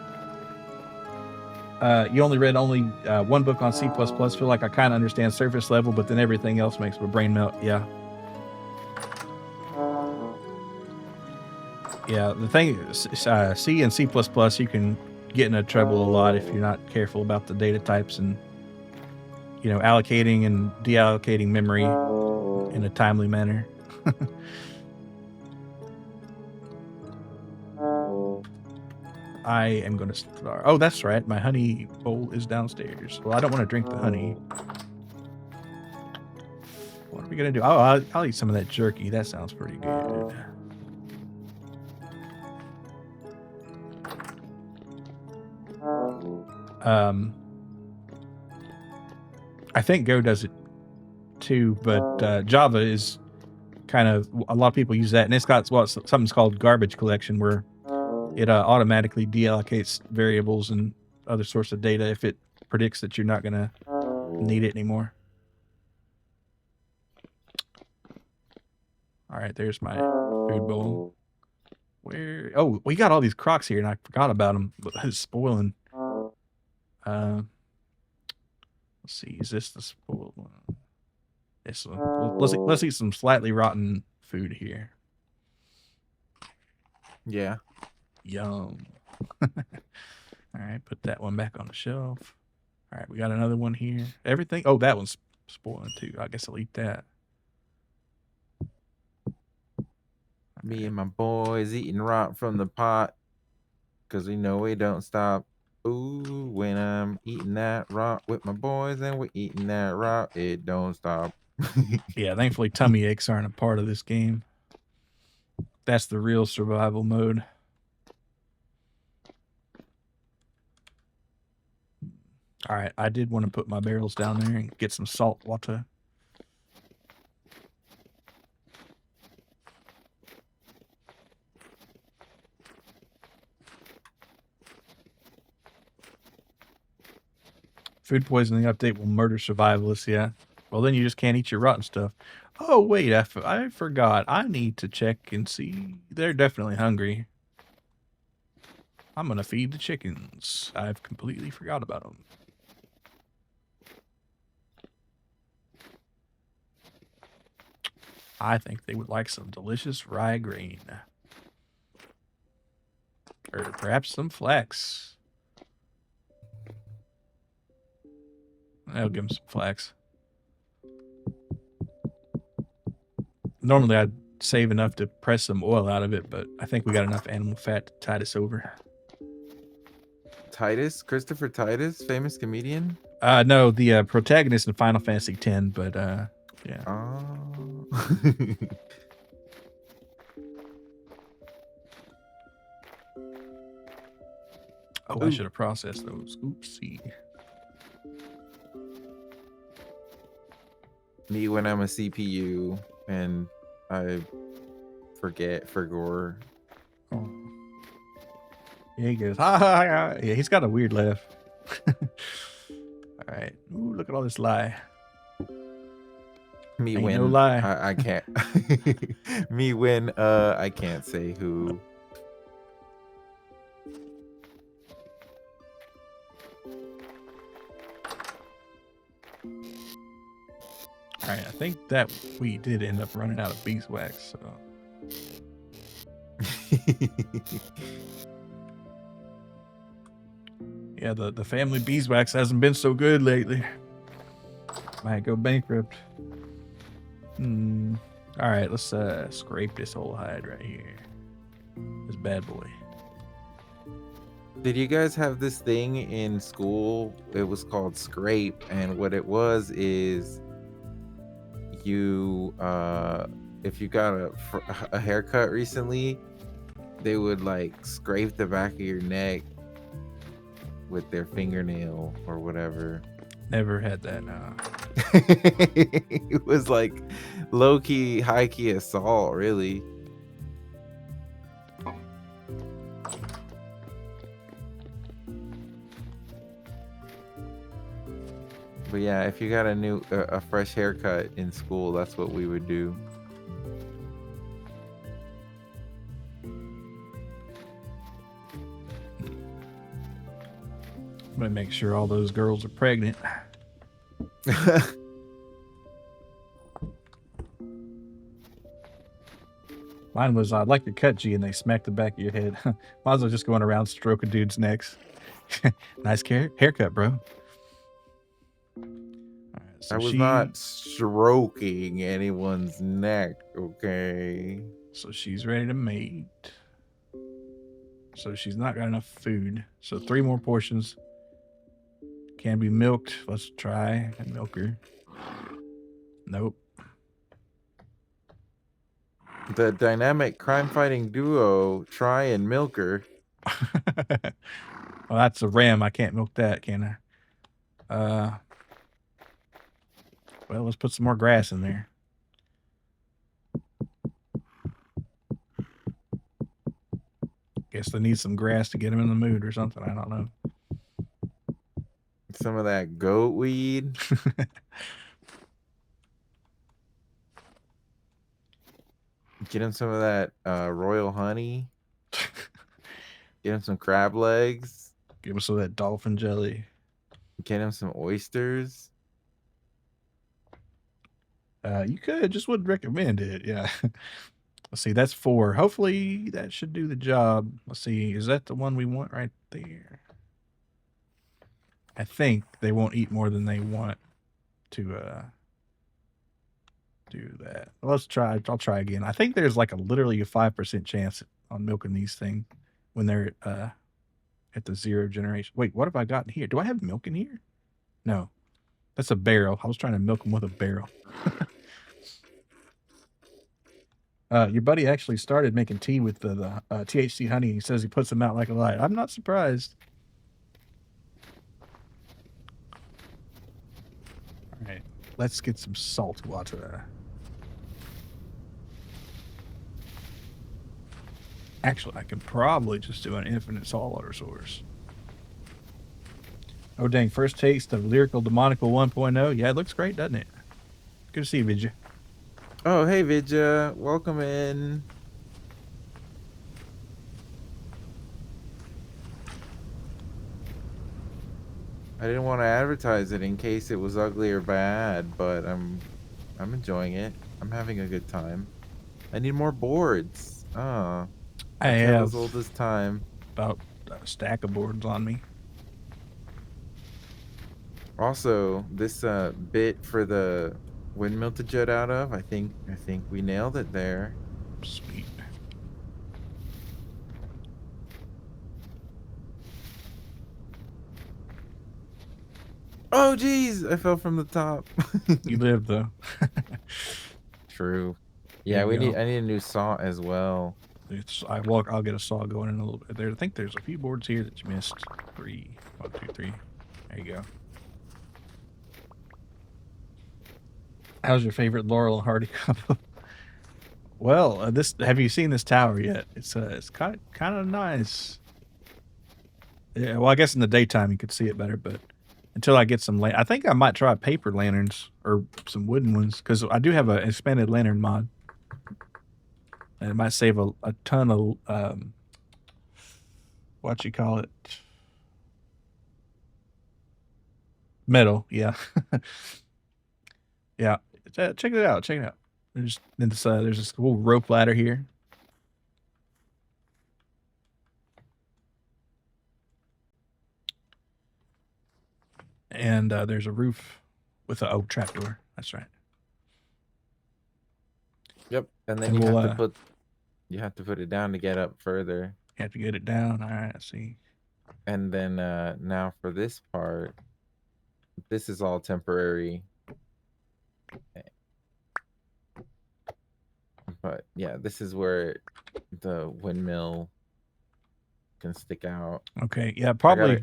You only read one book on C++. Feel like I kind of understand surface level, but then everything else makes my brain melt. Yeah. Yeah, the thing is, C and C++, you can get into trouble a lot if you're not careful about the data types and, allocating and deallocating memory in a timely manner. I am going to start. Oh, that's right. My honey bowl is downstairs. Well, I don't want to drink the honey. What are we going to do? Oh, I'll eat some of that jerky. That sounds pretty good. I think Go does it too, but Java is kind of, a lot of people use that, and it's got something's called garbage collection, where it automatically deallocates variables and other sorts of data if it predicts that you're not going to need it anymore. All right, there's my food bowl. Oh, we got all these crocs here, and I forgot about them. It's spoiling. Let's see. Is this the spoiled one? This one. Let's eat some slightly rotten food here. Yeah. Yum. All right, put that one back on the shelf. All right, we got another one here. Everything. Oh, that one's spoiling too. I guess I'll eat that. Me and my boys eating rot from the pot, because we know we don't stop. Ooh, when I'm eating that rot with my boys and we're eating that rot, it don't stop. Yeah, thankfully tummy aches aren't a part of this game. That's the real survival mode. All right, I did want to put my barrels down there and get some salt water. Food poisoning update will murder survivalists, yeah. Well, then you just can't eat your rotten stuff. Oh, wait, I forgot. I need to check and see. They're definitely hungry. I'm going to feed the chickens. I've completely forgot about them. I think they would like some delicious rye grain. Or perhaps some flax. I'll give them some flax. Normally I'd save enough to press some oil out of it, but I think we got enough animal fat to tide us over. Titus, Christopher Titus, famous comedian. No, the protagonist in Final Fantasy X, but yeah. Oh. Oh, I should have processed those. Oopsie. Me when I'm a CPU and I forgot. Oh. Yeah, he goes, ha ha ha. Yeah, he's got a weird laugh. All right. Ooh, look at all this lie. Me Ain't when no lie. I can't. Me when I can't say who. All right, I think that we did end up running out of beeswax. So yeah, the family beeswax hasn't been so good lately. Might go bankrupt. All right, let's scrape this whole hide right here. This bad boy. Did you guys have this thing in school? It was called scrape, and what it was is you if you got a haircut recently, they would like scrape the back of your neck with their fingernail or whatever. Never had that. It was like low-key, high-key assault, really. But yeah, if you got a fresh haircut in school, that's what we would do. I'm gonna make sure all those girls are pregnant. Mine was, I'd like to cut you, and they smacked the back of your head. Might as well just going around stroking dudes' necks. Nice haircut, bro. All right, so I was not stroking anyone's neck, okay? So she's ready to mate. So she's not got enough food. So 3 more portions. Can be milked. Let's try and milk her. Nope. The dynamic crime-fighting duo, Try and Milker. Well, that's a ram. I can't milk that, can I? Well, let's put some more grass in there. Guess they need some grass to get them in the mood or something. I don't know. Some of that goat weed. Get him some of that royal honey. Get him some crab legs. Give him some of that dolphin jelly. Get him some oysters. You could, just wouldn't recommend it. Yeah. Let's see, that's 4. Hopefully that should do the job. Let's see, is that the one we want right there? I think they won't eat more than they want to do that. Let's try. I'll try again. I think there's like literally a 5% chance on milking these things when they're at the 0 generation. Wait, what have I gotten here? Do I have milk in here? No, that's a barrel. I was trying to milk them with a barrel. Your buddy actually started making tea with the THC honey. He says he puts them out like a light. I'm not surprised. All right, let's get some salt water. Actually, I can probably just do an infinite saltwater source. Oh, dang. First taste of Lyrical Demonical 1.0. Yeah, it looks great, doesn't it? Good to see you, Vidya. Oh, hey, Vidya. Welcome in. I didn't want to advertise it in case it was ugly or bad, but I'm enjoying it. I'm having a good time. I need more boards. Oh, I have as old as time. about a stack of boards on me. Also, this bit for the windmill to jet out of. I think we nailed it there. Sweet. Oh geez, I fell from the top. You live though. True. Here Yeah, you go. I need a new saw as well. I'll get a saw going in a little bit there. I think there's a few boards here that you missed. 3, 1, 2, 3. There you go. How's your favorite Laurel and Hardy combo? Well, this have you seen this tower yet? It's kind of nice. Yeah, well, I guess in the daytime you could see it better, but until I get some I think I might try paper lanterns or some wooden ones because I do have an expanded lantern mod, and it might save a ton of what you call it, metal. Yeah, yeah. Check it out. Check it out. There's this cool rope ladder here. And there's a roof with a trapdoor. That's right. Yep. And then And you we'll, have to put it down to get up further. you have to get it down. All right, let's see. And then now for this part, this is all temporary. But yeah, this is where the windmill can stick out. Okay, yeah, probably.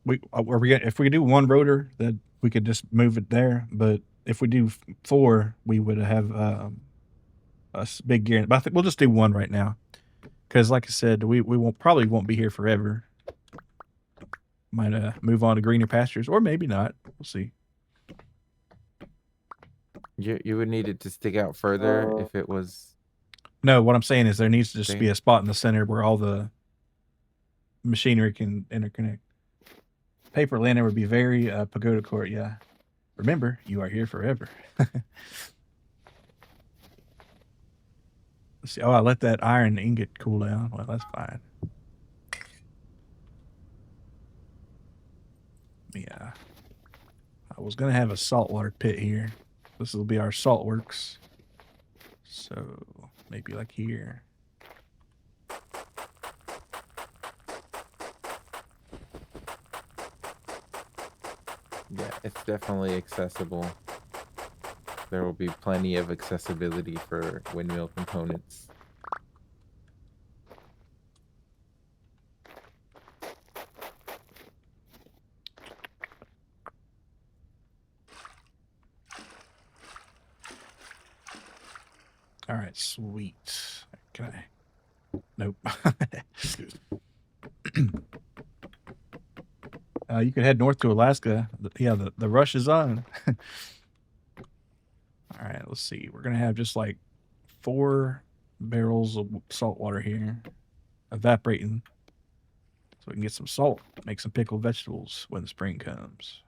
If we do one rotor, that we could just move it there. But if we do 4, we would have big gear. But I think we'll just do 1 right now, because like I said, we won't be here forever. Might move on to greener pastures, or maybe not. We'll see. You would need it to stick out further if it was. No, what I'm saying is there needs to just be a spot in the center where all the machinery can interconnect. Paper lantern would be very pagoda court, yeah. Remember, you are here forever. Let's see. Oh, I let that iron ingot cool down. Well, that's fine. Yeah. I was going to have a saltwater pit here. This will be our salt works. So maybe like here. Yeah, it's definitely accessible. There will be plenty of accessibility for windmill components. All right, sweet. Can I? Nope. You could head north to Alaska. Yeah, the rush is on. All right, let's see. We're going to have just like 4 barrels of salt water here, evaporating, so we can get some salt, make some pickled vegetables when the spring comes.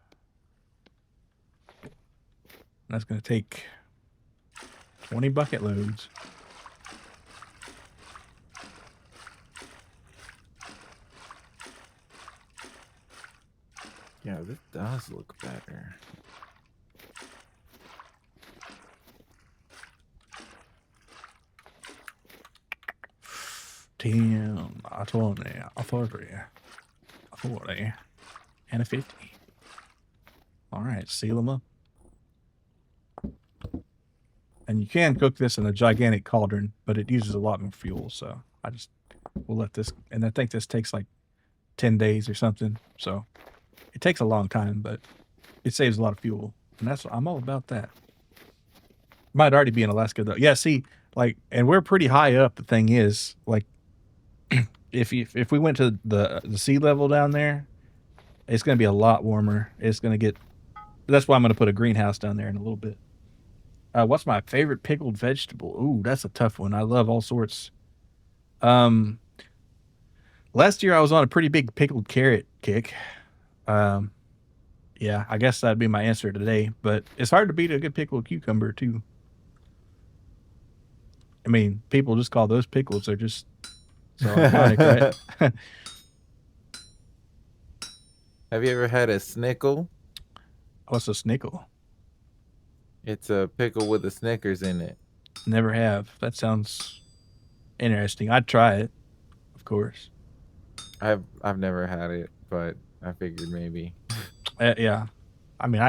And that's going to take 20 bucket loads. Yeah, this does look better. Damn, I told you, I 40, and a 50. All right, seal them up. And you can cook this in a gigantic cauldron, but it uses a lot more fuel. So we'll let this, and I think this takes like 10 days or something. So it takes a long time, but it saves a lot of fuel. And I'm all about that. Might already be in Alaska though. Yeah, see, like, and we're pretty high up. The thing is, like, if we went to the sea level down there, it's going to be a lot warmer. It's going to get. That's why I'm going to put a greenhouse down there in a little bit. What's my favorite pickled vegetable? Ooh, that's a tough one. I love all sorts. Last year I was on a pretty big pickled carrot kick. Yeah, I guess that'd be my answer today. But it's hard to beat a good pickled cucumber too. I mean, people just call those pickles. They're just so ironic, right? Have you ever had a snickle? What's a snickle? It's a pickle with a Snickers in it. Never have. That sounds interesting. I'd try it, of course. I've never had it, but I figured maybe. Yeah. I mean,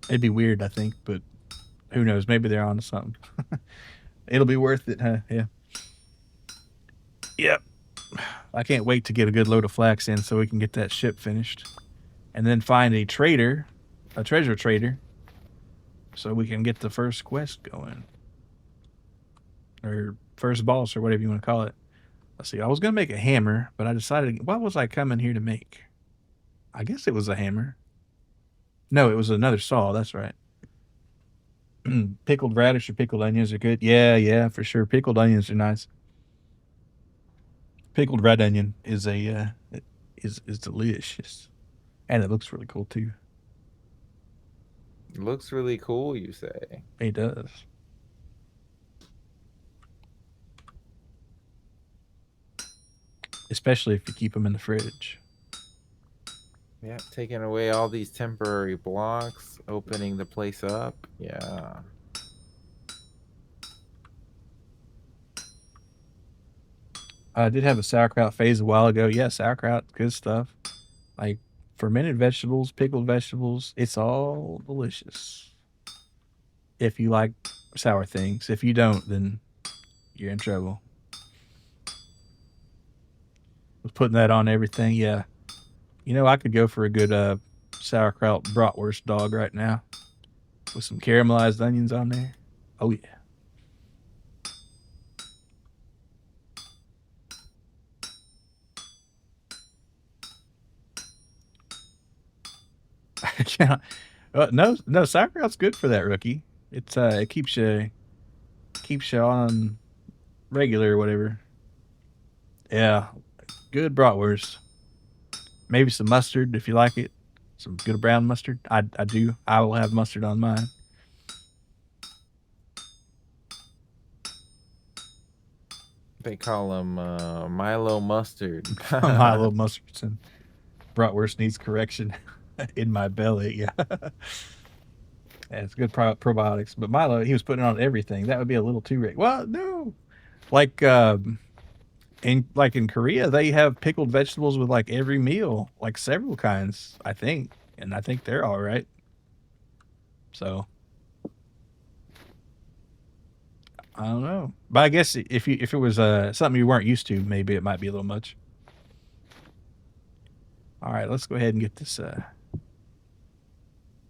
it'd be weird, I think, but who knows? Maybe they're onto something. It'll be worth it, huh? Yeah. Yep. I can't wait to get a good load of flax in so we can get that ship finished. And then find a trader, a treasure trader, so we can get the first quest going. Or first boss, or whatever you want to call it. Let's see. I was going to make a hammer, but I decided, what was I coming here to make? I guess it was a hammer. No, it was another saw. That's right. Pickled radish or pickled onions are good. Yeah, for sure. Pickled onions are nice. Pickled red onion is is delicious, and it looks really cool too. It looks really cool, you say? It does. Especially if you keep them in the fridge. Yeah, taking away all these temporary blocks, opening the place up. Yeah. I did have a sauerkraut phase a while ago. Yeah, sauerkraut, good stuff. Like fermented vegetables, pickled vegetables, it's all delicious. If you like sour things. If you don't, then you're in trouble. Was putting that on everything, yeah. You know, I could go for a good sauerkraut bratwurst dog right now with some caramelized onions on there. Oh yeah. Yeah. No, sauerkraut's good for that, rookie. It's it keeps you on regular or whatever. Yeah, good bratwurst. Maybe some mustard if you like it. Some good brown mustard. I do. I will have mustard on mine. They call them Milo mustard. My little mustard and bratwurst needs correction in my belly. Yeah. Yeah, it's good probiotics. But Milo, he was putting it on everything. That would be a little too rich. Well, no. Like in Korea, they have pickled vegetables with like every meal, like several kinds, I think. And I think they're all right. So I don't know. But I guess if it was something you weren't used to, maybe it might be a little much. All right, let's go ahead and get this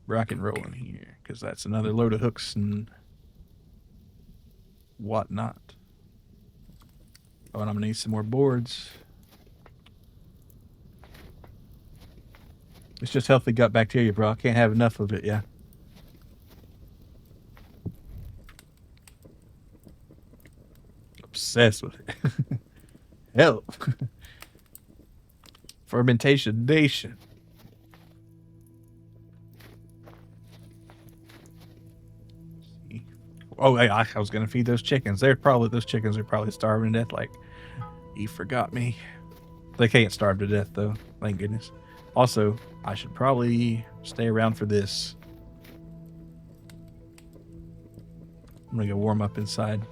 rock and rolling here, because that's another load of hooks and whatnot. Oh, and I'm gonna need some more boards. It's just healthy gut bacteria, bro. I can't have enough of it. Yeah. Obsessed with it. Help. Fermentation nation. Oh, I was gonna feed those chickens. Those chickens are probably starving to death. Like, you forgot me. They can't starve to death though. Thank goodness. Also, I should probably stay around for this. I'm gonna go warm up inside.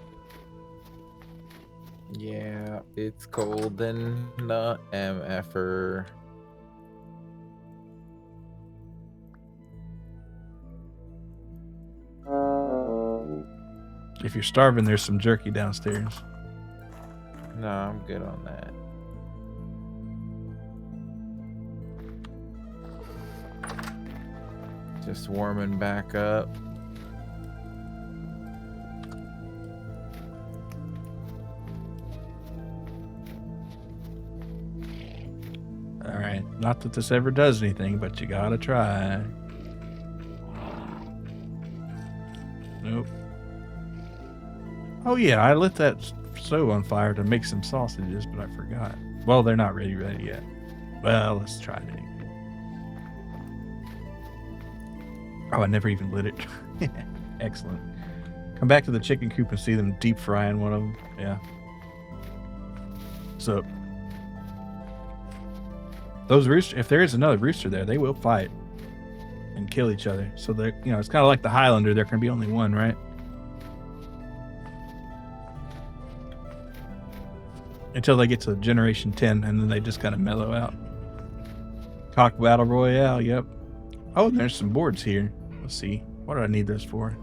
Yeah, it's cold than the MFer. If you're starving, there's some jerky downstairs. No, I'm good on that. Just warming back up. All right. Not that this ever does anything, but you gotta try. Nope. Oh yeah, I lit that stove on fire to make some sausages, but I forgot. Well, they're not ready yet. Well, let's try it anyway. Oh, I never even lit it. Excellent. Come back to the chicken coop and see them deep frying one of them. Yeah. So, those roosters, if there is another rooster there, they will fight. and kill each other. So they're, you know, it's kind of like the Highlander. There can be only one, right? Until they get to generation 10, and then they just kind of mellow out. Cock Battle Royale, yep. Oh, there's some boards here. Let's see. What do I need those for?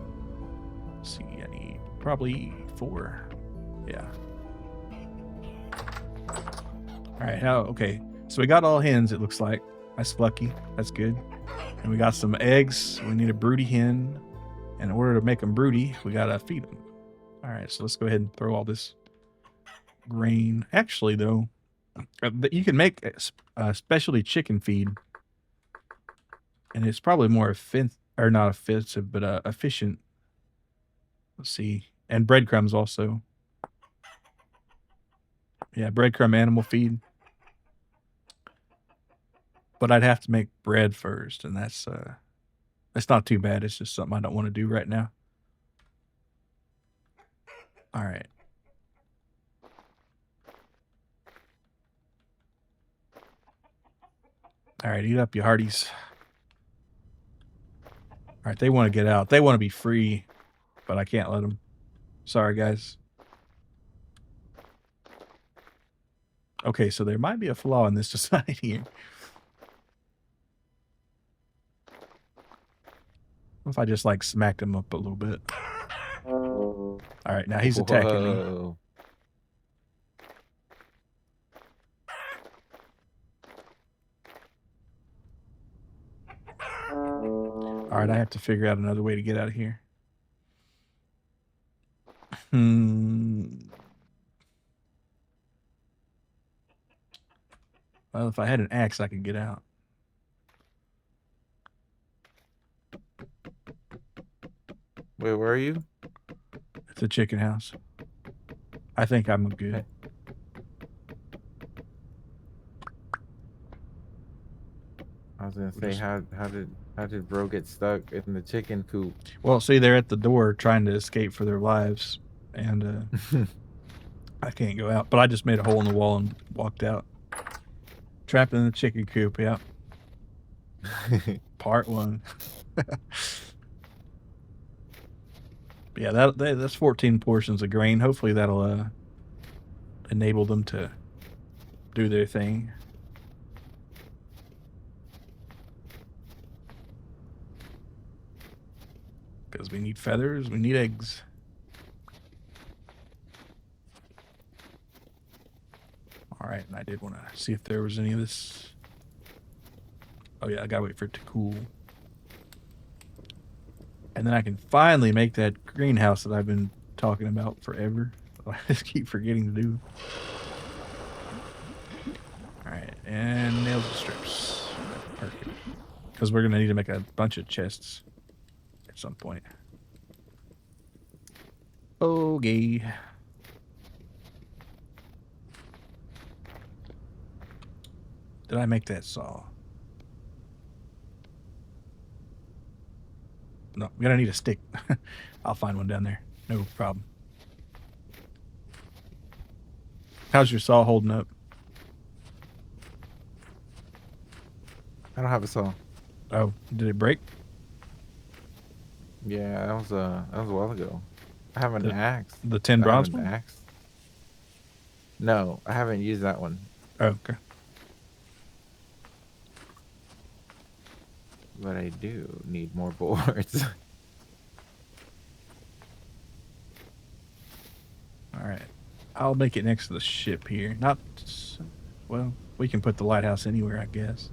Let's see, I need probably 4. Yeah. Alright, okay. So we got all hens, it looks like. That's lucky. That's good. And we got some eggs. We need a broody hen. And in order to make them broody, we gotta feed them. Alright, so let's go ahead and throw all this grain. Actually, though, you can make a specialty chicken feed, and it's probably more not offensive, but efficient. Let's see, and breadcrumbs also. Yeah, breadcrumb animal feed. But I'd have to make bread first, and that's not too bad. It's just something I don't want to do right now. All right. All right, eat up, you hearties. All right, they want to get out. They want to be free, but I can't let them. Sorry, guys. Okay, so there might be a flaw in this design here. What if I just like smacked him up a little bit? All right, now he's attacking me. All right, I have to figure out another way to get out of here. Well, if I had an axe, I could get out. Wait, where are you? It's a chicken house. I think I'm good. I was gonna say, how did bro get stuck in the chicken coop? Well, see, they're at the door trying to escape for their lives, and I can't go out. But I just made a hole in the wall and walked out. Trapped in the chicken coop, yeah. Part 1. Yeah, that's 14 portions of grain. Hopefully that'll enable them to do their thing. Because we need feathers, we need eggs. Alright, and I did want to see if there was any of this. Oh yeah, I gotta wait for it to cool. And then I can finally make that greenhouse that I've been talking about forever. I just keep forgetting to do. Alright, and nails and strips. Perfect. Because we're going to need to make a bunch of chests at some point. Okay. Did I make that saw? No, I'm gonna need a stick. I'll find one down there. No problem. How's your saw holding up? I don't have a saw. Oh, did it break? Yeah, that was a while ago. I have an axe. The 10 bronze one? Axe. No, I haven't used that one. Oh, okay. But I do need more boards. All right. I'll make it next to the ship here. Not, well, we can put the lighthouse anywhere, I guess.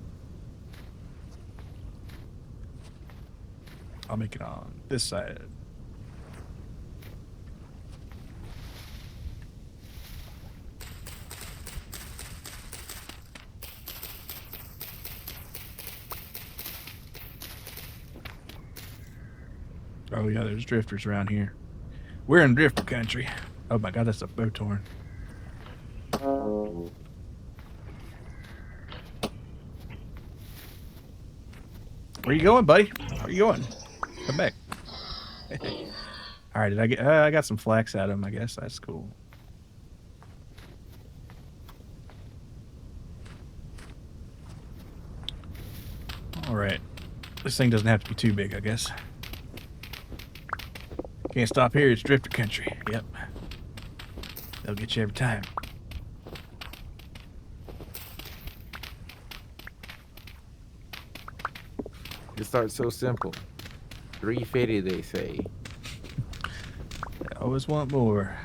I'll make it on this side. Oh yeah, there's drifters around here. We're in drifter country. Oh my god, that's a Botorn. Where you going, buddy? Where you going? Come back. All right, did I get? I got some flax out of him. I guess that's cool. All right. This thing doesn't have to be too big, I guess. Can't stop here, it's drifter country. Yep. They'll get you every time. It starts so simple. 350, they say. I always want more.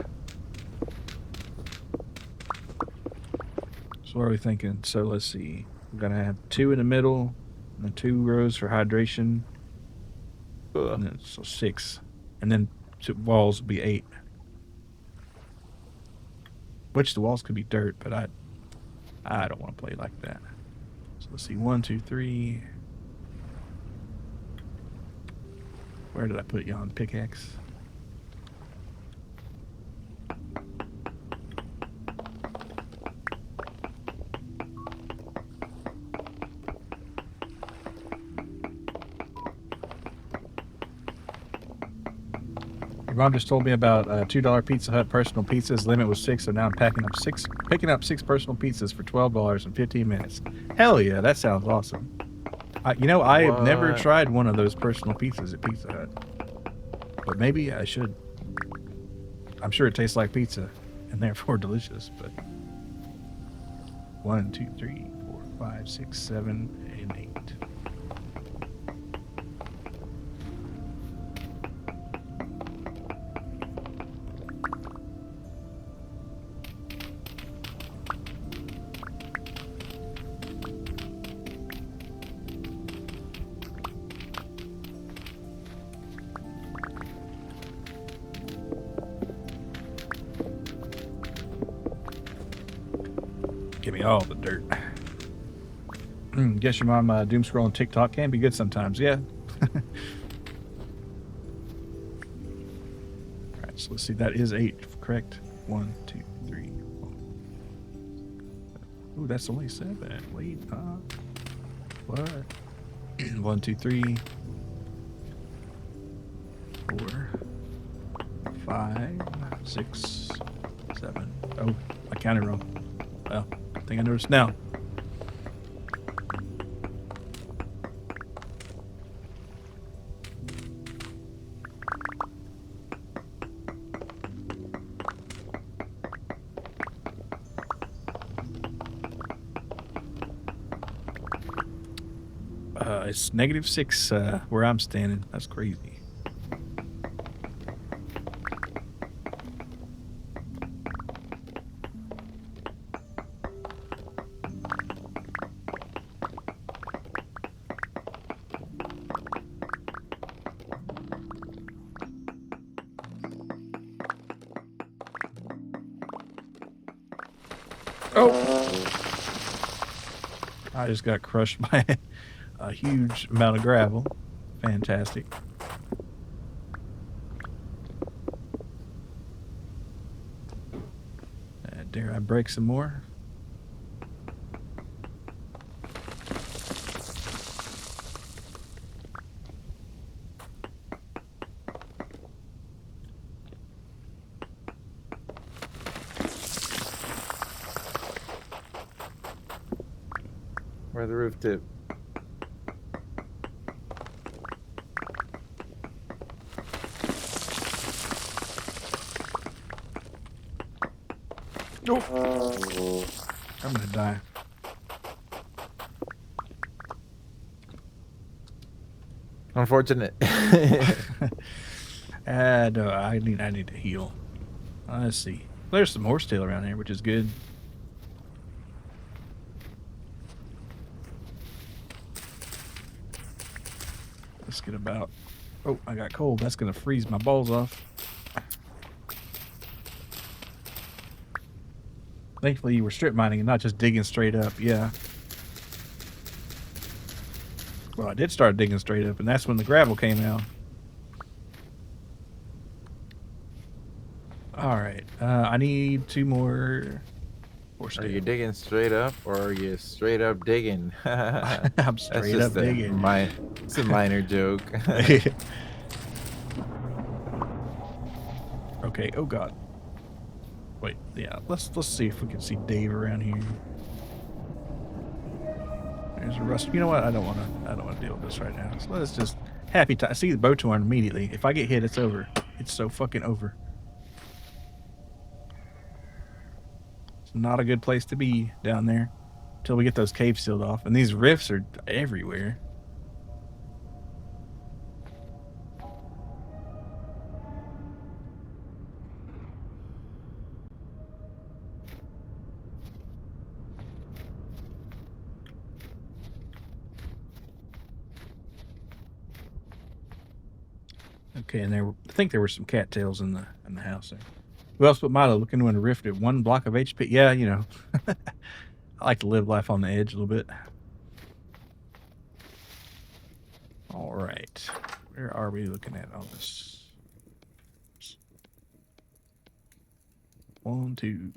So what are we thinking? So let's see. We're gonna have 2 in the middle, and then 2 rows for hydration. And then, so 6. And then 2 walls will be 8. Which the walls could be dirt, but I don't want to play like that. So let's see. 1, 2, 3. Where did I put you on pickaxe? Your mom just told me about $2 Pizza Hut personal pizzas. Limit was 6, so now I'm picking up six personal pizzas for $12 in 15 minutes. Hell yeah, that sounds awesome. I've never tried one of those personal pizzas at Pizza Hut, but maybe I should. I'm sure it tastes like pizza, and therefore delicious. But 1, 2, 3, 4, 5, 6, 7, and 8. Give me all the dirt. Guess your mom doom scrolling TikTok can be good sometimes. Yeah. All right, so let's see. That is 8, correct? 1, 2, 3, 4. Ooh, that's only 7. Wait, what? 1, 2, 3, 4, 5, 6, 7. Oh, I counted wrong. Well, I think I noticed now. It's -6 where I'm standing. That's crazy. Oh! I just got crushed by a huge amount of gravel. Fantastic. Dare I break some more? Where's the roof tip? Oh. I'm gonna die. Unfortunate. No, I need to heal. Let's see. There's some horsetail around here, which is good. Let's get about. Oh, I got cold. That's gonna freeze my balls off. Thankfully, you were strip mining and not just digging straight up. Yeah. Well, I did start digging straight up, and that's when the gravel came out. All right. I need 2 more horsetail. Are you digging straight up, or are you straight up digging? I'm straight up digging. It's a minor joke. Okay. Oh God. Wait. Yeah. Let's see if we can see Dave around here. There's a rust. You know what? I don't want to deal with this right now. So let's just happy time. I see the bow torn immediately. If I get hit, it's over. It's so fucking over. It's not a good place to be down there until we get those caves sealed off. And these rifts are everywhere. Okay, and I think there were some cattails in the house there. Who else but Milo looking into a rift at 1 block of HP? Yeah, you know. I like to live life on the edge a little bit. All right. Where are we looking at on this? 1, 2,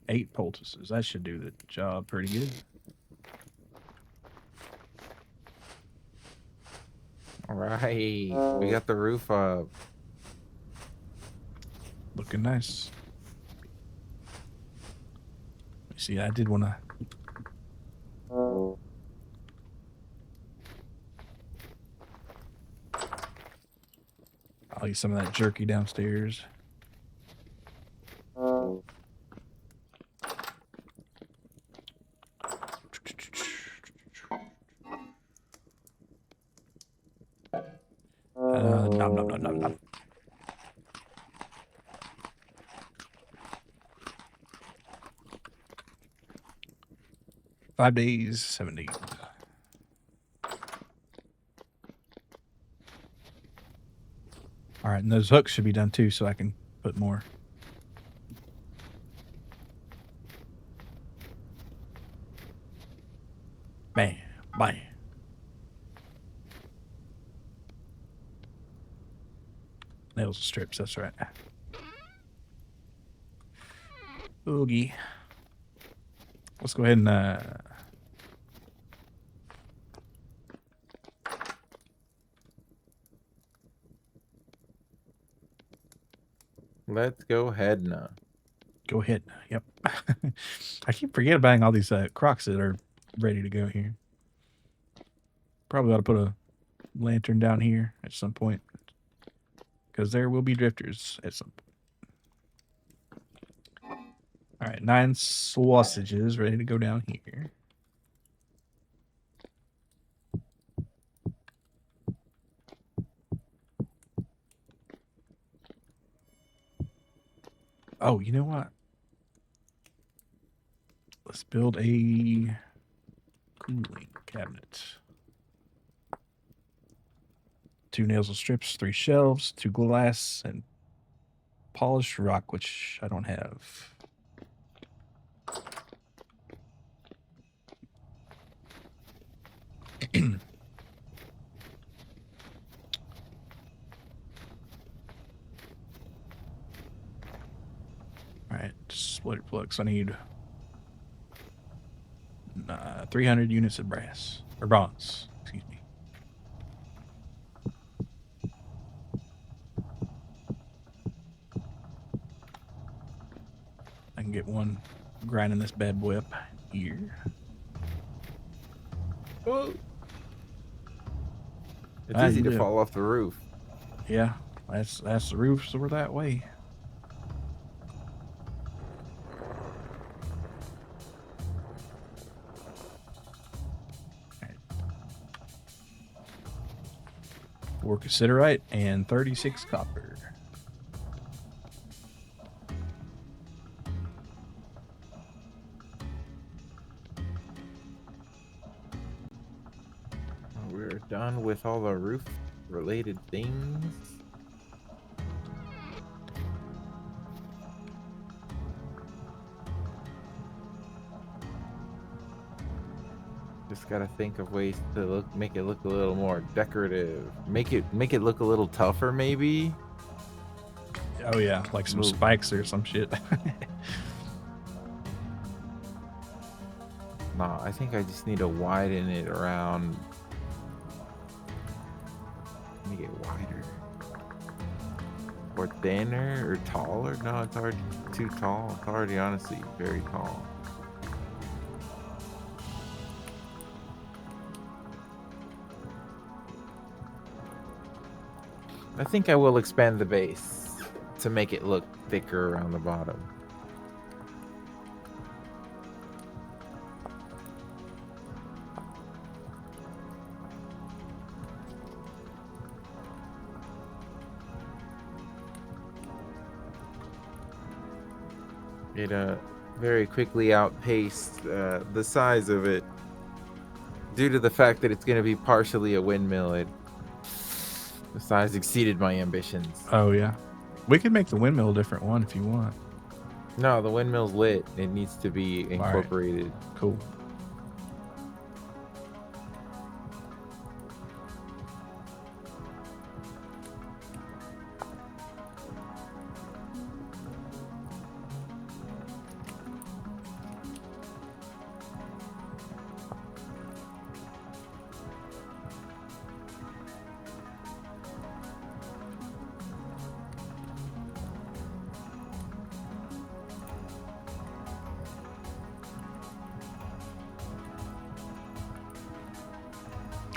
8 poultices. That should do the job pretty good. All right, we got the roof up. Looking nice. See, I did want to. I'll eat some of that jerky downstairs. Nom, nom, nom, nom, nom. Five days, 7 days. All right, and those hooks should be done too, so I can put more. Bam, bam. Nails and strips, that's right. Oogie. Let's go ahead and Let's go ahead now. go ahead. Yep. I keep forgetting about all these crocs that are ready to go here. Probably ought to put a lantern down here at some point, because there will be drifters at some point. All right, 9 sausages ready to go down here. Oh, you know what? Let's build a cooling cabinet. 2 nails and strips, 3 shelves, 2 glass, and polished rock, which I don't have. Alright, splitter plugs. I need 300 units of brass. Or bronze, excuse me. I can get one grinding this bad boy up here. Oh. It's easy to fall off the roof. Yeah, that's the roofs over that way. Right. 4 cassiterite and 36 copper. We're done with all the roof related things. Just gotta think of ways to make it look a little more decorative. Make it look a little tougher, maybe. Oh yeah, like some spikes or some shit. Nah, I think I just need to widen it around. Make it wider. Or thinner or taller. No, it's already too tall. It's already honestly very tall. I think I will expand the base to make it look thicker around the bottom. It very quickly outpaced the size of it due to the fact that it's going to be partially a windmill. The size exceeded my ambitions. Oh yeah, we could make the windmill a different one if you want. No, the windmill's lit. It needs to be right. incorporated. Cool.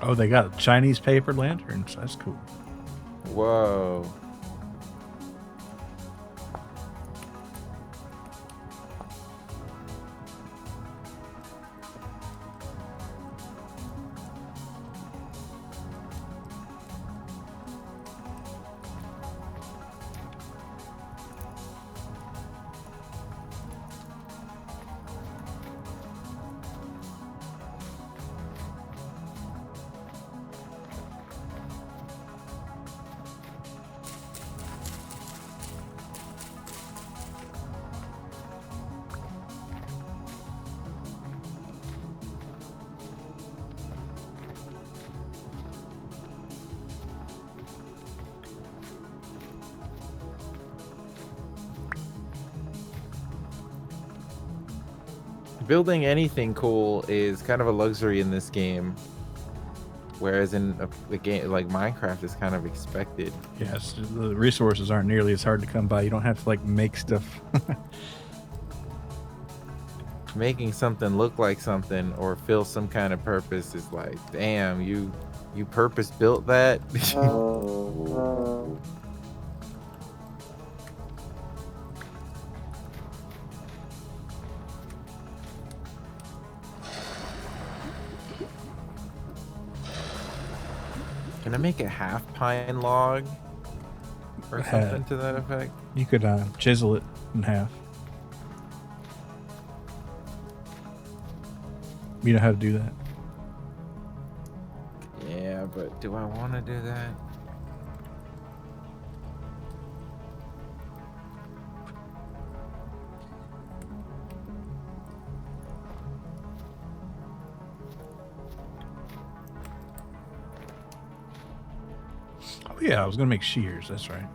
Oh, they got Chinese paper lanterns. That's cool. Whoa. Building anything cool is kind of a luxury in this game, whereas in a game like Minecraft is kind of expected. Yes, the resources aren't nearly as hard to come by. You don't have to like make stuff. Making something look like something or fill some kind of purpose is like, damn, you purpose built that. Can I make a half pine log or something to that effect? You could chisel it in half. You know how to do that? Yeah, but do I want to do that? Oh yeah, I was gonna make shears. That's right.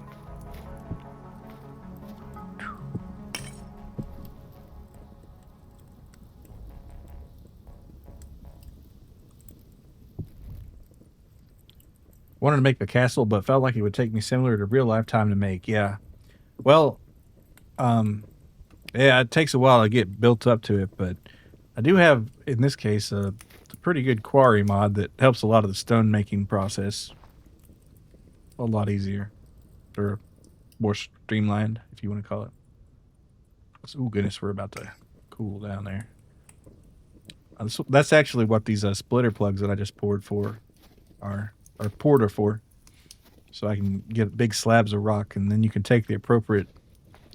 Wanted to make a castle, but felt like it would take me similar to real life time to make. Yeah. Well, yeah, it takes a while to get built up to it, but I do have, in this case, a pretty good quarry mod that helps a lot of the stone making process a lot easier, or more streamlined, if you want to call it. Oh goodness, we're about to cool down there. That's actually what these splitter plugs that I just poured for are poured for. So I can get big slabs of rock, and then you can take the appropriate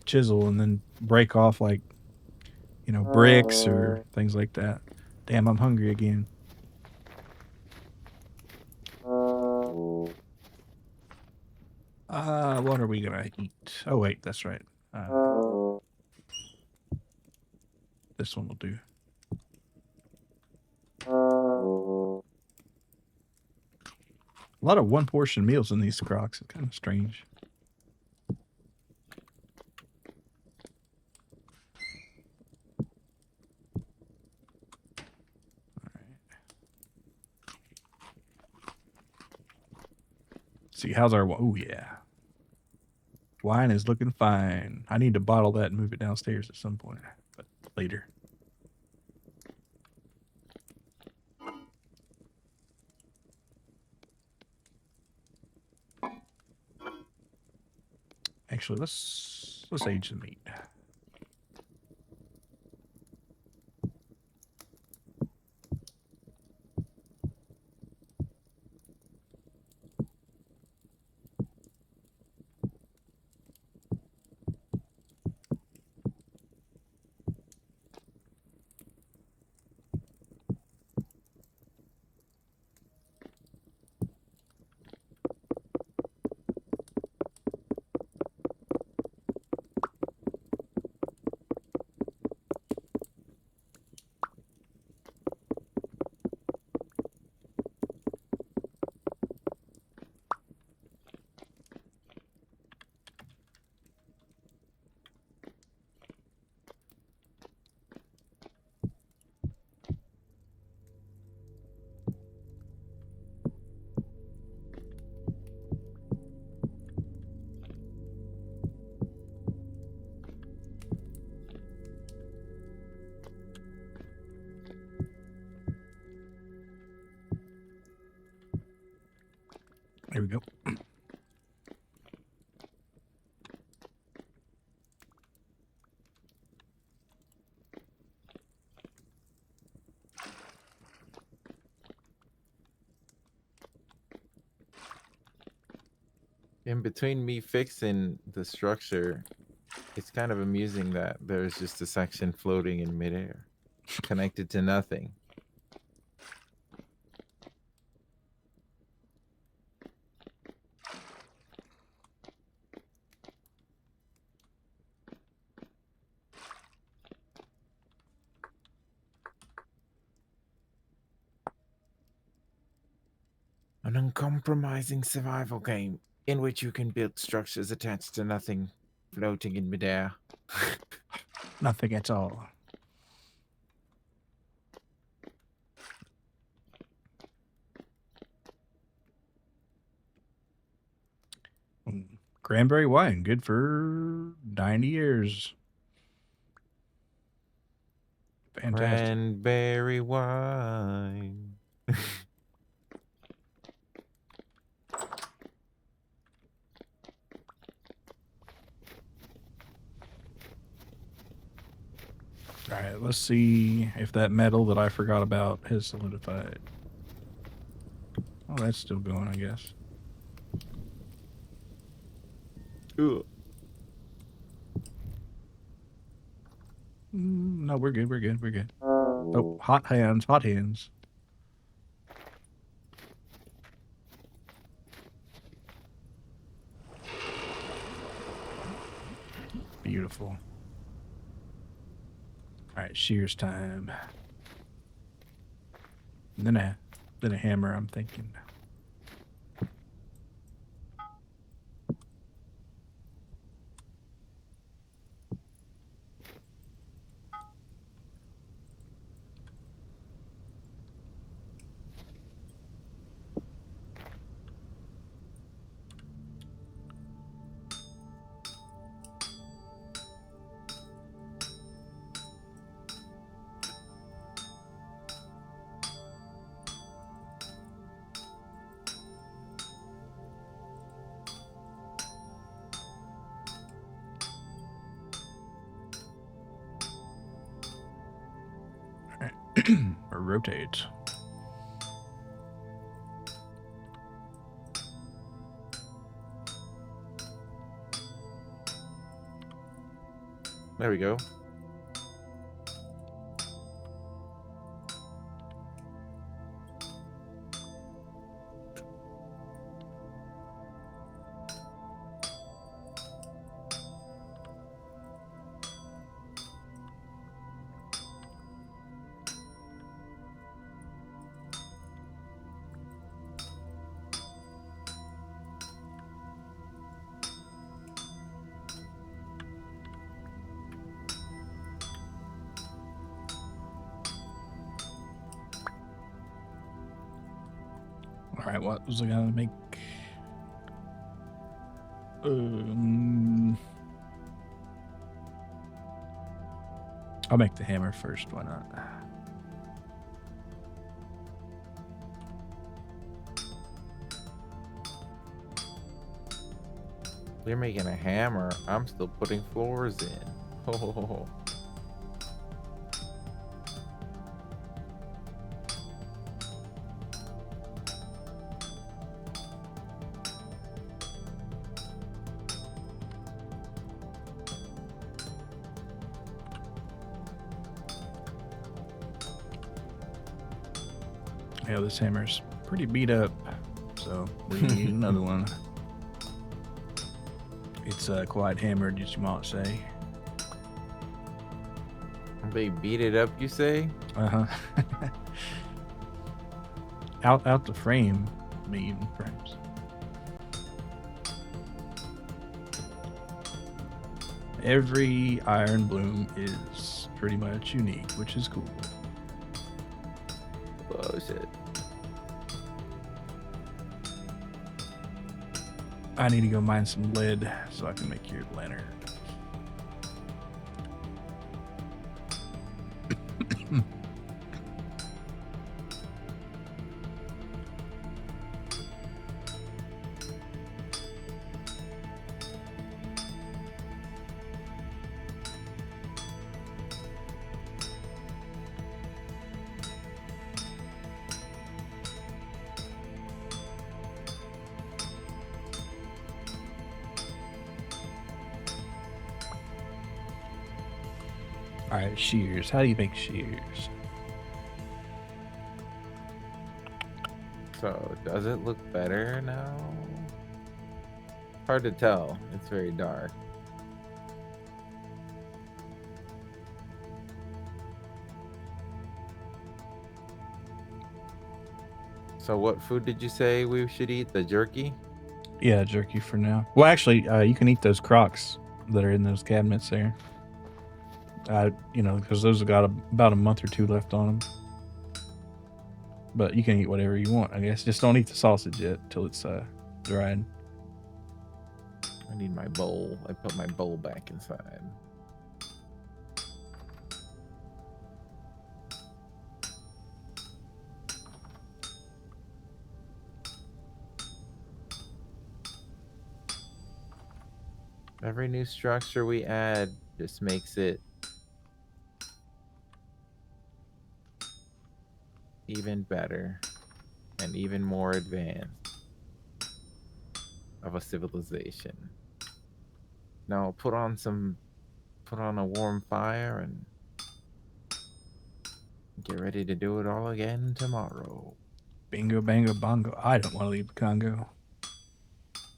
chisel and then break off like, bricks or things like that. Damn, I'm hungry again. What are we gonna eat? Oh wait, that's right. This one will do. A lot of one portion meals in these crocs. It's kind of strange. See, how's our... Oh, yeah. Wine is looking fine. I need to bottle that and move it downstairs at some point, but later. Actually, let's age the meat. There we go. In between me fixing the structure, it's kind of amusing that there's just a section floating in midair, connected to nothing. An uncompromising survival game in which you can build structures attached to nothing, floating in midair. Nothing at all. Cranberry wine, good for 90 years. Fantastic. Cranberry wine. All right, let's see if that metal that I forgot about has solidified. Oh, that's still going, I guess. Ugh. No, we're good. We're good. We're good. Oh, hot hands. Hot hands. Beautiful. All right, shears time. And then a hammer, I'm thinking. All right. Or rotate. There we go. All right, what was I gonna make? I'll make the hammer first. Why not? You're making a hammer. I'm still putting floors in. Ho ho ho ho. Yeah, this hammer's pretty beat up, so we need another one. It's quite hammered, as you might say. They beat it up, you say? Uh huh. out the frame, maybe even frames. Every iron bloom is pretty much unique, which is cool. Oh shit. I need to go mine some lead so I can make your lantern. All right, shears. How do you make shears? So, does it look better now? Hard to tell. It's very dark. So, what food did you say we should eat? The jerky? Yeah, jerky for now. Well, actually, you can eat those crocs that are in those cabinets there. Because those have got about a month or two left on them. But you can eat whatever you want, I guess. Just don't eat the sausage yet till it's dried. I need my bowl. I put my bowl back inside. Every new structure we add just makes it even better and even more advanced of a civilization. Now put on a warm fire and get ready to do it all again tomorrow. Bingo, bango, bongo. I don't want to leave the Congo.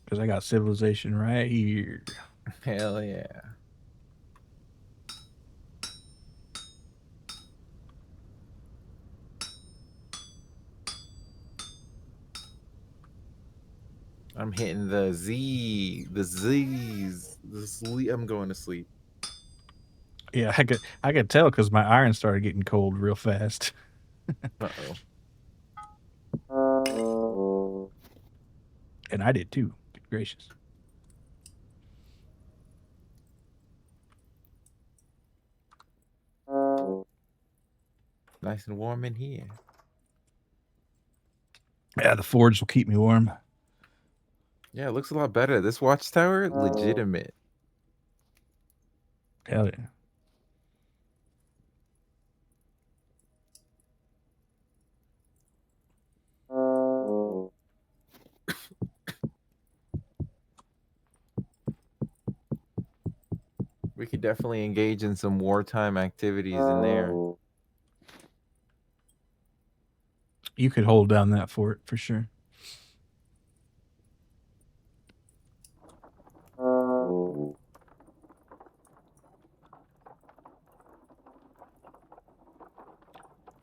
Because I got civilization right here. Hell yeah. I'm hitting the Z's. I'm going to sleep. Yeah, I could tell because my iron started getting cold real fast. Uh-oh. And I did too. Good gracious. Nice and warm in here. Yeah, the forge will keep me warm. Yeah, it looks a lot better. This watchtower, legitimate. Hell yeah. We could definitely engage in some wartime activities in there. You could hold down that fort for sure.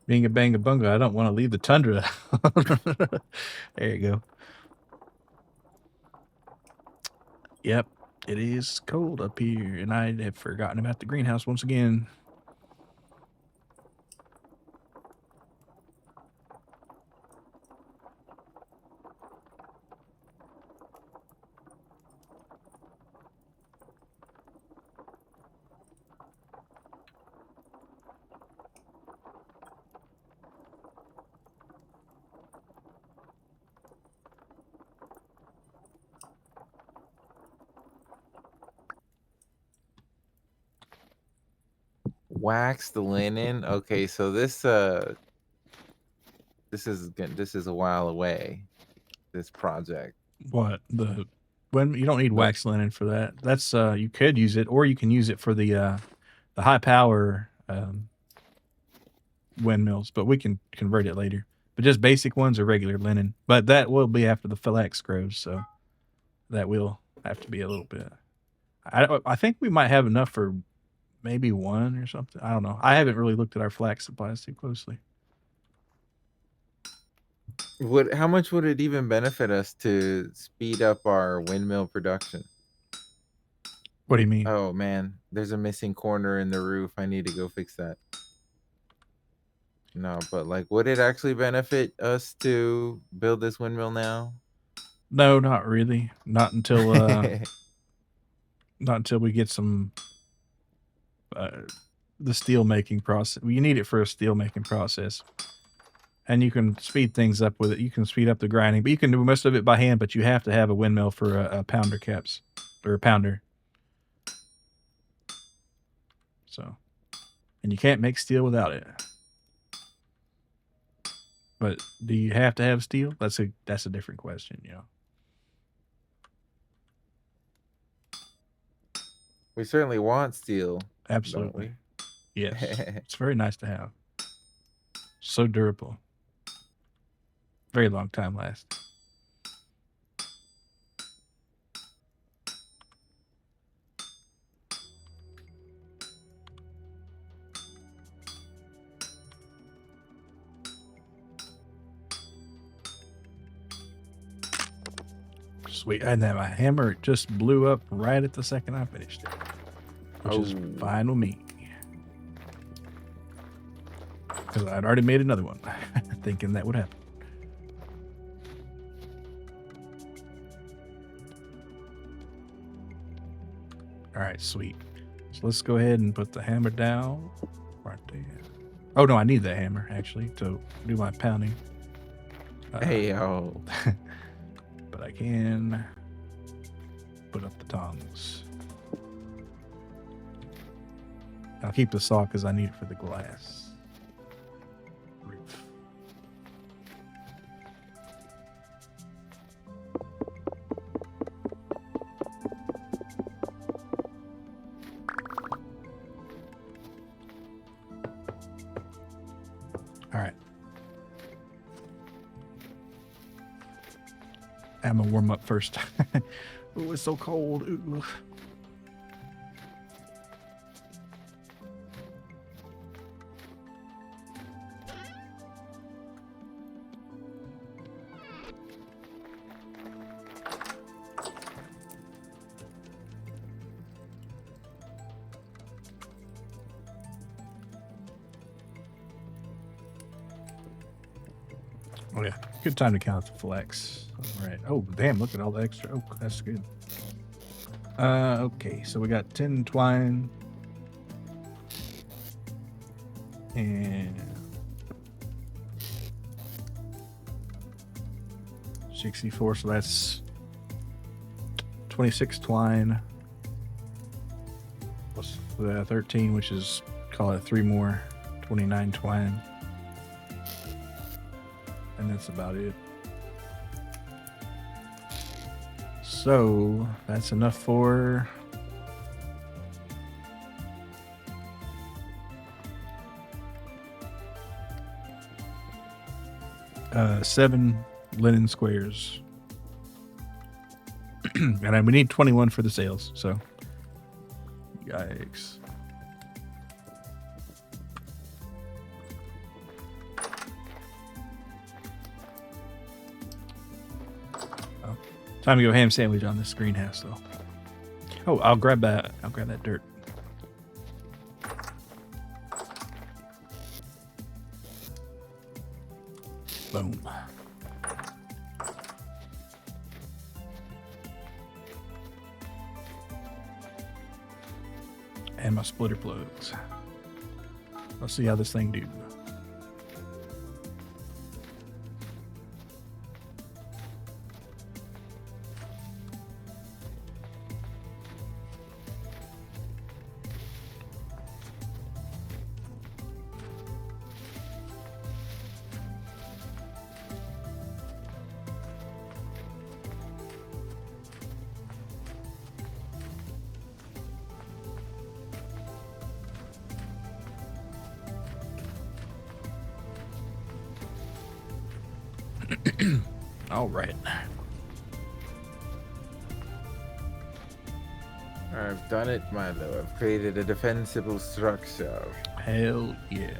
Being a banga bunga, I don't want to leave the tundra. There you go. Yep, it is cold up here, and I have forgotten about the greenhouse once again. Wax the linen. Okay, so this is a while away. This project. What when you don't need The wax linen for that. That's you could use it, or you can use it for the high power windmills, but we can convert it later. But just basic ones are regular linen. But that will be after the flax grows, so that will have to be a little bit. I think we might have enough for maybe one or something. I don't know. I haven't really looked at our flax supplies too closely. how much would it even benefit us to speed up our windmill production? What do you mean? Oh man, there's a missing corner in the roof. I need to go fix that. No, but like, would it actually benefit us to build this windmill now? No, not really. Not until we get some the steel making process. You need it for a steel making process. And you can speed things up with it. You can speed up the grinding, but you can do most of it by hand, but you have to have a windmill for a pounder caps or a pounder. So, and you can't make steel without it. But do you have to have steel? That's a different question, you know. We certainly want steel. Absolutely. Yes. It's very nice to have. So durable. Very long time last. Sweet. And then my hammer just blew up right at the second I finished it. Which is fine with me. Because I'd already made another one, thinking that would happen. All right, sweet. So let's go ahead and put the hammer down right there. Oh, no, I need that hammer, actually, to do my pounding. Hey, yo. But I can put up the tongs. I'll keep the saw because I need it for the glass roof. All right. I'm gonna warm up first. Oh, it's so cold. Ooh. Oh yeah, good time to count the flex. All right. Oh damn! Look at all the extra. Oh, that's good. Okay, so we got 10 twine and 64. So that's 26 twine plus 13, which is call it 3 more, 29 twine. And that's about it. So that's enough for uh, 7 linen squares. And we need 21 for the sales, so yikes. Time to go ham sandwich on this greenhouse, though. Oh, I'll grab that. I'll grab that dirt. Boom. And my splitter plugs. Let's see how this thing do. All right. I've done it, Milo. I've created a defensible structure. Hell yeah.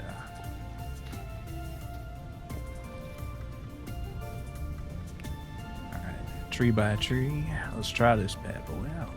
All right. Tree by tree. Let's try this bad boy out.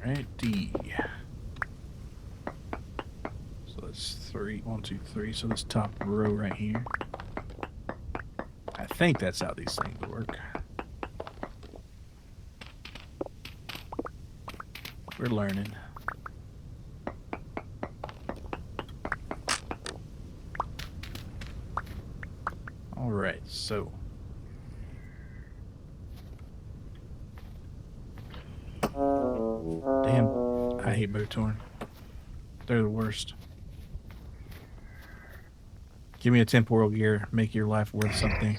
Right, D. So that's 3, 1, 2, 3. So this top row right here. I think that's how these things work. We're learning. All right, so. Damn, I hate Motorn. They're the worst. Give me a temporal gear, make your life worth something.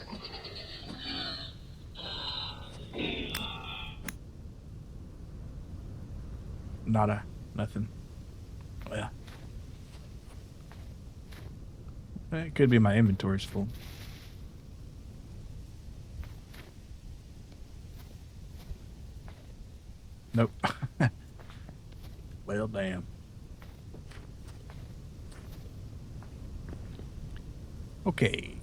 Nada, nothing. Well, it could be my inventory's full. Nope. Well, damn. Okay.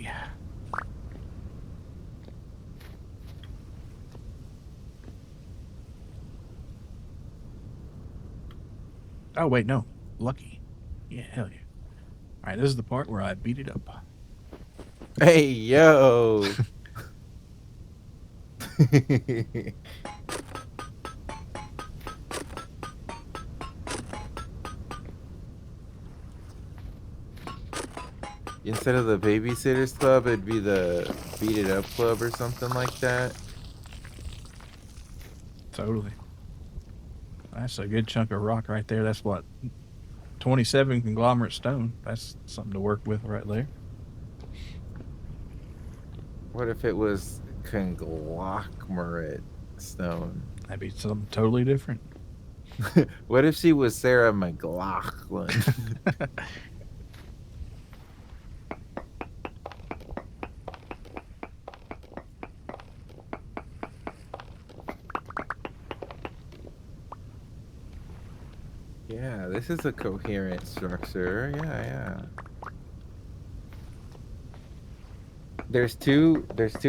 Oh, wait, no. Lucky. Yeah, hell yeah. All right, this is the part where I beat it up. Hey, yo. Instead of the babysitters club, it'd be the beat it up club or something like that. Totally. That's a good chunk of rock right there. That's what? 27 conglomerate stone. That's something to work with right there. What if it was conglomerate stone? That'd be something totally different. What if she was Sarah McLachlan? Yeah, this is a coherent structure. Yeah. There's two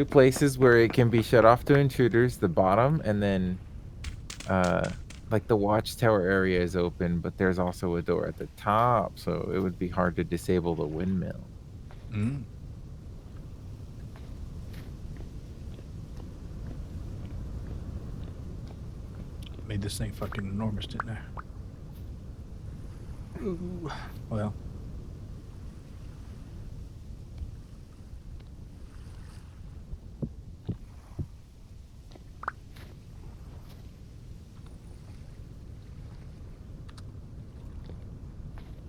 places where it can be shut off to intruders, the bottom, and then like the watchtower area is open, but there's also a door at the top, so it would be hard to disable the windmill. Mm. Made this thing fucking enormous, didn't I? Ooh. Well.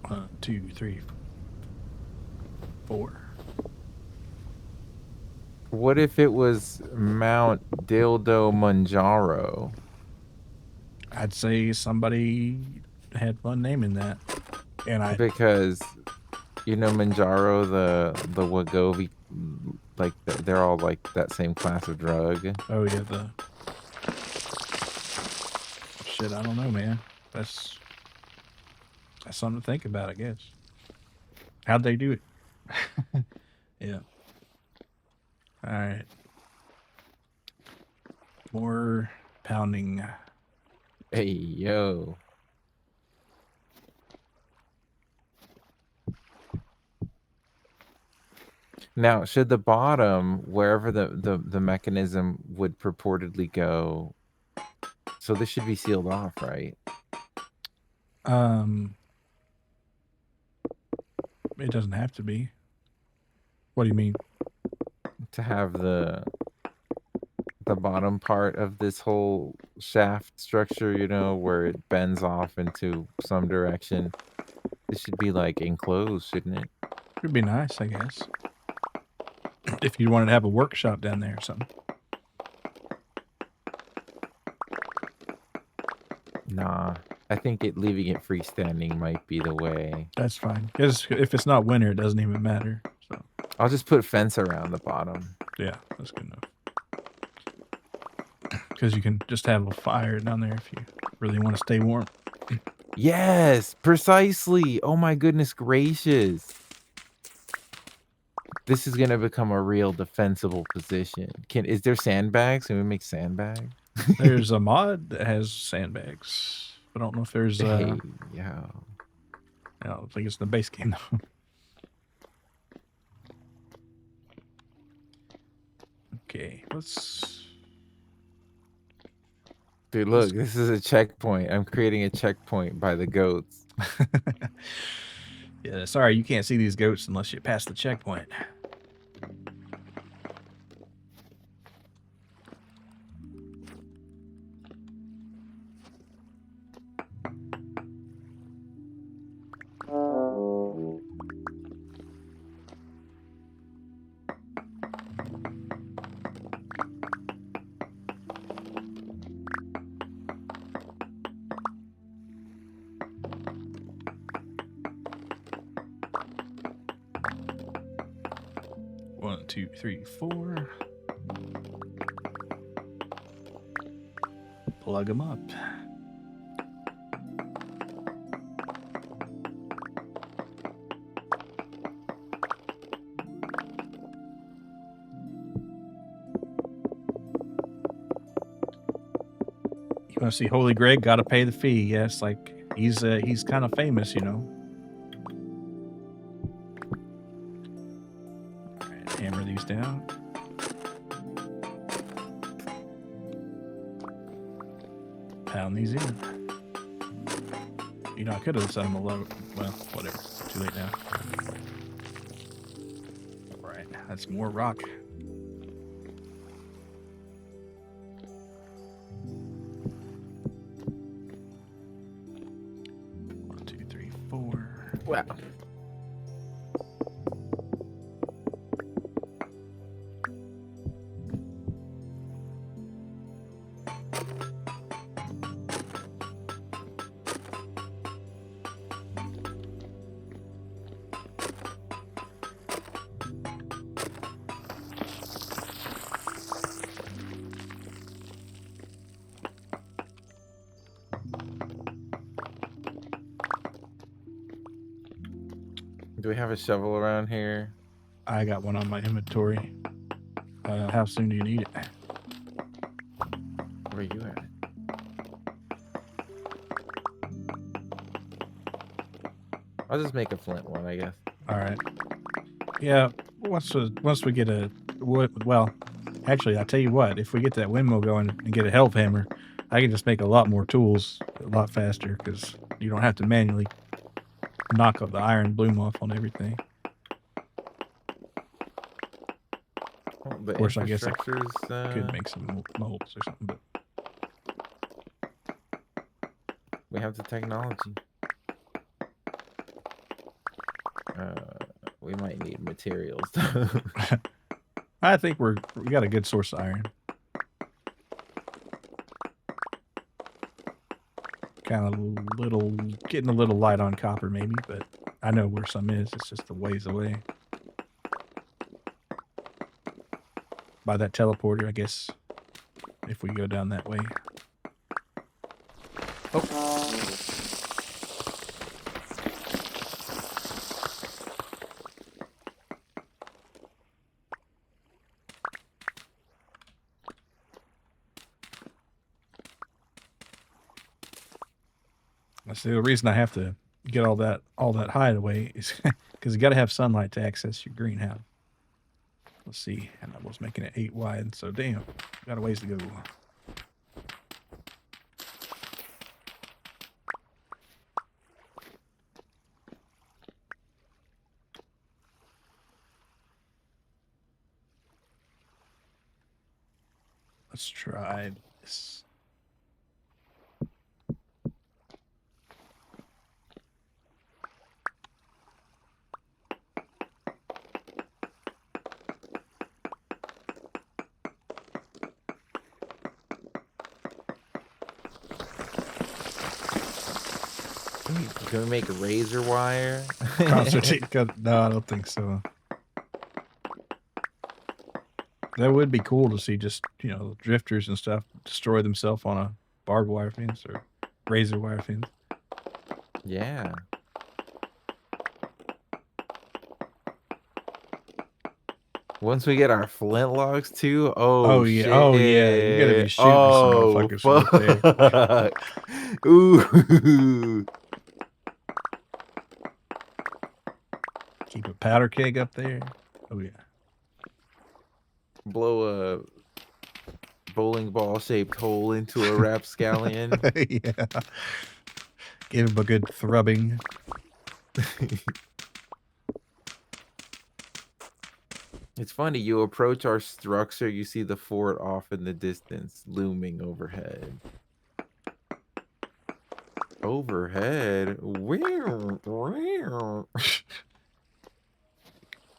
One, 2, 3, 4. What if it was Mount Dildo Manjaro? I'd say somebody had fun naming that. And Because Manjaro, the Wegovy, like they're all like that same class of drug. Oh yeah, the shit. I don't know, man. That's something to think about, I guess. How'd they do it? Yeah. All right. More pounding. Hey yo. Now, should the bottom, wherever the mechanism would purportedly go, so this should be sealed off, right? It doesn't have to be. What do you mean? To have the bottom part of this whole shaft structure, you know, where it bends off into some direction. This should be like enclosed, shouldn't it? It'd be nice, I guess. If you wanted to have a workshop down there or something. Nah, I think leaving it freestanding might be the way. That's fine. Because if it's not winter, it doesn't even matter. So I'll just put fence around the bottom. yeah, that's good enough. Because you can just have a fire down there if you really want to stay warm. Yes, precisely. Oh my goodness gracious. This is gonna become a real defensible position. Is there sandbags? Can we make sandbags? There's a mod that has sandbags. I don't know if there's Hey, yeah. I don't think it's in the base game though. Okay, let's. Dude, look, this is a checkpoint. I'm creating a checkpoint by the goats. Yeah, sorry, you can't see these goats unless you pass the checkpoint. One, two, three, four. Plug them up. You want to see Holy Greg? Got to pay the fee. Yes, like he's kind of famous, you know. All right, hammer these down. Pound these in. You know, I could have set them a low. Well, whatever. Too late now. All right, that's more rock. One, two, three, four. Wow. Do we have a shovel around here? I got one on my inventory. How soon do you need it? Where are you at? I'll just make a flint one, I guess. All right. Yeah. Once we get a well, actually, I'll tell you what. If we get that windmill going and get a help hammer, I can just make a lot more tools a lot faster because you don't have to manually knock up the iron bloom off on everything. Well, the Of course, I guess I infrastructure's, could make some molds or something, but we have the technology. We might need materials. I think we got a good source of iron. Kind of getting a little light on copper maybe, but I know where some is. It's just a ways away. By that teleporter, I guess, if we go down that way. Oh. That's the reason I have to get all that hideaway is because you got to have sunlight to access your greenhouse. Let's see. And I was making it 8 wide, so damn, got a ways to go. Let's try this. Can we make a razor wire? No, I don't think so. That would be cool to see just, drifters and stuff destroy themselves on a barbed wire fence or razor wire fence. Yeah. Once we get our flintlocks too, Oh, yeah. shit. Oh, yeah. You're going to be shooting some motherfuckers from up there. Ooh. Keep a powder keg up there. Oh, yeah. Blow a bowling ball shaped hole into a rapscallion. Yeah. Give him a good thrubbing. It's funny, you approach our structure, you see the fort off in the distance, looming overhead. Overhead?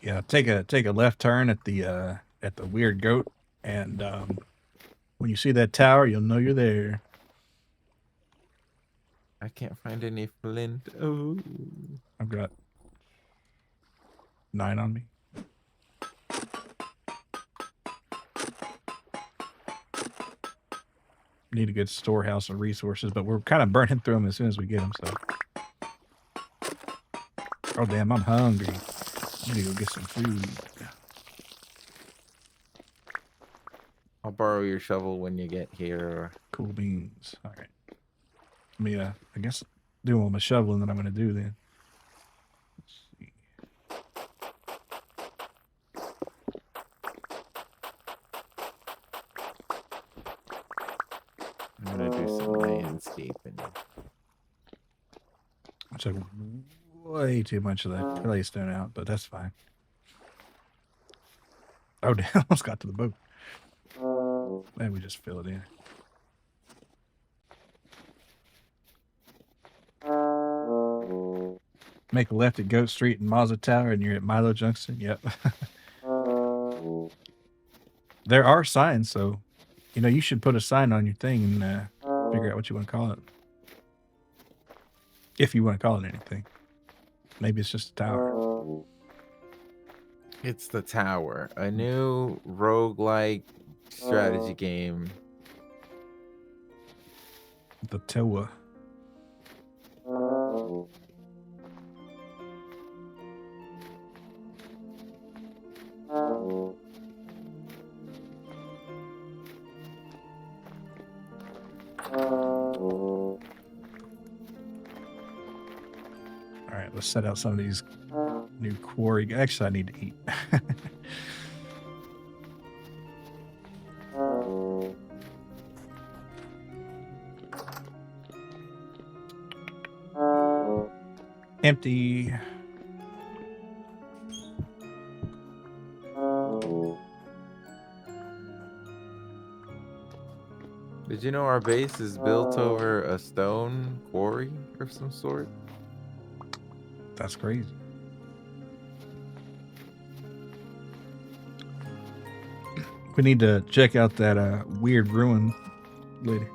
Yeah, take a left turn at the weird goat, and when you see that tower, you'll know you're there. I can't find any flint. Oh. I've got 9 on me. Need a good storehouse of resources, but we're kind of burning through them as soon as we get them. So, oh damn, I'm hungry. I need to go get some food. I'll borrow your shovel when you get here. Cool beans. All right. Let me, I guess, do all my shoveling that I'm going to do then. Let's see. I'm going to do some landscaping. I took way too much of that claystone out, but that's fine. Oh, damn, almost got to the boat. Maybe we just fill it in. Make a left at Goat Street and Mazda Tower, and you're at Milo Junction. Yep. There are signs, so you should put a sign on your thing and figure out what you want to call it. If you want to call it anything. Maybe it's just a tower. It's the Tower, a new roguelike strategy game. The tower. Alright, let's set out some of these new quarry. Actually, I need to eat. Empty. Did you know our base is built over a stone quarry of some sort? That's crazy. We need to check out that weird ruin later.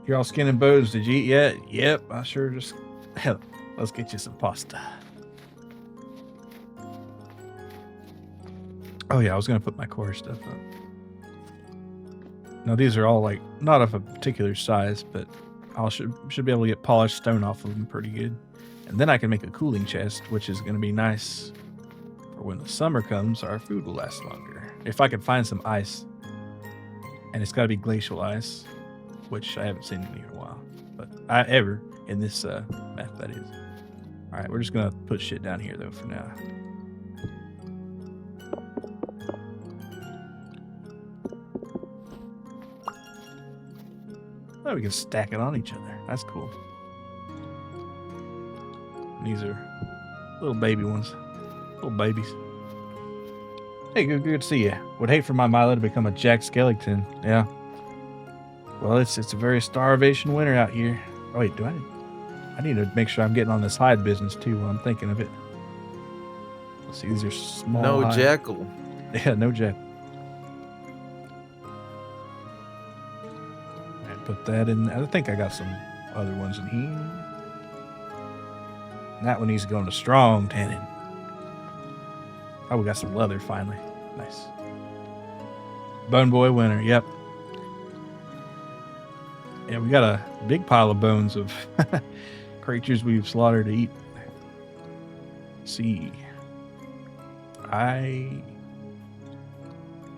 You're all skin and bones. Did you eat yet? Yep, I sure just... Hell, let's get you some pasta. Oh yeah, I was going to put my core stuff up. Now these are all like, not of a particular size, but I should be able to get polished stone off of them pretty good. And then I can make a cooling chest, which is going to be nice for when the summer comes, our food will last longer. If I can find some ice, and it's got to be glacial ice, which I haven't seen in a while, but ever in this map, that is. All right, we're just going to put shit down here though for now. Oh, we can stack it on each other. That's cool. And these are little baby ones. Little babies. Hey, good to see you. Would hate for my Milo to become a Jack Skellington. Yeah. Well, it's a very starvation winter out here. Oh, wait, I need to make sure I'm getting on this hide business too while I'm thinking of it. Let's see, these are small. No hide. Jekyll. Yeah, no Jack. And put that in. I think I got some other ones in here. And that one needs to go into strong tannin. Oh, we got some leather finally. Nice. Bone Boy winner. Yep. Yeah, we got a big pile of bones of creatures we've slaughtered to eat. Let's see.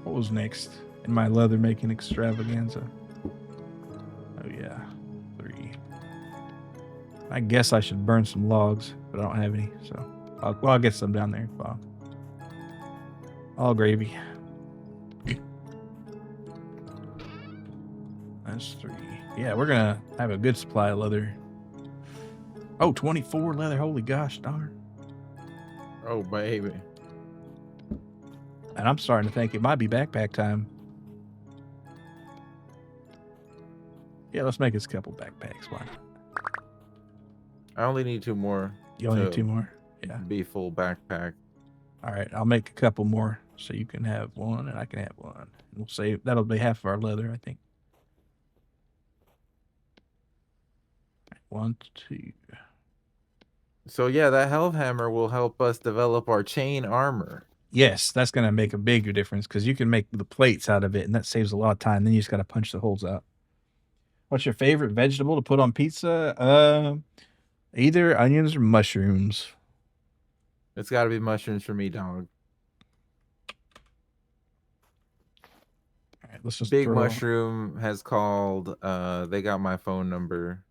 What was next in my leather making extravaganza? Oh yeah, 3. I guess I should burn some logs, but I don't have any, so I'll get some down there. All gravy. That's 3. Yeah, we're gonna have a good supply of leather. Oh, 24 leather. Holy gosh, darn. Oh, baby. And I'm starting to think it might be backpack time. Yeah, let's make us a couple backpacks. Why not? I only need 2 more. You only need 2 more? Yeah. Be full backpack. All right, I'll make a couple more so you can have 1 and I can have 1. And we'll save, that'll be half of our leather, I think. 1, 2. So yeah, that Hellhammer will help us develop our chain armor. Yes, that's going to make a bigger difference because you can make the plates out of it, and that saves a lot of time. Then you just got to punch the holes out. What's your favorite vegetable to put on pizza? Either onions or mushrooms. It's got to be mushrooms for me, dog. All right, let's just Big Mushroom has called. They got my phone number.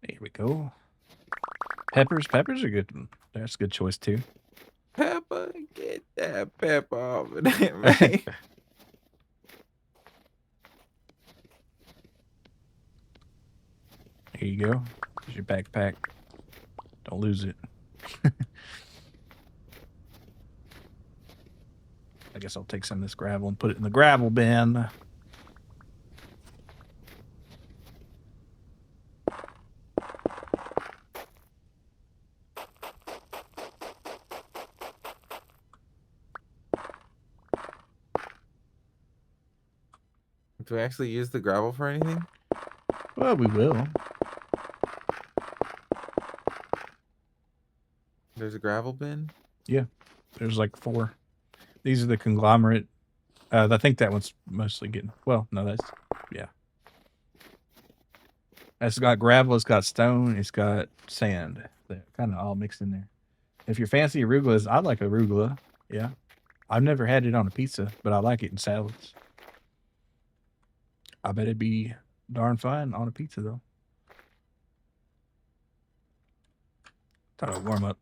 There we go. Peppers are good. That's a good choice too. Pepper, get that pepper off of there, man. Here you go. Here's your backpack. Don't lose it. I guess I'll take some of this gravel and put it in the gravel bin. Do we actually use the gravel for anything? Well, we will. There's a gravel bin? Yeah. There's like 4. These are the conglomerate. I think that one's mostly getting... Well, no, that's... Yeah. It's got gravel, it's got stone, it's got sand. They're kind of all mixed in there. If you're fancy arugula, I like arugula. Yeah. I've never had it on a pizza, but I like it in salads. I bet it'd be darn fine on a pizza, though. Thought I'd warm up.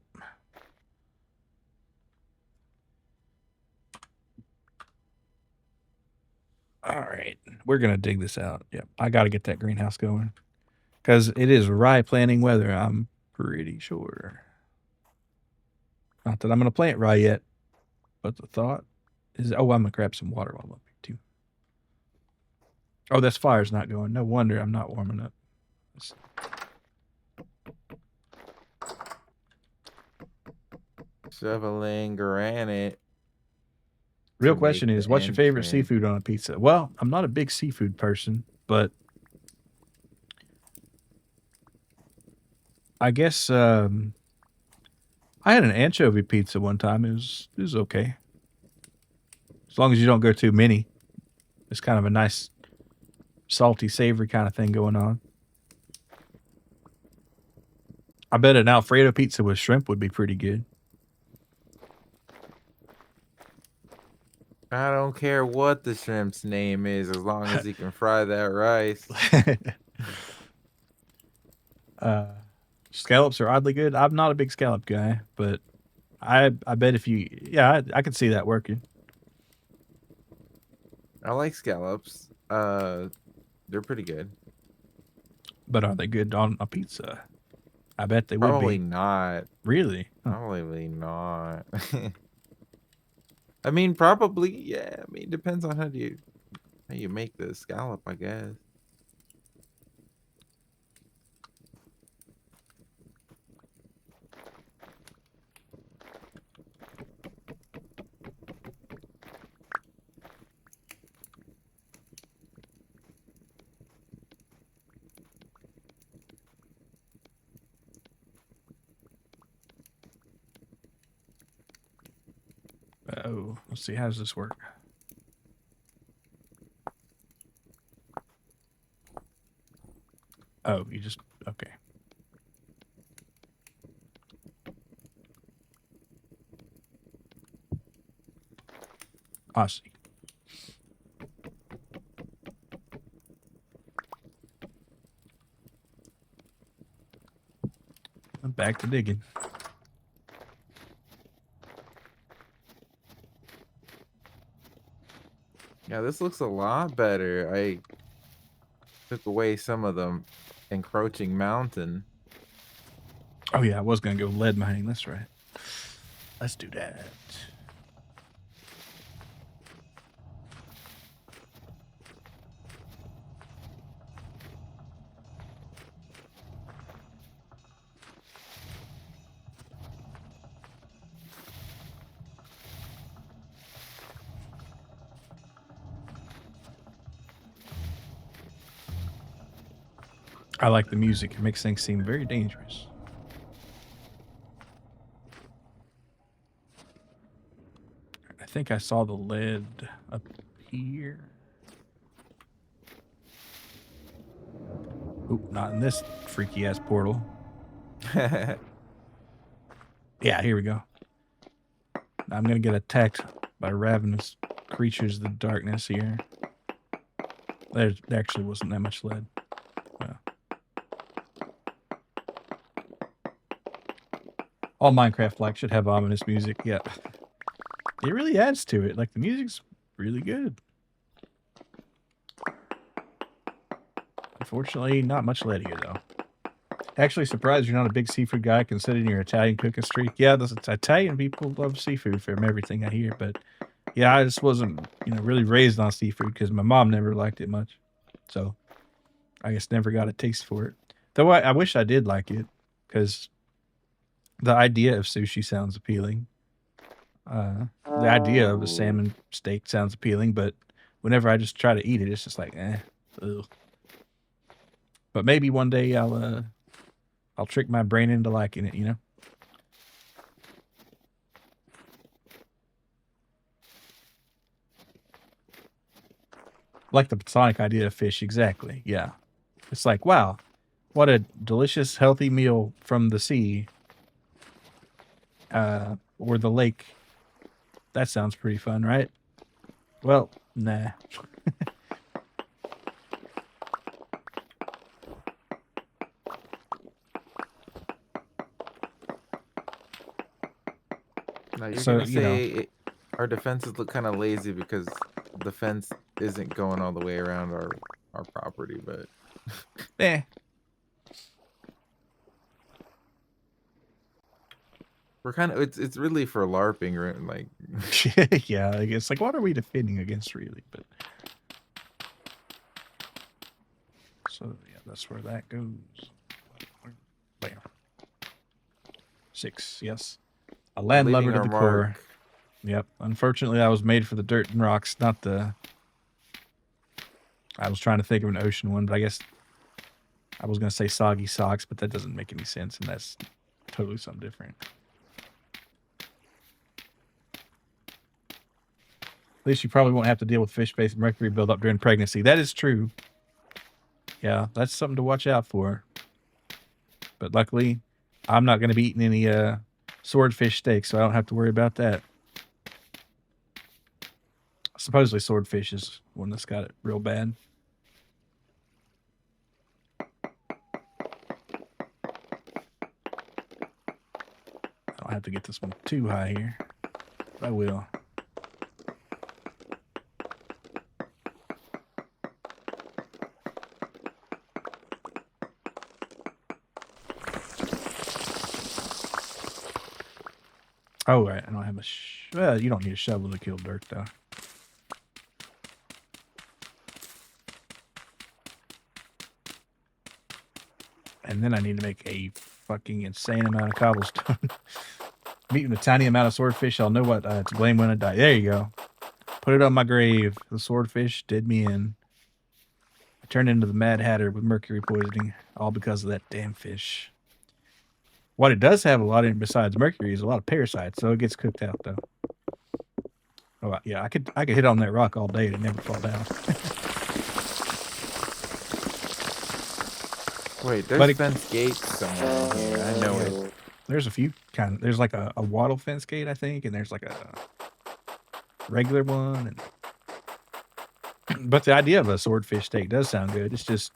All right. We're going to dig this out. Yep. I got to get that greenhouse going. Because it is rye planting weather, I'm pretty sure. Not that I'm going to plant rye yet. But the thought is... Oh, I'm going to grab some water while I'm up here, too. Oh, this fire's not going. No wonder I'm not warming up. Shoveling granite. Real question is, what's your favorite seafood on a pizza? Well, I'm not a big seafood person, but I guess I had an anchovy pizza one time. It was okay. As long as you don't go too many. It's kind of a nice salty, savory kind of thing going on. I bet an Alfredo pizza with shrimp would be pretty good. I don't care what the shrimp's name is, as long as he can fry that rice. Scallops are oddly good. I'm not a big scallop guy, but I bet if you, yeah, I could see that working. I like scallops. They're pretty good. But are they good on a pizza? I bet they would Probably be. not. Really? Huh. Probably not. I mean, probably, yeah. I mean, depends on how you make the scallop, I guess. Oh, let's see. How does this work? Oh, you just, okay. I see. I'm back to digging. Yeah, this looks a lot better. I took away some of the encroaching mountain. Oh, yeah, I was going to go lead mining. That's right. Let's do that. I like the music. It makes things seem very dangerous. I think I saw the lead up here. Oop, not in this freaky ass portal. Yeah, here we go. I'm gonna get attacked by ravenous creatures of the darkness here. There actually wasn't that much lead. Well, all Minecraft like should have ominous music. Yeah, it really adds to it. Like the music's really good. Unfortunately, not much lead here though. Actually, surprised you're not a big seafood guy considering your Italian cooking streak. Yeah, the Italian people love seafood from everything I hear, but yeah, I just wasn't, really raised on seafood because my mom never liked it much. So I guess never got a taste for it. Though I wish I did like it because the idea of sushi sounds appealing. The idea of a salmon steak sounds appealing, but whenever I just try to eat it, it's just like, ugh. But maybe one day I'll trick my brain into liking it. Like the platonic idea of fish, exactly. Yeah. It's like, wow, what a delicious, healthy meal from the sea or the lake. That sounds pretty fun, right? Well, nah. Now you're So, gonna say our defenses look kind of lazy because the fence isn't going all the way around our property, but eh. we're kind of it's really for LARPing, right? Like Yeah, I guess, like, what are we defending against, really? But so, yeah, that's where that goes. Bam. 6, yes. A landlubber leaving to our the core. mark. Yep. Unfortunately, I was made for the dirt and rocks, not the... I was trying to think of an ocean one, but I guess I was going to say soggy socks, but that doesn't make any sense, and that's totally something different. At least you probably won't have to deal with fish-based mercury buildup during pregnancy. That is true. Yeah, that's something to watch out for. But luckily, I'm not going to be eating any swordfish steaks, so I don't have to worry about that. Supposedly swordfish is one that's got it real bad. I don't I'll have to get this one too high here. But I will. Oh, right. I don't have a... well, you don't need a shovel to kill dirt, though. And then I need to make a fucking insane amount of cobblestone. Meeting a tiny amount of swordfish, I'll know what to blame when I die. There you go. Put it on my grave. The swordfish did me in. I turned into the Mad Hatter with mercury poisoning, all because of that damn fish. What it does have a lot in besides mercury is a lot of parasites, so it gets cooked out though. Oh yeah, I could hit on that rock all day and it never fall down. Wait, there's fence gates somewhere here. I know it. There's a few kind of. There's like a wattle fence gate, I think, and there's like a regular one. But the idea of a swordfish steak does sound good. It's just...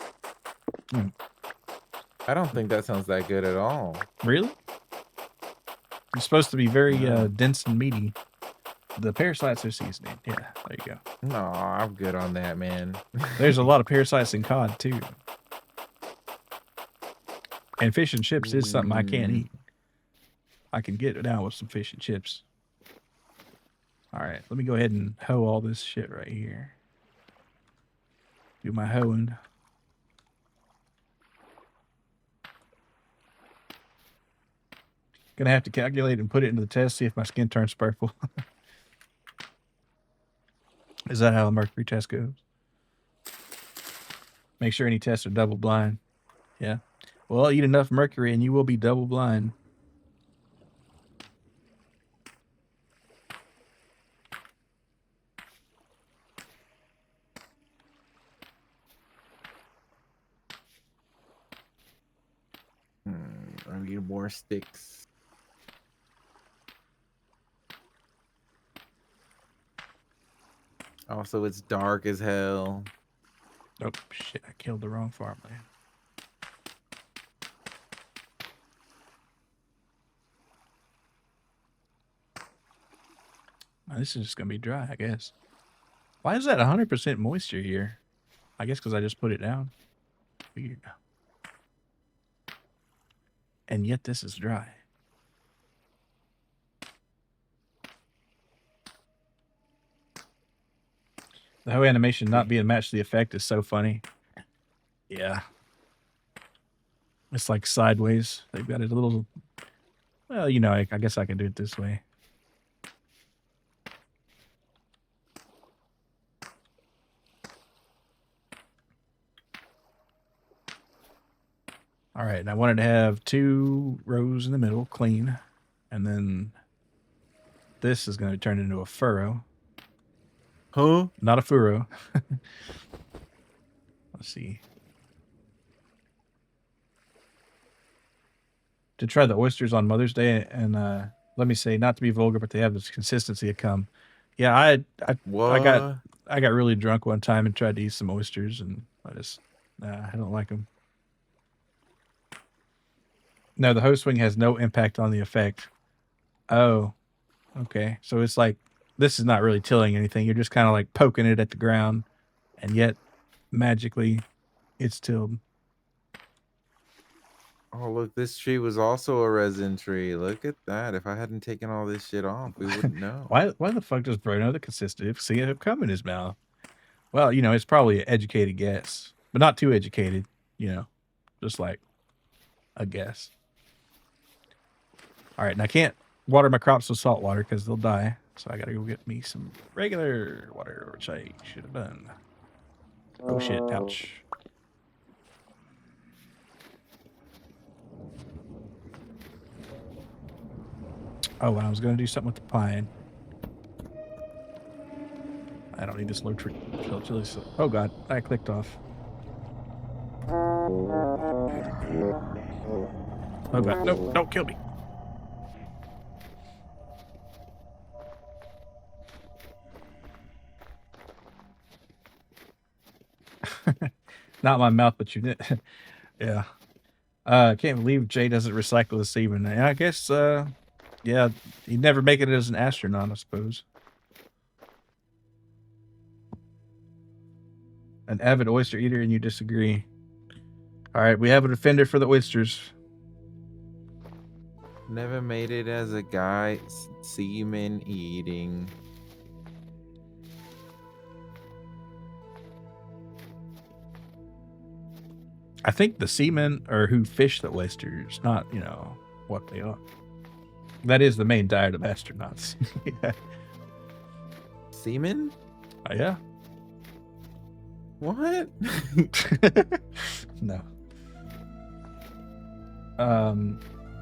I don't think that sounds that good at all. Really? It's supposed to be very dense and meaty. The parasites are seasoning. Yeah, there you go. No, I'm good on that, man. There's a lot of parasites in cod, too. And fish and chips is something I can't eat. I can get it down with some fish and chips. All right, let me go ahead and hoe all this shit right here. Do my hoeing. Gonna have to calculate and put it into the test, see if my skin turns purple. Is that how a mercury test goes? Make sure any tests are double blind. Yeah. Well, eat enough mercury and you will be double blind. I need more sticks. Also, it's dark as hell. Oh, shit. I killed the wrong farmland. Oh, this is just going to be dry, I guess. Why is that 100% moisture here? I guess because I just put it down. Weird. And yet this is dry. The hoe animation not being matched to the effect is so funny. Yeah. It's like sideways. They've got it a little... well, you know, I guess I can do it this way. All right, and I wanted to have 2 rows in the middle, clean. And then this is going to turn into a furrow. Huh? Not a furrow. Let's see. To try the oysters on Mother's Day, and let me say, not to be vulgar, but they have this consistency of cum. Yeah, I got really drunk one time and tried to eat some oysters, and I don't like them. No, the hoe swing has no impact on the effect. Oh, okay. So it's like, this is not really tilling anything. You're just kind of like poking it at the ground, and yet magically it's tilled. Oh, look, this tree was also a resin tree. Look at that. If I hadn't taken all this shit off, we wouldn't know. Why the fuck does Bruno the consistency have cum in his mouth? Well, you know, it's probably an educated guess, but not too educated, you know, just like a guess. All right, and I can't water my crops with salt water because they'll die. So I gotta go get me some regular water, which I should have done. Oh shit, ouch. Oh, and I was gonna do something with the pine. I don't need this low tree. Oh god, I clicked off. Oh god, no, don't kill me. Not my mouth, but you did. Yeah. I can't believe Jay doesn't recycle this even. I guess Yeah, he'd never make it as an astronaut, I suppose. An avid oyster eater, and you disagree. All right, we have a defender for the oysters. Never made it as a guy. Semen eating. I think the seamen are who fish the oysters, not, what they are. That is the main diet of astronauts. Yeah. Semen? Yeah. What? No.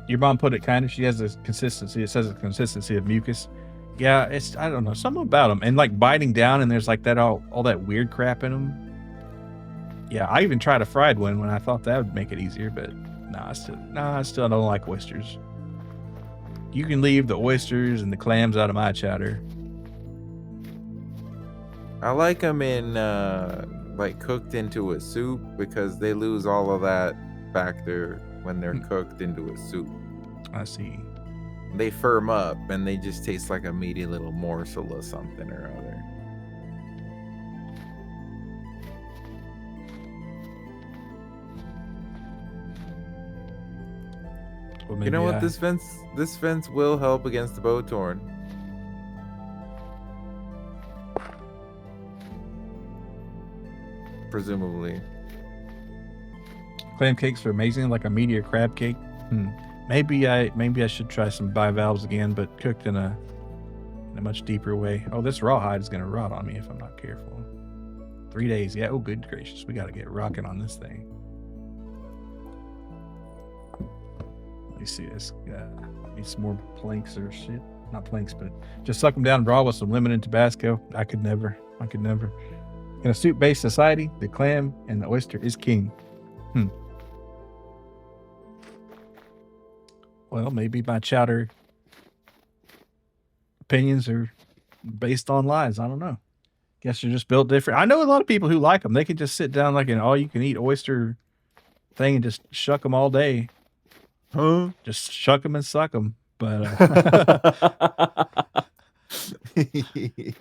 Your mom put it kind of. She has a consistency. It says a consistency of mucus. Yeah, I don't know, something about them, and like biting down, and there's like that all that weird crap in them. Yeah, I even tried a fried one when I thought that would make it easier, but I still don't like oysters. You can leave the oysters and the clams out of my chowder. I like them in like cooked into a soup because they lose all of that factor when they're cooked into a soup. I see. They firm up and they just taste like a meaty little morsel of something or other. Well, you know what? This fence will help against the bow torn. Presumably. Clam cakes are amazing, like a meteor crab cake. Maybe I should try some bivalves again, but cooked in a much deeper way. Oh, this rawhide is gonna rot on me if I'm not careful. 3 days, yeah. Oh, good gracious, we gotta get rocking on this thing. Let me see this. Need some more planks or shit. Not planks, but just suck them down raw with some lemon and Tabasco. I could never. In a soup-based society, the clam and the oyster is king. Well, maybe my chowder opinions are based on lies. I don't know. Guess you're just built different. I know a lot of people who like them. They can just sit down like an all-you-can-eat oyster thing and just shuck them all day. Huh? Just shuck them and suck them. But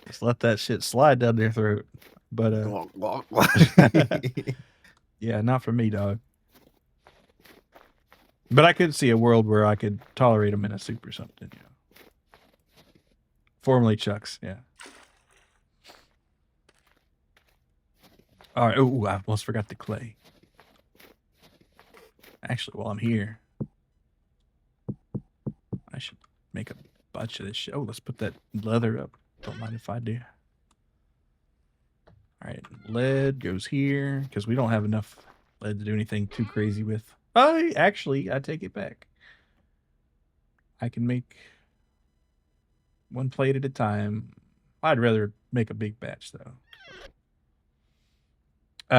just let that shit slide down their throat. But yeah, not for me, dog. But I could see a world where I could tolerate them in a soup or something. Formerly Chuck's, yeah. All right. Oh, I almost forgot the clay. Actually, while I'm here, I should make a bunch of this shit. Oh, let's put that leather up. Don't mind if I do. All right, lead goes here because we don't have enough lead to do anything too crazy with. I take it back. I can make one plate at a time. I'd rather make a big batch though.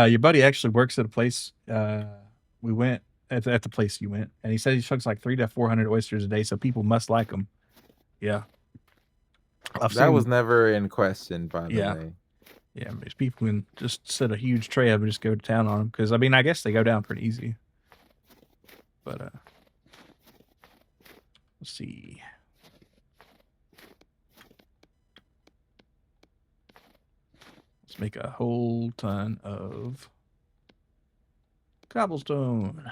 Your buddy actually works at a place. We went at the place you went, and he said he chugs like 300 to 400 oysters a day, so people must like them. Yeah, that was never in question, by the way. Yeah, there's people can just set a huge tray up and just go to town on them because I mean I guess they go down pretty easy. But let's see. Let's make a whole ton of cobblestone.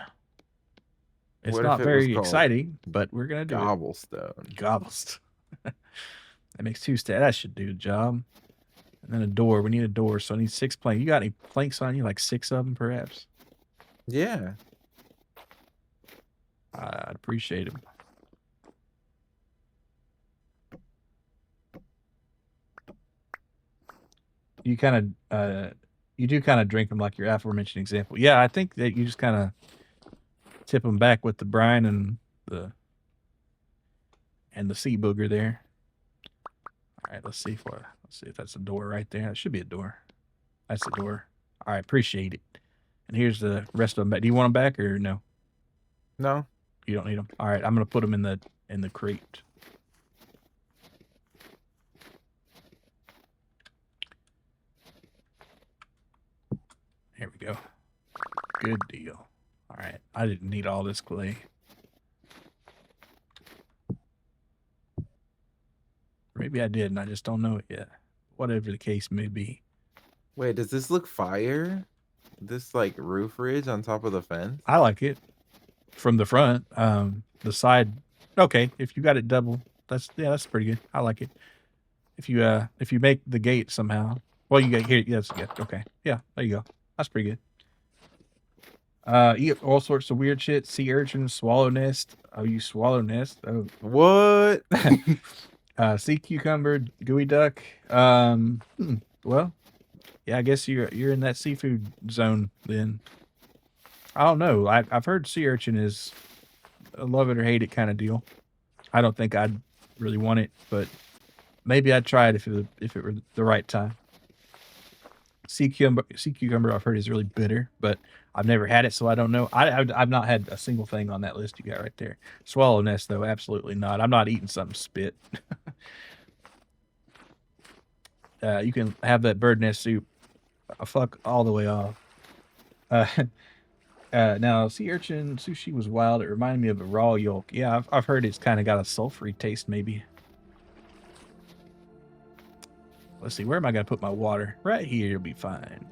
It's not very exciting, but we're gonna do Gobblestone. Gobblestone. That makes 2 stacks. That should do the job. And then a door. We need a door, so I need 6 planks. You got any planks on you? Like 6 of them, perhaps? Yeah. I'd appreciate them. You do kind of drink them like your aforementioned example. Yeah, I think that you just kind of tip them back with the brine and the sea booger there. All right, let's see if that's a door right there. That should be a door. That's the door. All right, appreciate it. And here's the rest of them back. Do you want them back or no? No. You don't need them. All right, I'm gonna put them in the crate. Here we go. Good deal. All right, I didn't need all this clay. Maybe I did, and I just don't know it yet. Whatever the case may be. Wait, does this look fire? This like roof ridge on top of the fence? I like it from the front. The side, okay. If you got it double, that's pretty good. I like it. If you make the gate somehow, well, you got here. Yes, yeah, okay, yeah, there you go. That's pretty good. Eat all sorts of weird shit. Sea urchin, swallow nest. Oh, you swallow nest. Oh, What? sea cucumber, gooey duck. Well, yeah, I guess you're in that seafood zone then. I don't know. I've heard sea urchin is a love it or hate it kind of deal. I don't think I'd really want it, but maybe I'd try it if it were the right time. Sea cucumber I've heard is really bitter, but I've never had it, so I don't know. I've not had a single thing on that list you got right there. Swallow nest though, absolutely not. I'm not eating something spit. You can have that bird nest soup. Fuck all the way off. Now sea urchin sushi was wild. It reminded me of a raw yolk. Yeah, I've heard it's kind of got a sulfury taste maybe. Let's see, where am I going to put my water? Right here, it'll be fine.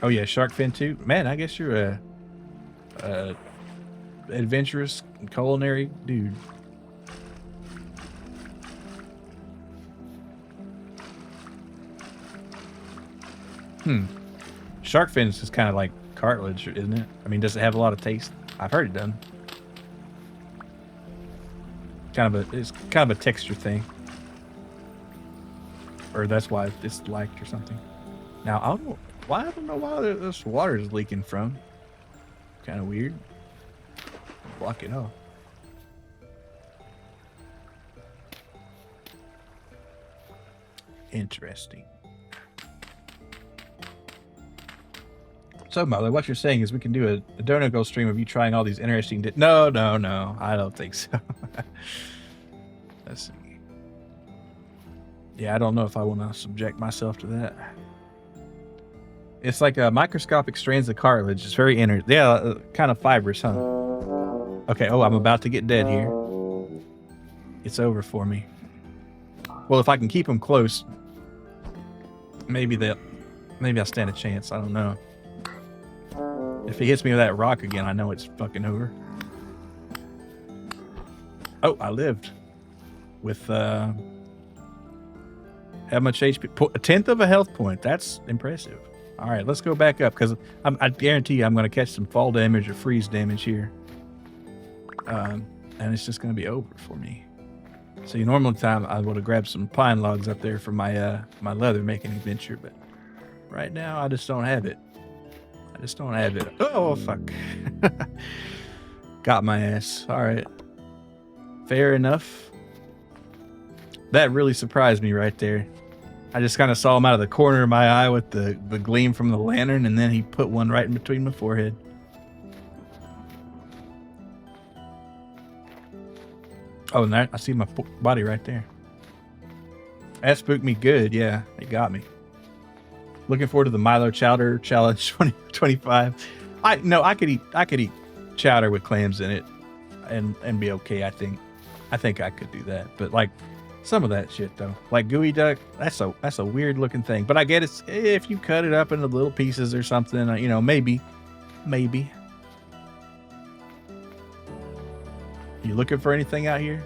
Oh yeah, shark fin too. Man, I guess you're a adventurous culinary dude. Shark fins is kind of like cartilage, isn't it? I mean, does it have a lot of taste? I've heard it doesn't. It's kind of a texture thing, or that's why it's liked or something. Now I don't know why this water is leaking from. Kind of weird. Block it off. Interesting. So, Mother, what you're saying is we can do a Donut Girl stream of you trying all these interesting... No, I don't think so. Let's see. Yeah, I don't know if I want to subject myself to that. It's like a microscopic strands of cartilage. It's very kind of fibrous, huh? Okay, oh, I'm about to get dead here. It's over for me. Well, if I can keep them close, maybe I'll stand a chance. I don't know. If he hits me with that rock again, I know it's fucking over. Oh, I lived with how much HP? A 10th of a health point. That's impressive. All right, let's go back up because I guarantee you I'm going to catch some fall damage or freeze damage here. And it's just going to be over for me. So normal time I would have grabbed some pine logs up there for my my leather making adventure, but right now I just don't have it. Oh, fuck. Got my ass. All right. Fair enough. That really surprised me right there. I just kind of saw him out of the corner of my eye with the gleam from the lantern, and then he put one right in between my forehead. Oh, and I see my body right there. That spooked me good. Yeah, it got me. Looking forward to the Milo Chowder Challenge 2025. I could eat chowder with clams in it and be okay. I think I could do that. But like some of that shit though, like gooey duck, that's a weird looking thing. But I get it's if you cut it up into little pieces or something, maybe. You looking for anything out here?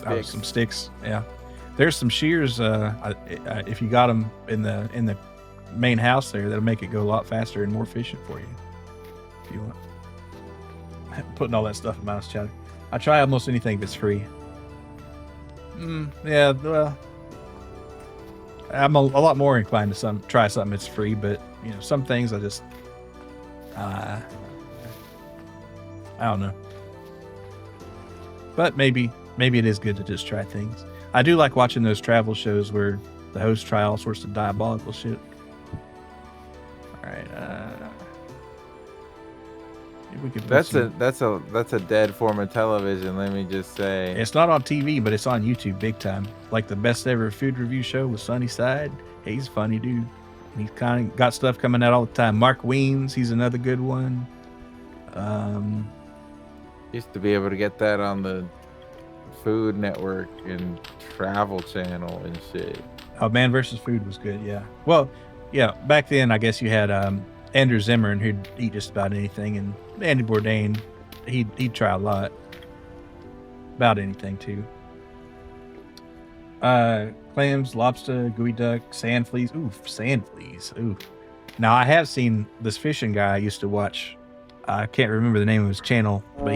Oh, some sticks. Yeah. There's some shears. If you got them in the main house there, that'll make it go a lot faster and more efficient for you. If you want. Putting all that stuff in mouse chowder. I try almost anything that's free. Yeah. Well, I'm a lot more inclined to try something that's free, but some things I just I don't know. But maybe it is good to just try things. I do like watching those travel shows where the hosts try all sorts of diabolical shit. All right, we could. That's a dead form of television. Let me just say. It's not on TV, but it's on YouTube big time. Like the best ever food review show with Sunnyside. He's a funny dude. He's kind of got stuff coming out all the time. Mark Weens, he's another good one. Used to be able to get that on the Food Network and Travel Channel and shit. Oh, Man versus Food was good. Yeah. Well, yeah. Back then, I guess you had Andrew Zimmern who'd eat just about anything, and Andy Bourdain, he'd try a lot about anything too. Clams, lobster, gooey duck, sand fleas. Ooh, sand fleas. Ooh. Now I have seen this fishing guy I used to watch. I can't remember the name of his channel, but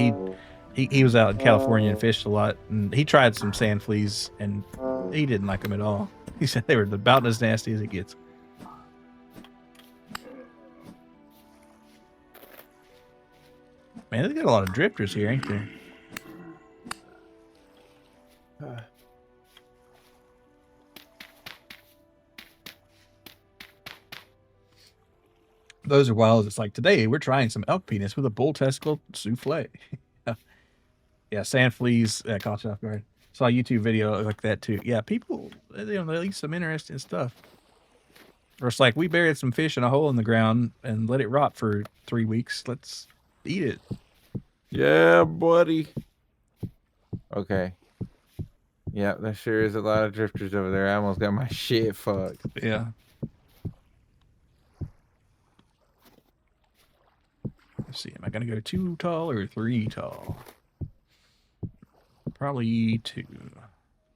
he was out in California and fished a lot, and he tried some sand fleas, and he didn't like them at all. He said they were about as nasty as it gets. Man, they got a lot of drifters here, ain't there? Those are wild. It's like, today we're trying some elk penis with a bull testicle souffle. Yeah, sand fleas caught you off guard. Saw a YouTube video like that too. Yeah, people, they eat some interesting stuff. Or it's like, we buried some fish in a hole in the ground and let it rot for 3 weeks. Let's eat it. Yeah, buddy. Okay. Yeah, there sure is a lot of drifters over there. I almost got my shit fucked. Yeah. Let's see. Am I going to go 2 tall or 3 tall? Probably 2.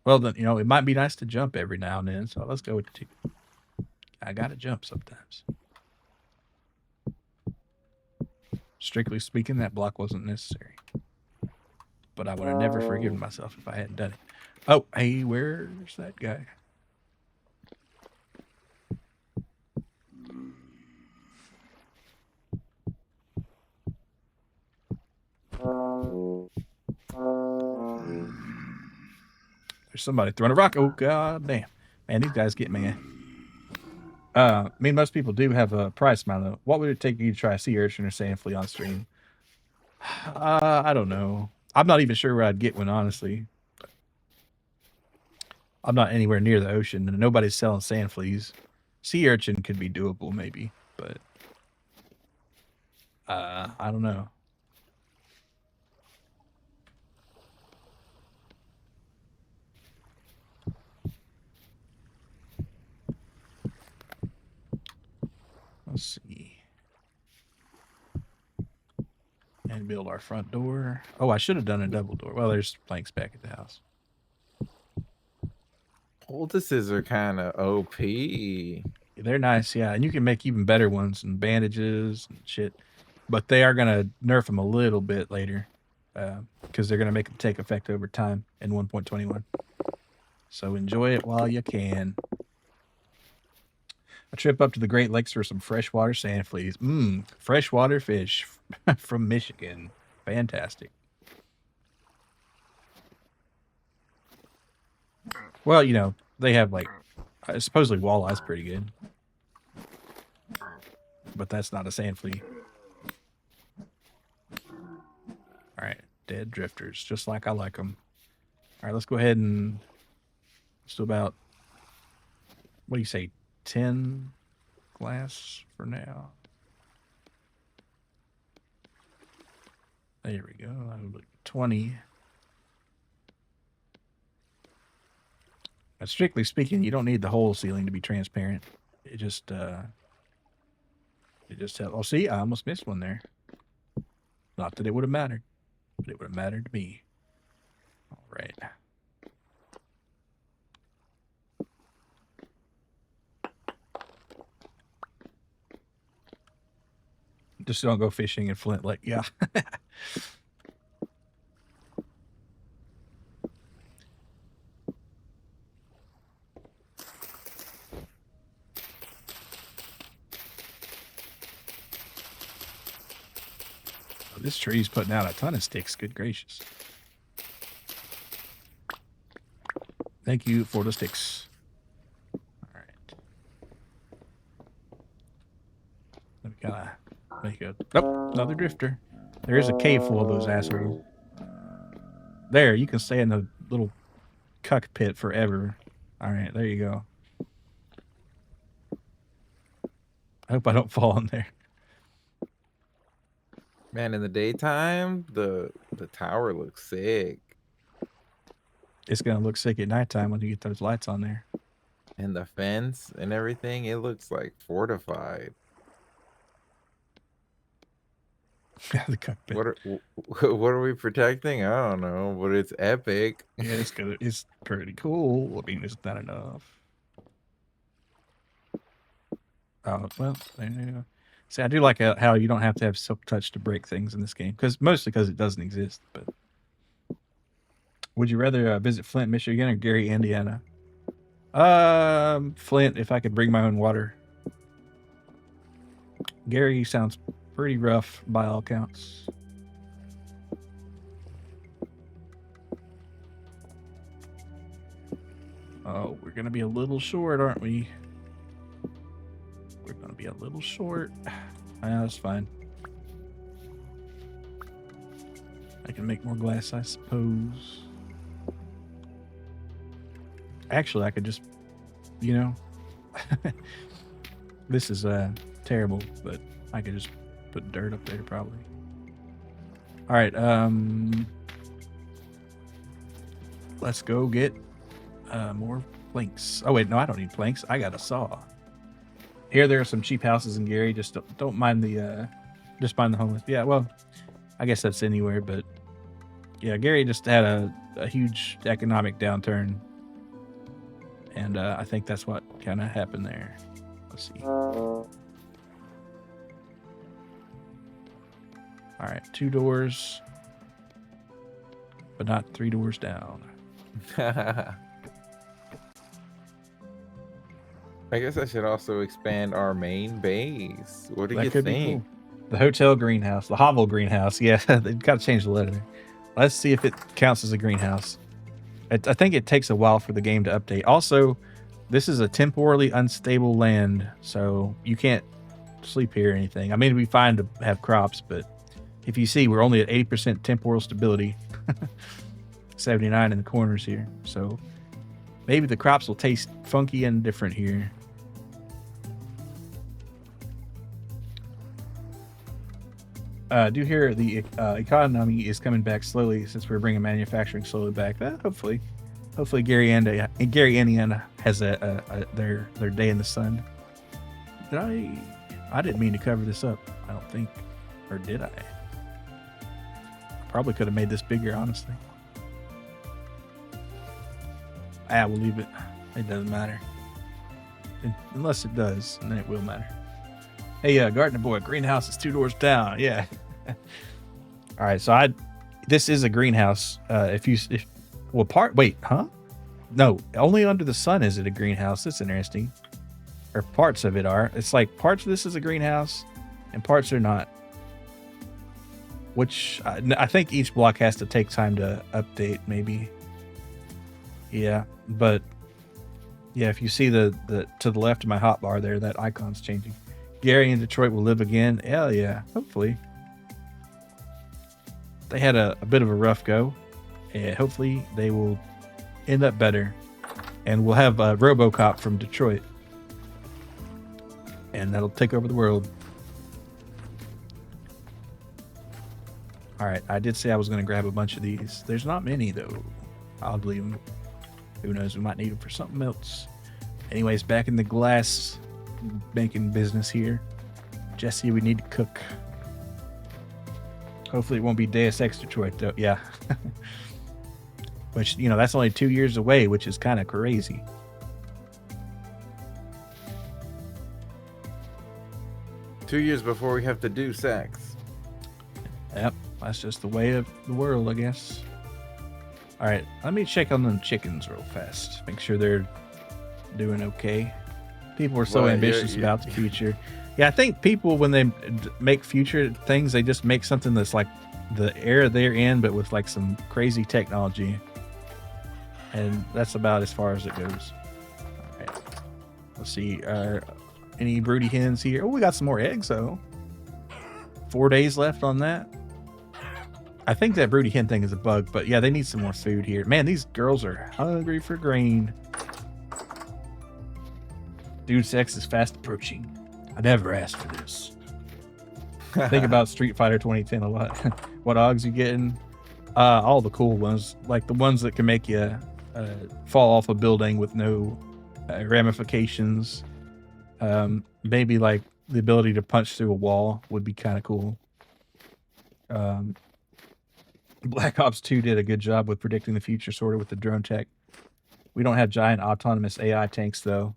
Well, then, it might be nice to jump every now and then. So let's go with 2. I got to jump sometimes. Strictly speaking, that block wasn't necessary. But I would have never forgiven myself if I hadn't done it. Oh, hey, where's that guy? There's somebody throwing a rock. Oh, god damn. Man, these guys get me. I mean, most people do have a price, Milo. What would it take you to try a sea urchin or sand flea on stream? I don't know. I'm not even sure where I'd get one, honestly. I'm not anywhere near the ocean, and nobody's selling sand fleas. Sea urchin could be doable, maybe, but I don't know. Let's see. And build our front door. Oh, I should have done a double door. Well, there's planks back at the house. Poultices are kind of OP. They're nice, yeah. And you can make even better ones and bandages and shit. But they are going to nerf them a little bit later. Because they're going to make them take effect over time in 1.21. So enjoy it while you can. A trip up to the Great Lakes for some freshwater sand fleas. Freshwater fish from Michigan. Fantastic. Well, they have supposedly walleye's pretty good. But that's not a sand flea. All right, dead drifters, just like I like them. All right, let's go ahead and let's do about, what do you say, 10 glass for now. There we go. 20. But strictly speaking, you don't need the whole ceiling to be transparent. It just helps. Oh, see, I almost missed one there. Not that it would have mattered, but it would have mattered to me. All right. Just don't go fishing in Flint Lake. Yeah. This tree's putting out a ton of sticks. Good gracious. Thank you for the sticks. All right. Let me kind of make a... Nope, another drifter. There is a cave full of those assholes. There, you can stay in the little cuck pit forever. All right, there you go. I hope I don't fall in there. Man, in the daytime, the tower looks sick. It's gonna look sick at nighttime when you get those lights on there. And the fence and everything, it looks like fortified. The cockpit. What are we protecting? I don't know, but it's epic. Yeah, it's pretty cool. I mean, it's not enough. Oh well, there you go. See, I do like how you don't have to have silk touch to break things in this game, mostly because it doesn't exist. But would you rather visit Flint, Michigan, or Gary, Indiana? Flint, if I could bring my own water. Gary sounds pretty rough by all counts. Oh, we're gonna be a little short, aren't we? We're gonna be a little short. That's fine. I can make more glass, I suppose. Actually, I could just, you know, this is terrible, but I could just put dirt up there probably. All right, let's go get more planks. Oh wait, no, I don't need planks. I got a saw. Here, there are some cheap houses in Gary. Just don't mind the, just mind the homeless. Yeah, well, I guess that's anywhere, but yeah, Gary just had a huge economic downturn, and I think that's what kind of happened there. Let's see. All right, 2 doors, but not 3 doors down. I guess I should also expand our main base. What do you think? Cool. The hotel greenhouse, the hovel greenhouse. Yeah, they've got to change the letter. Let's see if it counts as a greenhouse. I think it takes a while for the game to update. Also, this is a temporally unstable land, so you can't sleep here or anything. I mean, it'd be fine to have crops, but if you see, we're only at 80% temporal stability. 79 in the corners here. So maybe the crops will taste funky and different here. Do hear the economy is coming back slowly since we're bringing manufacturing slowly back. Hopefully Gary, Indiana has their day in the sun. I didn't mean to cover this up. I don't think, or did I? Probably could have made this bigger, honestly. We'll leave it. It doesn't matter. Unless it does, and then it will matter. Hey, Gardener Boy, greenhouse is 2 doors down. Yeah. All right, so this is a greenhouse. Wait, huh? No, only under the sun is it a greenhouse. That's interesting. Or parts of it are. It's like parts of this is a greenhouse, and parts are not. Which I think each block has to take time to update, maybe. Yeah, but yeah, if you see the to the left of my hotbar there, that icon's changing. Gary and Detroit will live again. Hell yeah, hopefully. They had a bit of a rough go, and hopefully they will end up better. And we'll have RoboCop from Detroit, and that'll take over the world. All right, I did say I was going to grab a bunch of these. There's not many, though. I'll leave them. Who knows? We might need them for something else. Anyways, back in the glass making business here. Jesse, we need to cook. Hopefully it won't be Deus Ex Detroit, though. Yeah. Which, that's only 2 years away, which is kind of crazy. Two years before we have to do sex. Yep, that's just the way of the world, I guess. All right, let me check on them chickens real fast. Make sure they're doing okay. People are so ambitious about the future. Yeah, I think people, when they make future things, they just make something that's like the era they're in, but with like some crazy technology. And that's about as far as it goes. All right, let's see. Any broody hens here? Oh, we got some more eggs, though. 4 days left on that. I think that broody hen thing is a bug, but yeah, they need some more food here. Man, these girls are hungry for grain. Dude, sex is fast approaching. I never asked for this. Think about Street Fighter 2010 a lot. What Augs you getting? All the cool ones, like the ones that can make you fall off a building with no ramifications. Maybe like the ability to punch through a wall would be kind of cool. Black Ops 2 did a good job with predicting the future, sort of with the drone tech. We don't have giant autonomous AI tanks, though.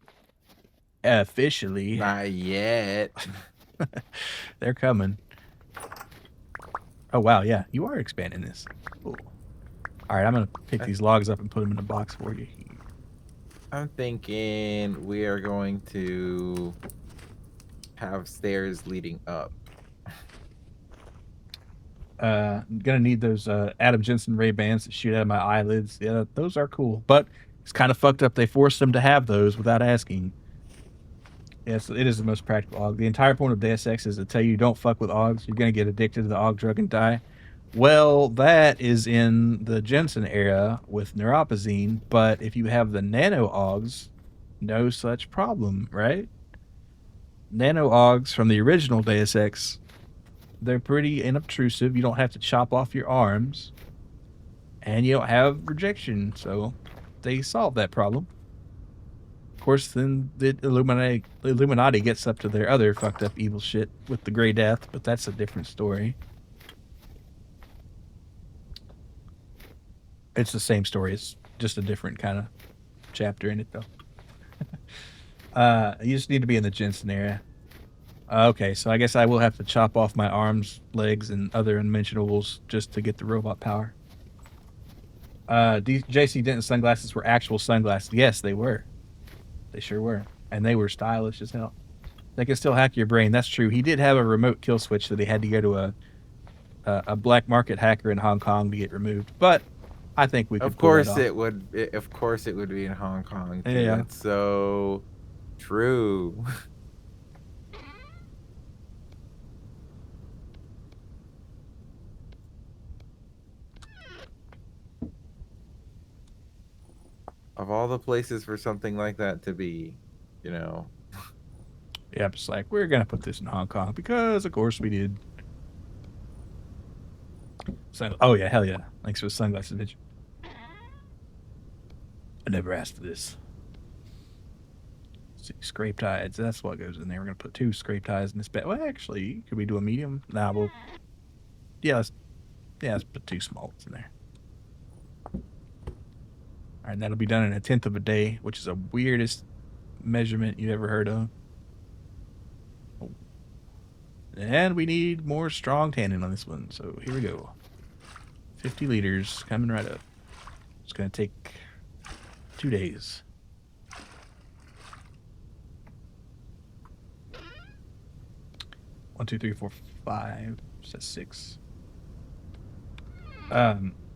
Officially. Not yet. They're coming. Oh, wow, yeah. You are expanding this. Cool. All right, I'm going to pick these logs up and put them in a box for you. I'm thinking we are going to have stairs leading up. I'm gonna need those Adam Jensen Ray Bans that shoot out of my eyelids. Yeah, those are cool, but it's kind of fucked up. They forced them to have those without asking. Yes, it is the most practical AUG. The entire point of Deus Ex is to tell you don't fuck with AUGs. You're gonna get addicted to the AUG drug and die. Well, that is in the Jensen era with neuropozyne, but if you have the nano AUGs, no such problem, right? Nano AUGs from the original Deus Ex, they're pretty inobtrusive. You don't have to chop off your arms, and you don't have rejection, so they solve that problem. Of course, then the Illuminati gets up to their other fucked up evil shit with the Grey Death, but that's a different story. It's the same story. It's just a different kind of chapter in it, though. You just need to be in the Jensen area. Okay, so I guess I will have to chop off my arms, legs, and other unmentionables just to get the robot power. JC Denton sunglasses were actual sunglasses. Yes, they were. They sure were. And they were stylish as hell. They can still hack your brain. That's true. He did have a remote kill switch that he had to go to a black market hacker in Hong Kong to get removed. But I think we could Of course pull that off. it would. Of course it would be in Hong Kong. Too. Yeah. That's so true. Of all the places for something like that to be, you know. Yeah, it's like, we're going to put this in Hong Kong because, of course, we did. So, oh, yeah, hell yeah. Thanks for the sunglasses, bitch. I never asked for this. Let's see, scraped eyes. That's what goes in there. We're going to put 2 scraped eyes in this bed. Well, actually, could we do a medium? Nah, we'll... Yeah, let's put 2 smalls in there. All right, that'll be done in 1/10 of a day, which is the weirdest measurement you've ever heard of. And we need more strong tannin on this one, so here we go. 50 liters coming right up. It's going to take 2 days. One, two, three, four, 5. That's 6.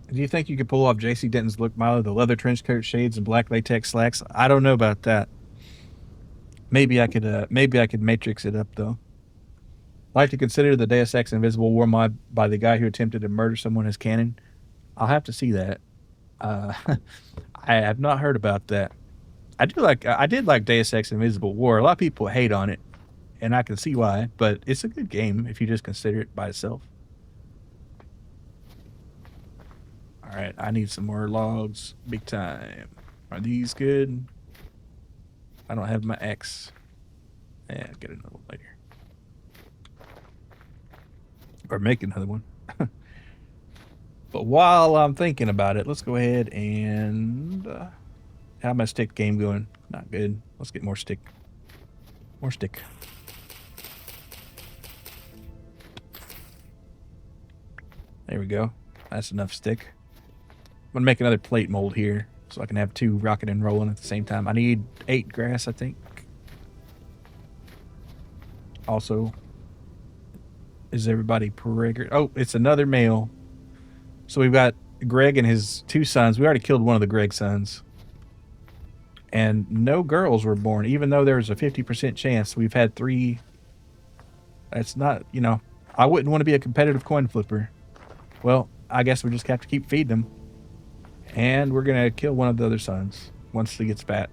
Do you think you could pull off JC Denton's look, Milo? The leather trench coat, shades, and black latex slacks? I don't know about that. Maybe I could matrix it up though. I'd like to consider the Deus Ex Invisible War mod by the guy who attempted to murder someone as canon. I'll have to see that. I have not heard about that. I did like Deus Ex Invisible War. A lot of people hate on it, and I can see why. But it's a good game if you just consider it by itself. All right, I need some more logs. Big time. Are these good? I don't have my X. Yeah, I'll get another one later. Or make another one. But while I'm thinking about it, let's go ahead and... how's my stick game going? Not good. Let's get more stick. More stick. There we go. That's enough stick. I'm going to make another plate mold here so I can have 2 rocking and rolling at the same time. I need 8 grass, I think. Also, is everybody pregnant? Oh, it's another male. So we've got Greg and his 2 sons. We already killed one of the Greg sons. And no girls were born, even though there's a 50% chance. We've had 3. That's not, I wouldn't want to be a competitive coin flipper. Well, I guess we just have to keep feeding them. And we're going to kill one of the other sons once he gets fat.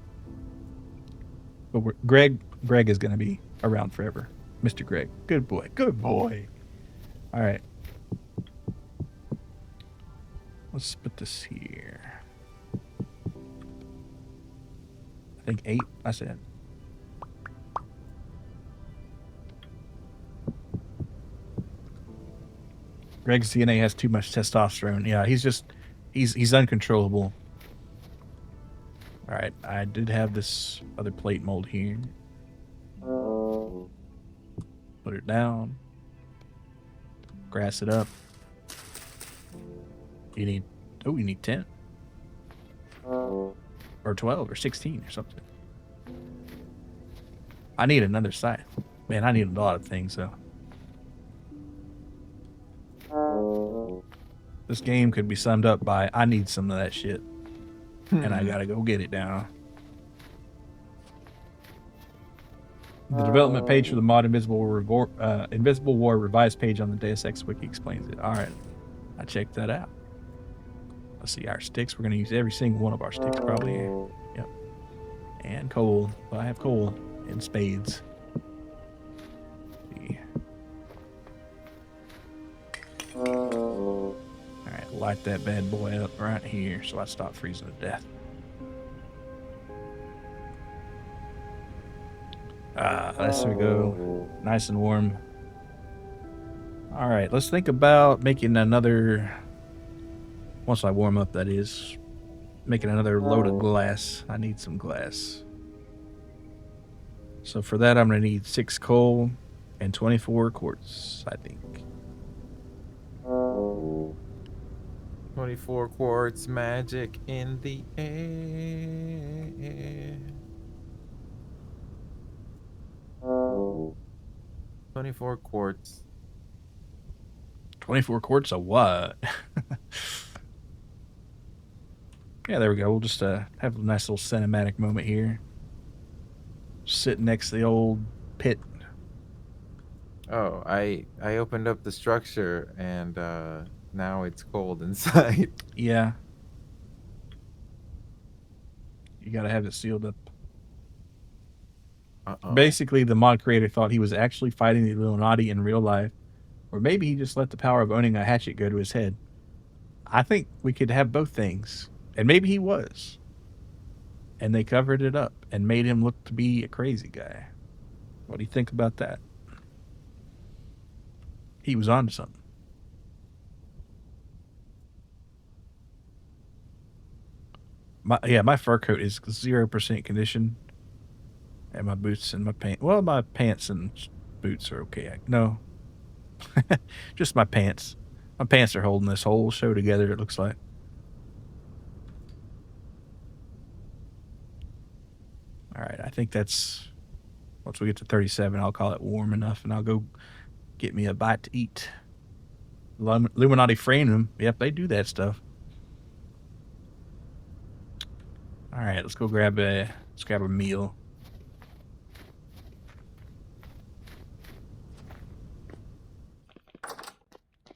But Greg is going to be around forever. Mr. Greg. Good boy. Good boy. All right. Let's put this here. I think 8, I said. Greg's DNA has too much testosterone. Yeah, he's uncontrollable. All right, I did have this other plate mold here. Put it down. Grass it up. You need 10 or 12 or 16 or something. I need another scythe. Man, I need a lot of things though. This game could be summed up by I need some of that shit. And I gotta go get it now. The development page for the mod Invisible War revised page on the Deus Ex Wiki explains it. Alright. I checked that out. Let's see, our sticks. We're going to use every single one of our sticks, probably. Yep. And coal. Well, I have coal and spades. Let's see. Alright, light that bad boy up right here so I stop freezing to death. There we go. Nice and warm. Alright, let's think about making another... Once I warm up, that is. Making another load of glass. I need some glass. So for that, I'm going to need 6 coal and 24 quartz, I think. 24 quartz magic in the air. 24 quartz. 24 quartz of what? Yeah, there we go. We'll just have a nice little cinematic moment here. Sitting next to the old pit. Oh, I opened up the structure and now it's cold inside. Yeah. You gotta have it sealed up. Basically, the mod creator thought he was actually fighting the Illuminati in real life. Or maybe he just let the power of owning a hatchet go to his head. I think we could have both things. And maybe he was. And they covered it up and made him look to be a crazy guy. What do you think about that? He was onto something. My fur coat is 0% condition. And my boots and my pants. Well, my pants and boots are okay. No. Just my pants. My pants are holding this whole show together, it looks like. Alright, I think that's... Once we get to 37, I'll call it warm enough, and I'll go get me a bite to eat. Illuminati framed them. Yep, they do that stuff. Alright, let's grab a meal.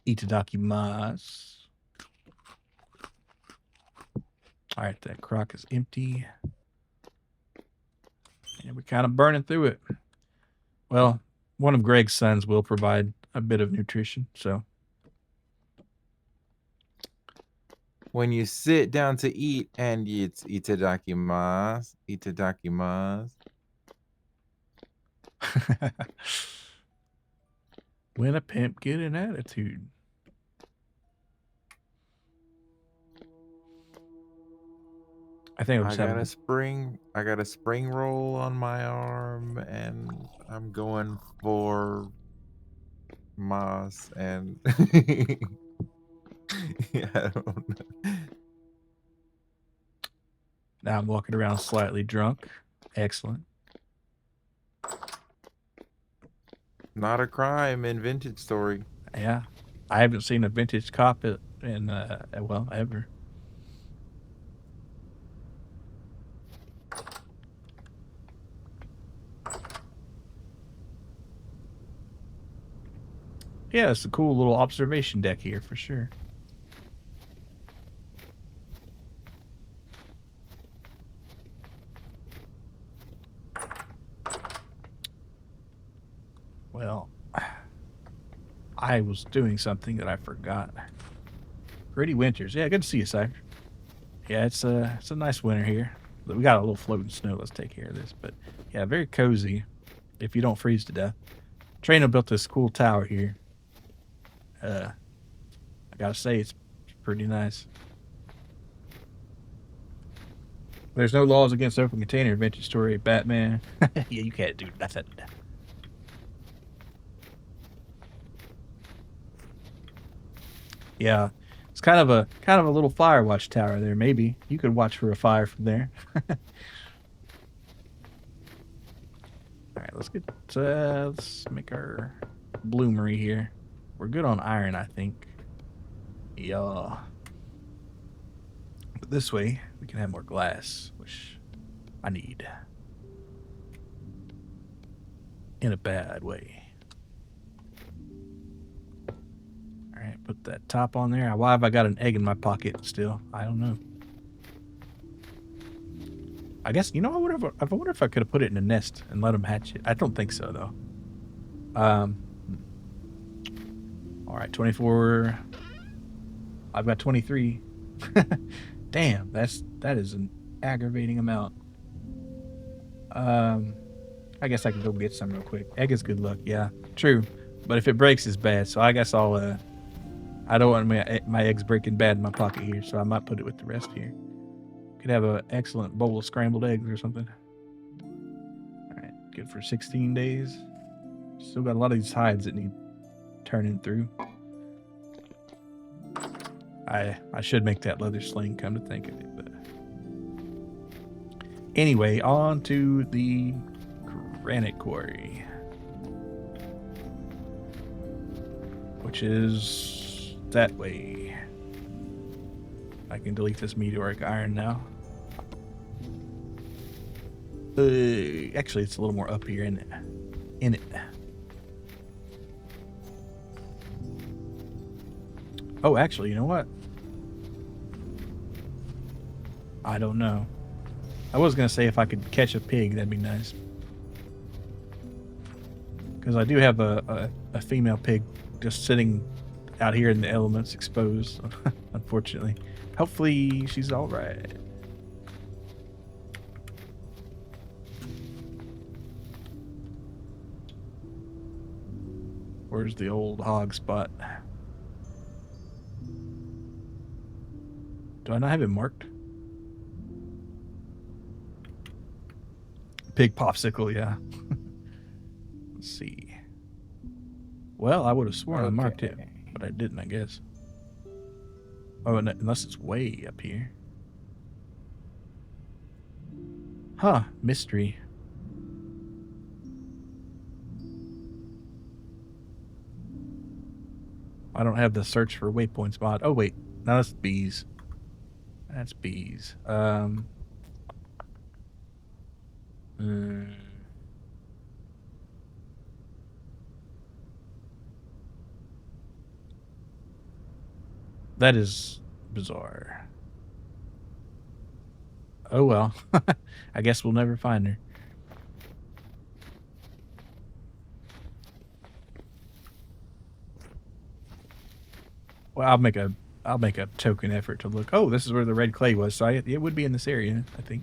Itadakimasu. Alright, that crock is empty. And we're kind of burning through it. Well, one of Greg's sons will provide a bit of nutrition, so. When you sit down to eat and it's itadakimasu, itadakimasu. When a pimp get an attitude. I think I got a spring roll on my arm and I'm going for moss and yeah, I don't know. Now I'm walking around slightly drunk. Excellent. Not a crime in Vintage Story. Yeah. I haven't seen a vintage cop in well, ever. Yeah, it's a cool little observation deck here for sure. I was doing something that I forgot. Pretty winters. Yeah, good to see you, Cypher. Yeah, it's a nice winter here. We got a little floating snow. Let's take care of this. But yeah, very cozy if you don't freeze to death. Trueno built this cool tower here. I gotta say, it's pretty nice. There's no laws against open container adventure story. Batman. Yeah, you can't do nothing. Yeah, it's kind of a little fire watch tower there. Maybe you could watch for a fire from there. All right, let's make our bloomery here. We're good on iron, I think. Yeah. But this way we can have more glass, which I need. In a bad way. All right, put that top on there. Why have I got an egg in my pocket still? I don't know. I guess, you know, I wonder if I could have put it in a nest and let them hatch it. I don't think so, though. All right, 24. I've got 23. Damn, that is an aggravating amount. I guess I can go get some real quick. Egg is good luck, yeah. True. But if it breaks, it's bad. So I guess I don't want my eggs breaking bad in my pocket here, so I might put it with the rest here. Could have an excellent bowl of scrambled eggs or something. All right, good for 16 days. Still got a lot of these hides that need turning through. I should make that leather sling, come to think of it. But anyway, on to the granite quarry, which is that way. I can delete this meteoric iron now. Actually, it's a little more up here in it. Oh, actually, you know what? I don't know. I was gonna say if I could catch a pig, that'd be nice. Because I do have a female pig just sitting out here in the elements exposed, unfortunately. Hopefully she's all right. Where's the old hog spot? Do I not have it marked? Pig popsicle, yeah. Let's see. Well, I would have sworn I marked it, but I didn't, I guess. Oh, unless it's way up here. Huh, mystery. I don't have the search for waypoints mod. Oh, wait. No, that's bees. That's bees. That is bizarre. Oh well. I guess we'll never find her. Well, I'll make a token effort to look. Oh, this is where the red clay was. So it would be in this area, I think.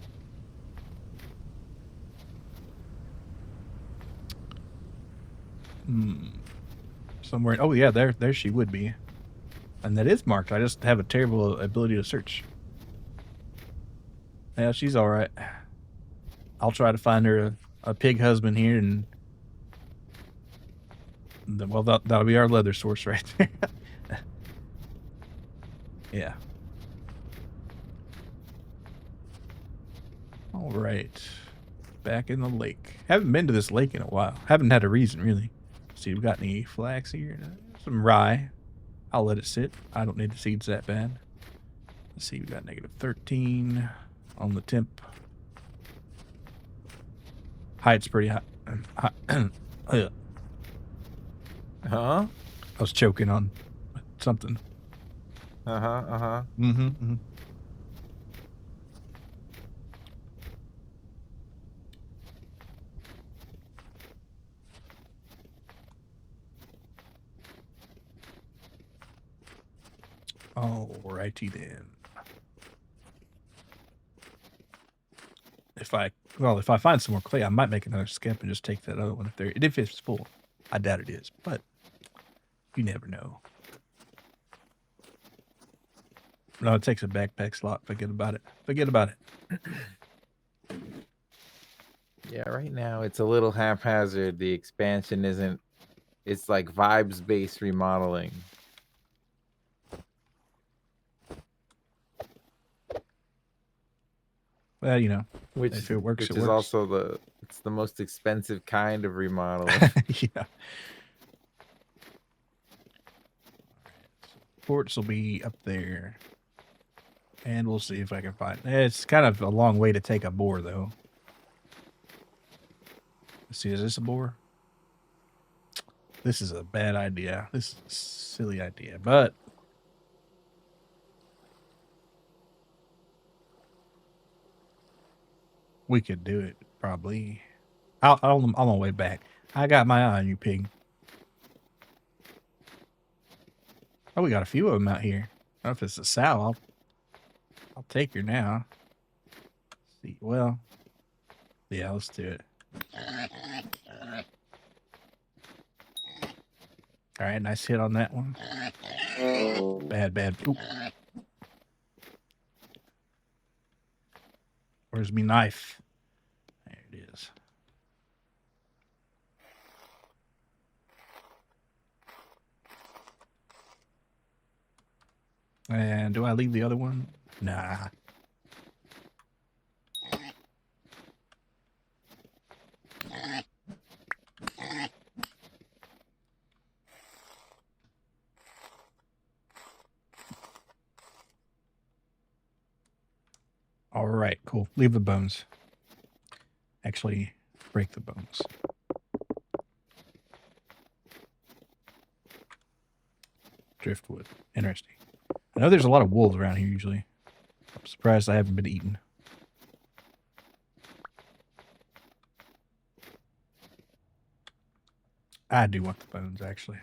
Somewhere. Oh yeah, there she would be. And that is marked. I just have a terrible ability to search. Yeah, she's all right. I'll try to find her a pig husband here, and well, that'll be our leather source right there. Yeah. All right. Back in the lake. Haven't been to this lake in a while. Haven't had a reason, really. Let's see, we got any flax here? Some rye. I'll let it sit. I don't need the seeds that bad. Let's see, we got -13 on the temp. Height's pretty high. Huh? I was choking on something. Mm-hmm. Alrighty then. If I find some more clay, I might make another skip and just take that other one if it's full. I doubt it is, but you never know. No, it takes a backpack slot. Forget about it. Forget about it. Yeah, right now it's a little haphazard. The expansion isn't. It's like vibes-based remodeling. Well, you know, Which if it works, which it is works. also it's the most expensive kind of remodeling. Yeah. Ports will be up there. And we'll see if I can find. It's kind of a long way to take a boar, though. Let's see, is this a boar? This is a bad idea. This is a silly idea, but we could do it, probably. I'm on my way back. I got my eye on you, pig. Oh, we got a few of them out here. I don't know if it's a sow. I'll take her now. Let's see, well, yeah, let's do it. All right, nice hit on that one. Bad. Oop. Where's me knife? There it is. And do I leave the other one? Nah. All right, cool. Leave the bones. Actually, break the bones. Driftwood. Interesting. I know there's a lot of wolves around here usually. I'm surprised I haven't been eaten. I do want the bones, actually.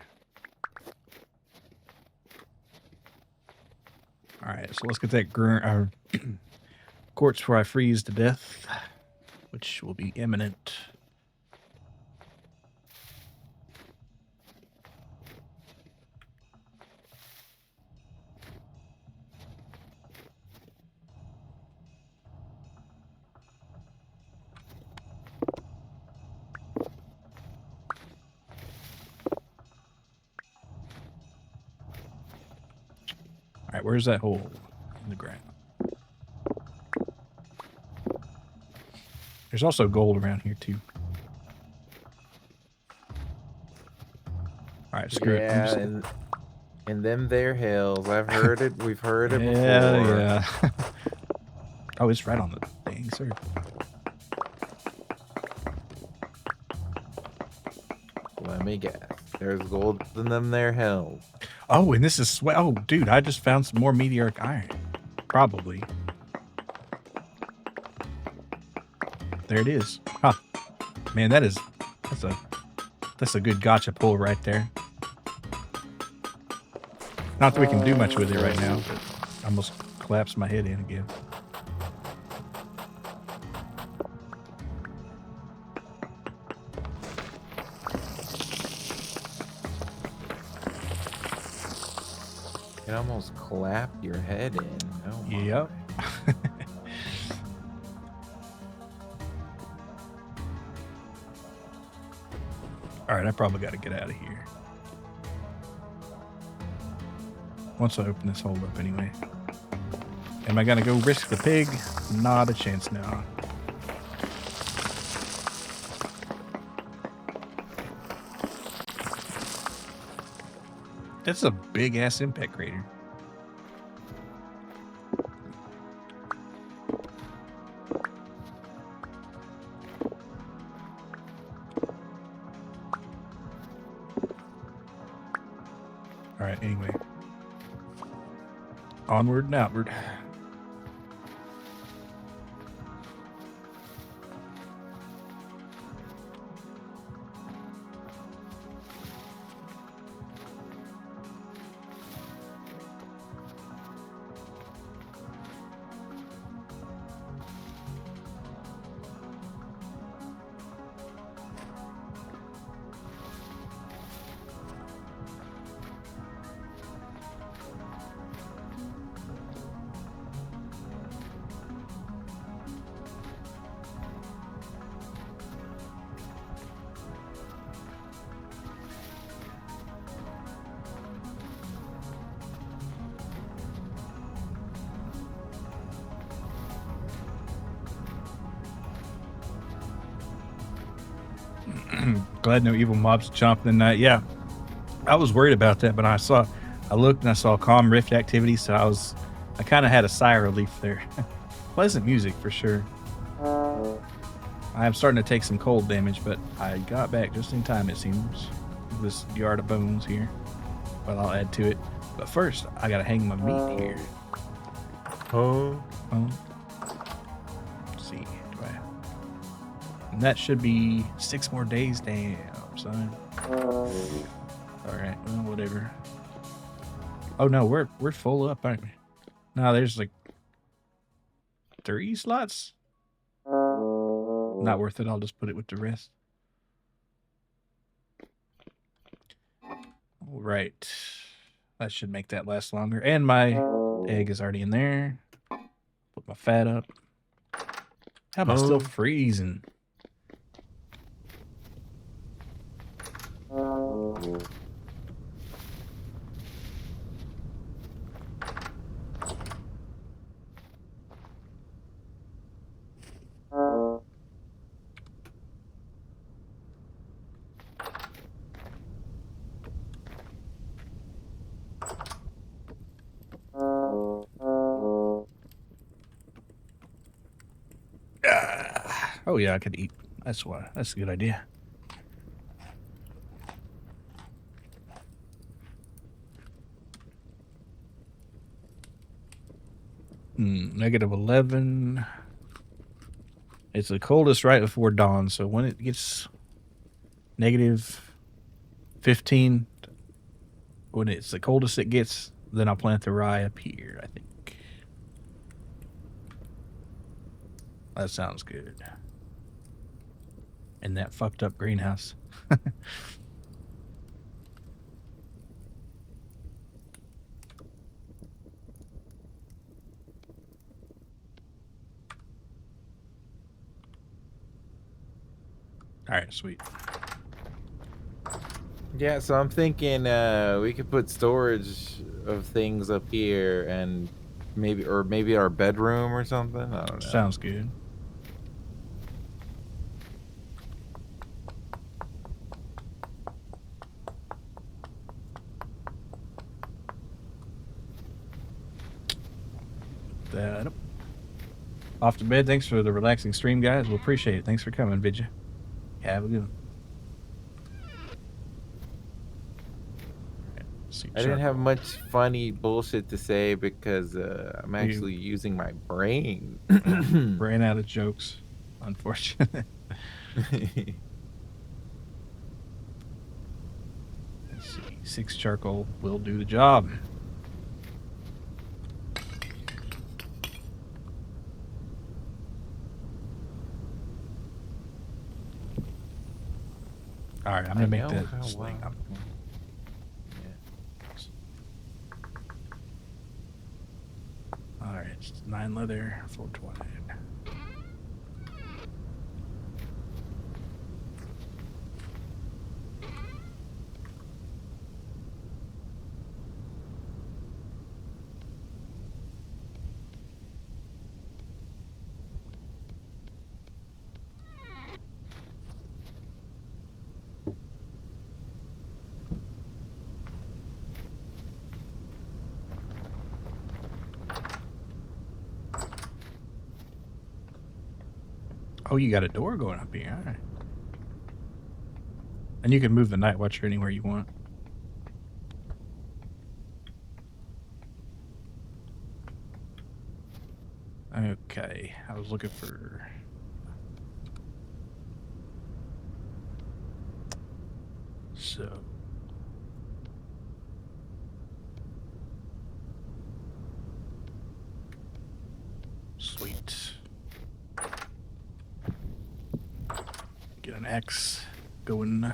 All right, so let's get that quartz before I freeze to death, which will be imminent. All right, where's that hole in the ground? There's also gold around here too. All right, screw it. Yeah, and them there hills. I've heard it. We've heard it before. Yeah. Oh, it's right on the thing, sir. Let me guess. There's gold in them there hills. Oh, and this is oh, dude, I just found some more meteoric iron. Probably. There it is. Huh. Man, that's a good gotcha pull right there. Not that we can do much with it right now, but I almost collapsed my head in again. It almost clapped your head in. Oh my. Yep. All right, I probably got to get out of here. Once I open this hole up anyway. Am I going to go risk the pig? Not a chance now. That's a big ass impact crater. All right, anyway. Onward and outward. Glad no evil mobs chomping the night. Yeah, I was worried about that, but I looked and I saw calm rift activity, so I kind of had a sigh of relief there. Pleasant music for sure. I am starting to take some cold damage, but I got back just in time, it seems. This yard of bones here. Well, I'll add to it. But first, I gotta hang my meat here. Oh. Let's see. And that should be 6 more days. Damn, son. Alright, well, whatever. Oh no, we're full up, aren't we? No, there's like 3 slots. Not worth it. I'll just put it with the rest. All right. That should make that last longer. And my egg is already in there. Put my fat up. How am I still freezing? Oh yeah, I could eat. That's why. That's a good idea. -11. It's the coldest right before dawn, so when it gets -15, when it's the coldest it gets, then I'll plant the rye up here, I think. That sounds good. In that fucked up greenhouse. All right, sweet. Yeah, so I'm thinking we could put storage of things up here and maybe our bedroom or something. I don't know. Sounds good. That up. Off to bed. Thanks for the relaxing stream, guys. We'll appreciate it. Thanks for coming, Vidya. Have a good one. I didn't have much funny bullshit to say because I'm actually using my brain. Ran out of jokes, unfortunately. Let's see. 6 charcoal will do the job. All right, I'm gonna make that sling up. All right, it's 9 leather, 420. Oh, you got a door going up here. All right. And you can move the night watcher anywhere you want. Okay, I was looking for... So... Sweet. Get an X going.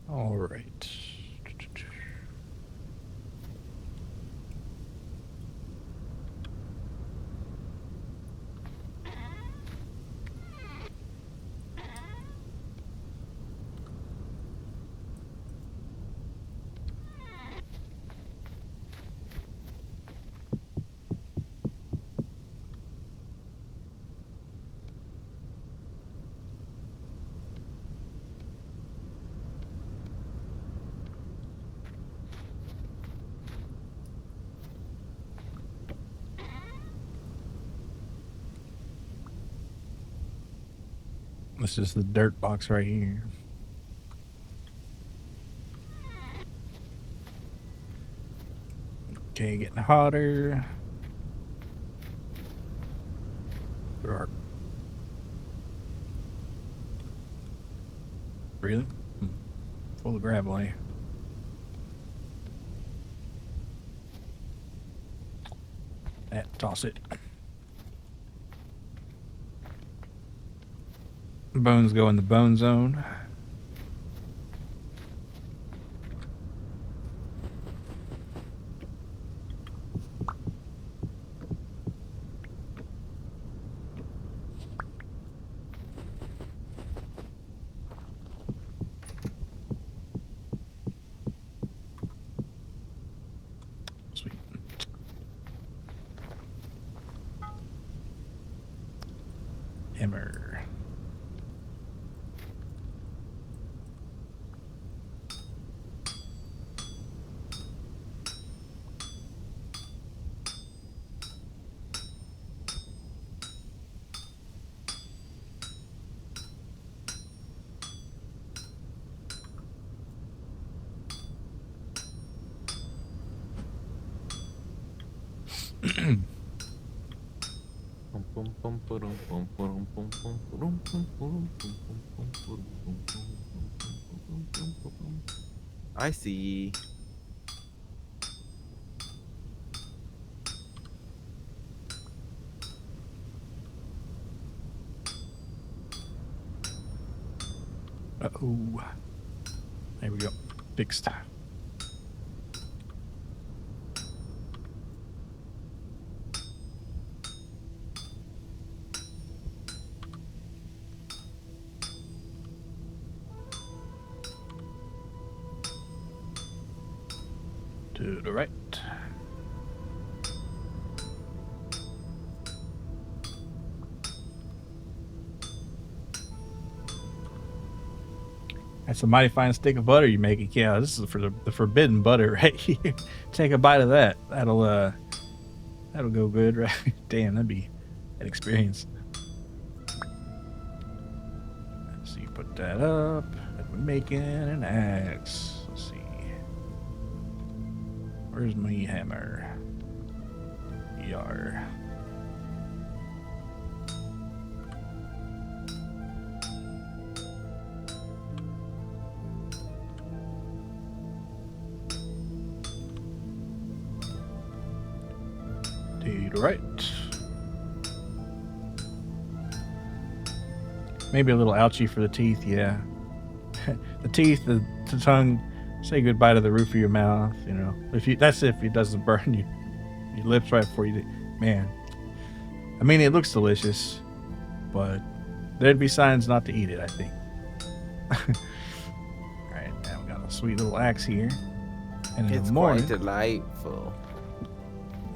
All right. This is the dirt box right here. Okay, getting hotter. Dark. Really? Full of gravel, eh? Toss it. Bones go in the bone zone. Sweet. Hammer. I see. Uh-oh. There we go. Fixed. To the right. That's a mighty fine stick of butter you're making. Yeah, this is for the forbidden butter right here. Take a bite of that. That'll go good, right? Damn, that'd be an experience. So you put that up. And we're making an axe. Let's see. Where's my hammer? Yar. To the right. Maybe a little ouchie for the teeth, yeah. The teeth, the tongue, say goodbye to the roof of your mouth, you know. That's if it doesn't burn your lips right before you do. Man. I mean, it looks delicious, but there'd be signs not to eat it, I think. Alright, now we got a sweet little axe here. And in It's the morning, quite delightful.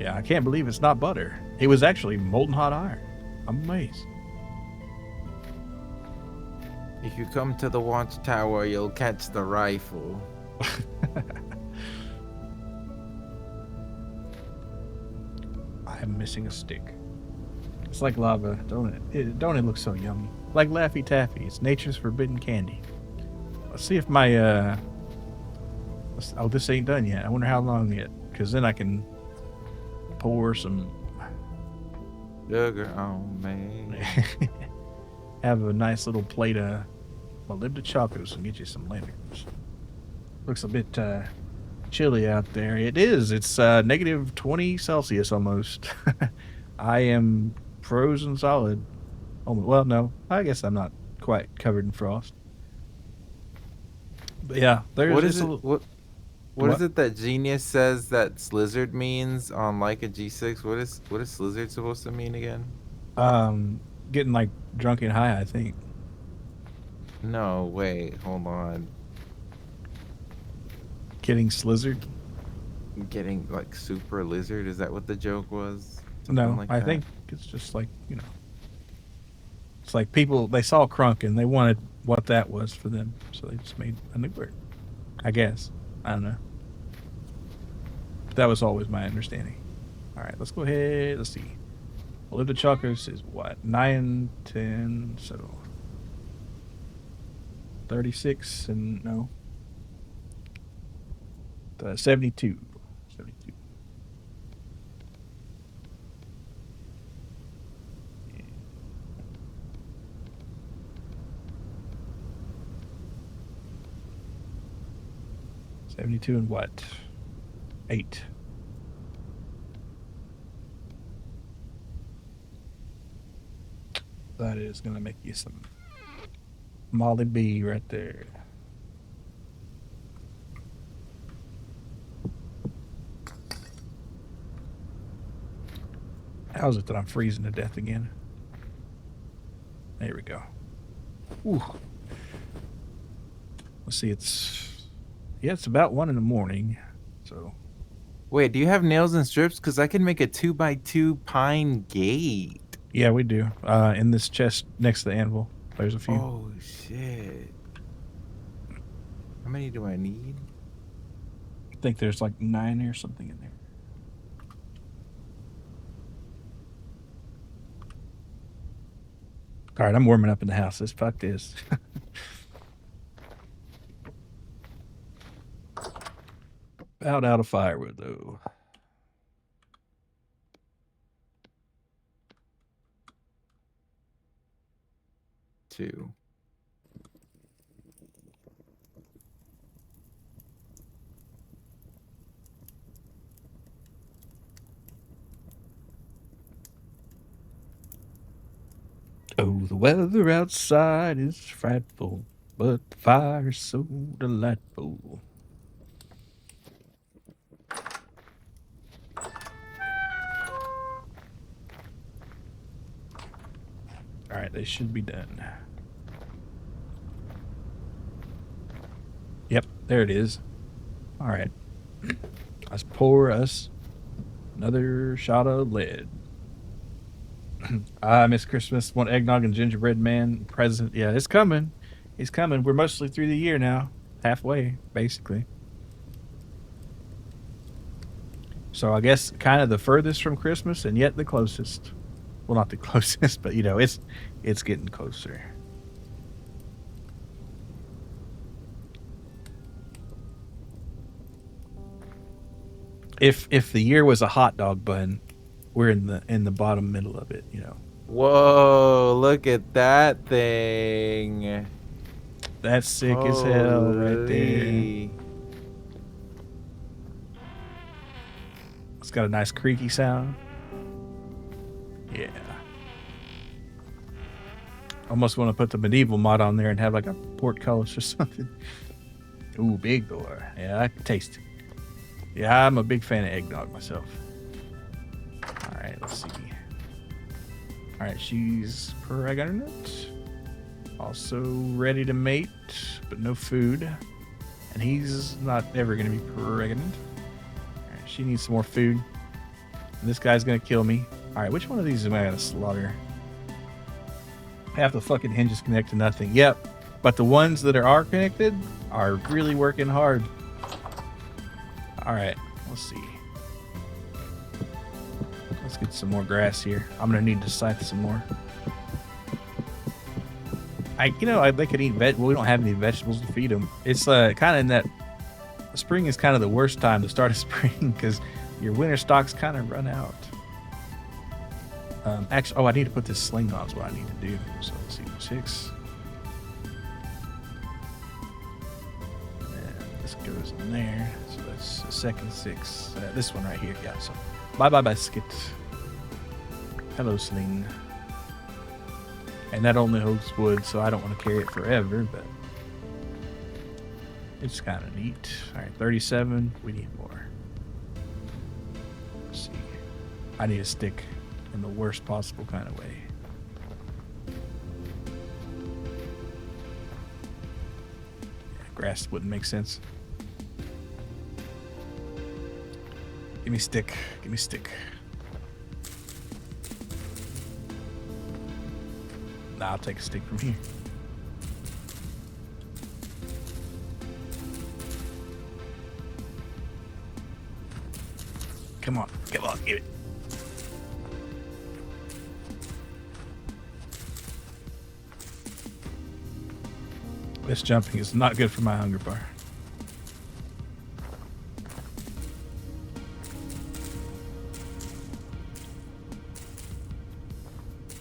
yeah, I can't believe it's not butter. It was actually molten hot iron. I'm amazed. If you come to the watchtower, you'll catch the rifle. I'm missing a stick. It's like lava, don't it? Don't it look so yummy? Like Laffy Taffy. It's nature's forbidden candy. Let's see if my oh, this ain't done yet. I wonder how long yet, because then I can pour some. Sugar on me. Have a nice little plate of Molybdenum chocos and get you some lanterns. Looks a bit chilly out there. It is. It's negative 20 Celsius almost. I am frozen solid. Oh, well, no. I guess I'm not quite covered in frost. But yeah, there's What is it? what? What is it that Genius says that Slizzard means on like a G6? What is Slizzard supposed to mean again? Getting like drunk and high, I think. No, wait, hold on. Getting slizzard? Getting like super lizard? Is that what the joke was? Something No, like I that? think it's just like, you know. It's like people, they saw Crunk and they wanted what that was for them. So they just made a new word. I guess. I don't know. But that was always my understanding. All right, let's go ahead. Let's see. Molybdenum chocos is what? 9, 10, so 36 and no. 72. 72. Yeah. 72 and what? 8. That is going to make you some Molly B right there. How's it that I'm freezing to death again? There we go. Ooh. Let's see, it's about 1 in the morning. So Wait, do you have nails and strips? Because I can make a 2x2 pine gate. yeah, we do. In this chest next to the anvil, there's a few. Oh, shit. How many do I need? I think there's like 9 or something in there. All right, I'm warming up in the house. Let's fuck this. About out of firewood though. Two. Oh, the weather outside is frightful, but the fire's so delightful. All right, they should be done. Yep, there it is. All right. Let's pour us another shot of lead. I miss Christmas. Want eggnog and gingerbread man present. Yeah, it's coming. It's coming. We're mostly through the year now. Halfway, basically. So I guess kind of the furthest from Christmas and yet the closest. Well, not the closest, but you know, it's getting closer. If the year was a hot dog bun, we're in the bottom middle of it, you know. Whoa, look at that thing. That's sick as hell right there. Holy. It's got a nice creaky sound. Yeah. Almost want to put the medieval mod on there and have like a portcullis or something. Ooh, big door. Yeah, I can taste it. Yeah, I'm a big fan of eggnog myself. All right, let's see. All right, she's pregnant. Also ready to mate, but no food. And he's not ever going to be pregnant. All right, she needs some more food. And this guy's going to kill me. All right, which one of these am I going to slaughter? Half the fucking hinges connect to nothing. Yep, but the ones that are connected are really working hard. All right, let's see. Let's get some more grass here. I'm gonna need to scythe some more. They could eat well, we don't have any vegetables to feed them. It's kind of in that spring is kind of the worst time to start a spring because your winter stocks kind of run out. Actually, I need to put this sling on is what I need to do. So let's see, 6. And this goes in there. So that's the second 6. This one right here. Yeah, so bye biscuit. Hello, sling. And that only holds wood, so I don't want to carry it forever, but it's kind of neat. All right, 37. We need more. Let's see. I need a stick in the worst possible kind of way. Yeah, grass wouldn't make sense. Give me stick. Give me stick. Nah, I'll take a stick from here. Come on, give it. This jumping is not good for my hunger bar.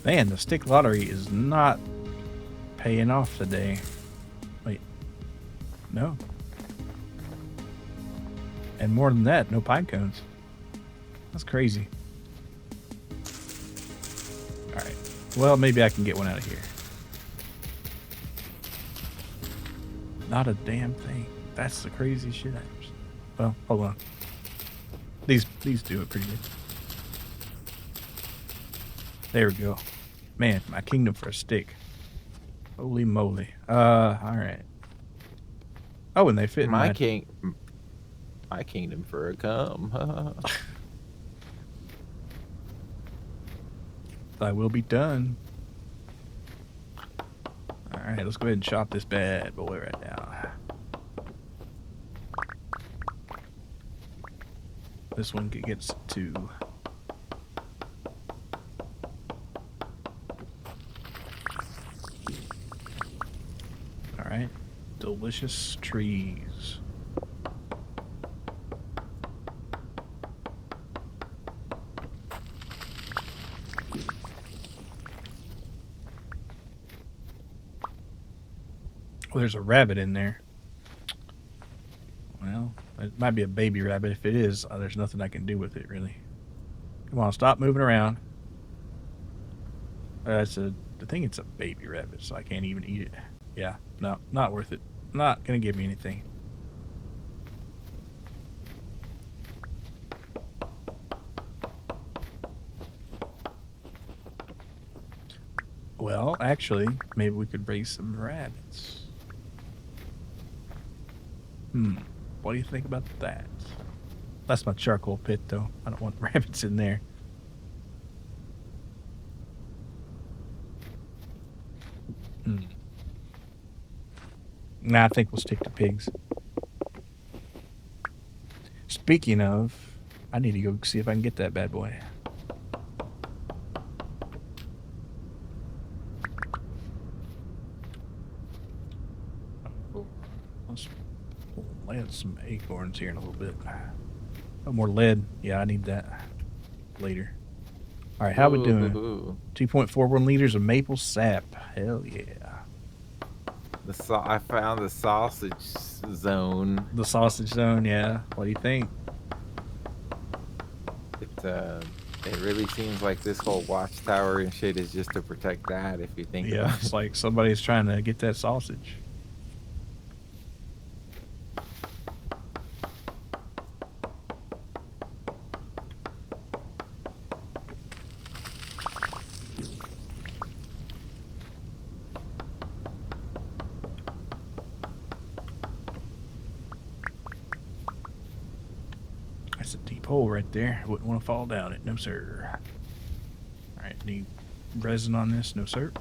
Man, the stick lottery is not paying off today. Wait. No. And more than that, no pine cones. That's crazy. Alright. Well, maybe I can get one out of here. Not a damn thing. That's the crazy shit. Well, hold on. These do it pretty good. There we go. Man, my kingdom for a stick. Holy moly. Alright. Oh, and they fit My kingdom for a cum. I will be done. Alright, let's go ahead and chop this bad boy right now. This one gets 2. Alright. Delicious trees. Well, there's a rabbit in there. Well, it might be a baby rabbit. If it is, there's nothing I can do with it, really. Come on, stop moving around. I think it's a baby rabbit, so I can't even eat it. Yeah, no, not worth it. Not gonna give me anything. Well, actually, maybe we could raise some rabbits. What do you think about that? That's my charcoal pit, though. I don't want rabbits in there. Nah, I think we'll stick to pigs. Speaking of, I need to go see if I can get that bad boy. Let's plant some acorns here in a little bit. Oh, more lead. Yeah, I need that later. All right, how we doing? 2.41 liters of maple sap. Hell yeah. I found the sausage zone. The sausage zone, yeah. What do you think? It really seems like this whole watchtower and shit is just to protect that. If you think, Yeah, about it. it's like somebody's trying to get that sausage. That's a deep hole right there. Wouldn't want to fall down it. No, sir. All right, need resin on this? No, sir.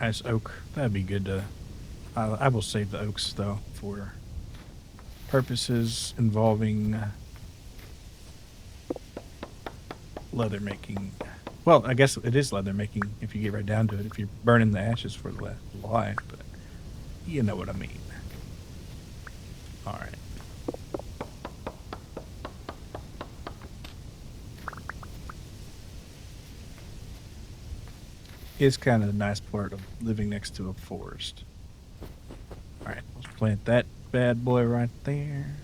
Nice oak. That'd be good to... I will save the oaks, though, for purposes involving leather making. Well, I guess it is leather making if you get right down to it, if you're burning the ashes for the life, but you know what I mean. All right. It's kind of a nice part of living next to a forest. All right, let's plant that bad boy right there.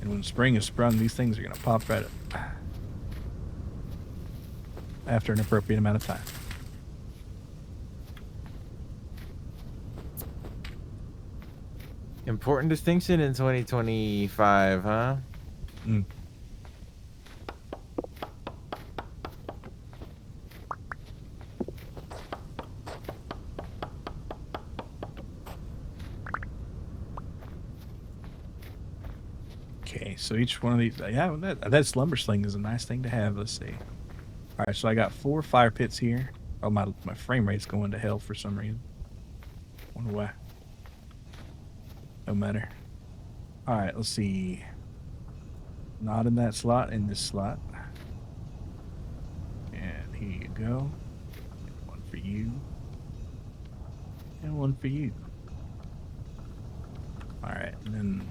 And when spring is sprung, these things are going to pop right up after an appropriate amount of time. Important distinction in 2025, huh? Okay, so each one of these, yeah, that slumber sling is a nice thing to have. Let's see. All right, so I got 4 fire pits here. Oh, my frame rate's going to hell for some reason. Wonder why. No matter. All right, let's see. Not in that slot, in this slot. And here you go. One for you. And one for you. All right, and then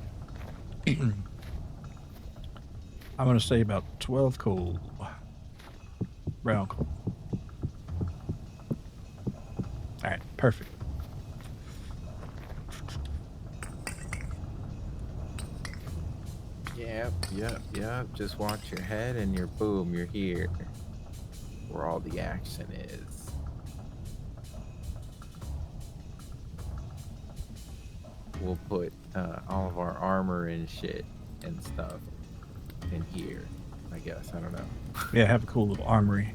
I'm going to say about 12 coal. Brown coal. All right, perfect. Yep. Just watch your head and you're boom, you're here. Where all the action is. We'll put all of our armor and shit and stuff in here, I guess. I don't know. Yeah, have a cool little armory.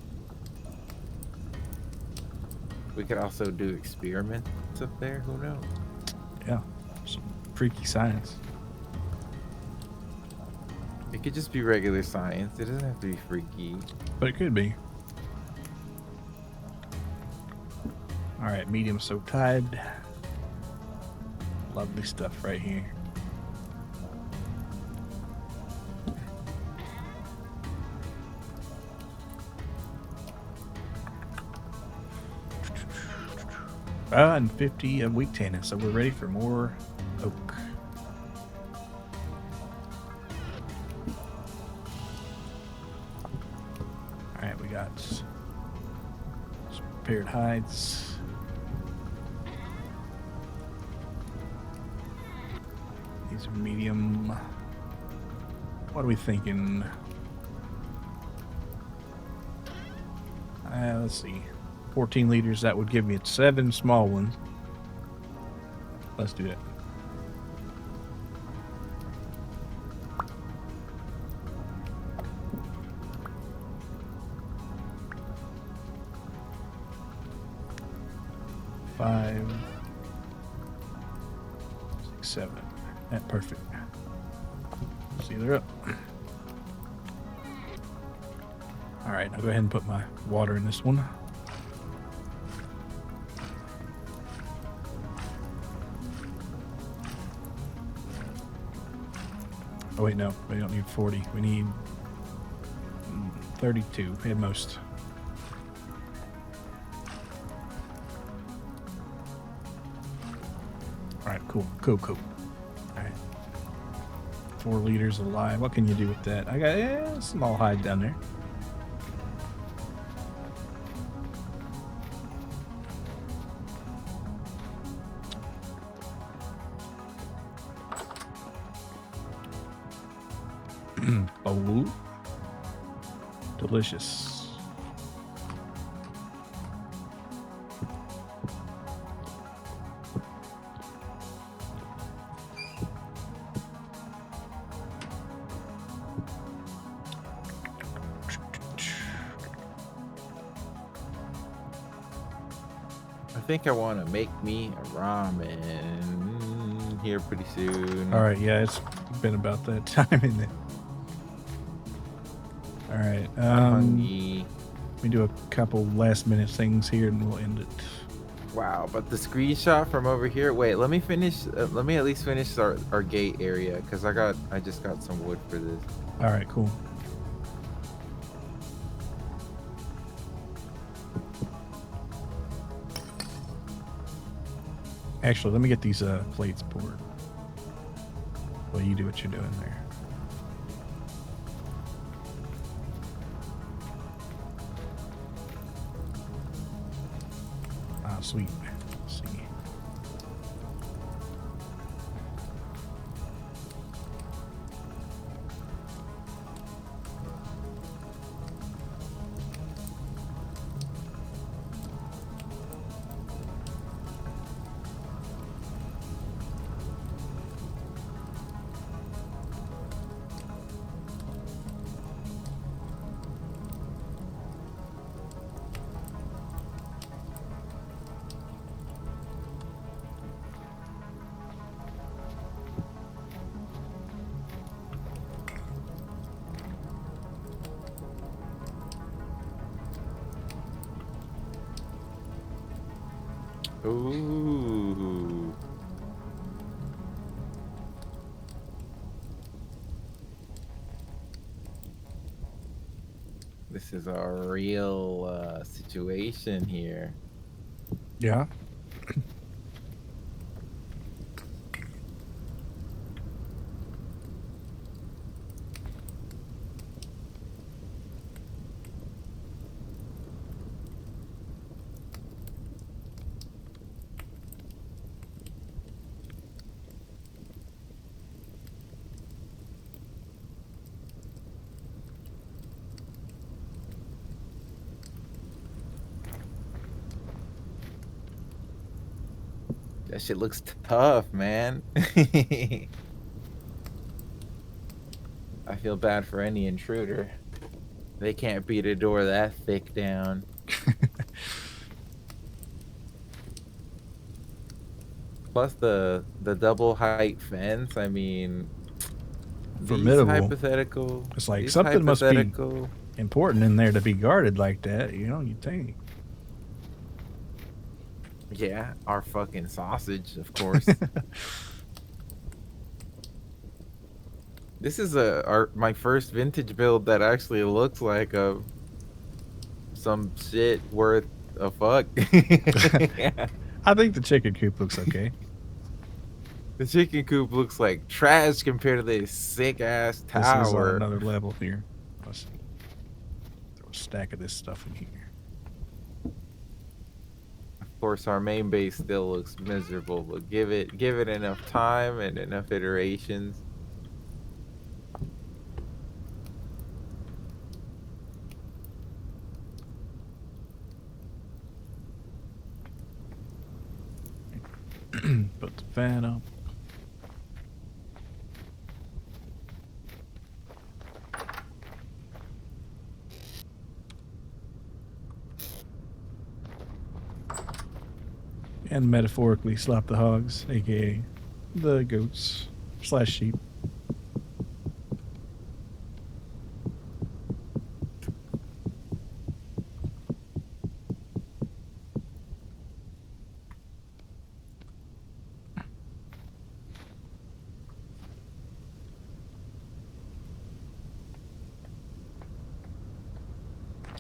We could also do experiments up there. Who knows? Yeah, some freaky science. It could just be regular science. It doesn't have to be freaky. But it could be. All right, medium soak tide. Lovely stuff right here. And 50 of wheat tannin, so we're ready for more oak. All right, we got some prepared hides. These are medium. What are we thinking? Let's see. 14 liters, that would give me 7 small ones. Let's do that. Five, 6, 7. That's perfect. See, they're up. All right, now go ahead and put my water in this one. Oh wait, no, we don't need 40. We need 32 at most. All right, cool. All right, 4 liters of lye. What can you do with that? I got a small hide down there. Oh, delicious. I think I want to make me a ramen here pretty soon. All right, yeah, it's been about that time, isn't it? All right, Hungry. let me do a couple last minute things here and we'll end it. Wow, but the screenshot from over here. Wait, let me finish. Let me at least finish our gate area because I just got some wood for this. All right, cool. Actually, let me get these plates poured. Well, you do what you're doing there. Ah, sweet. Let's see. Ooh. Ooh. This is a real situation here. Yeah. That shit looks tough, man. I feel bad for any intruder. They can't beat a door that thick down. Plus the double height fence. I mean, these Formidable. hypothetical. It's like These something must be hypothetical. important in there to be guarded like that. You know, you think. Yeah, our fucking sausage, of course. This is my first vintage build that actually looks like some shit worth a fuck. Yeah. I think the chicken coop looks okay. The chicken coop looks like trash compared to this sick ass This is on tower. another level here. Let's throw a stack of this stuff in here. Of course, our main base still looks miserable, but give it enough time and enough iterations. Put the fan up. And metaphorically slap the hogs, aka the goats / sheep.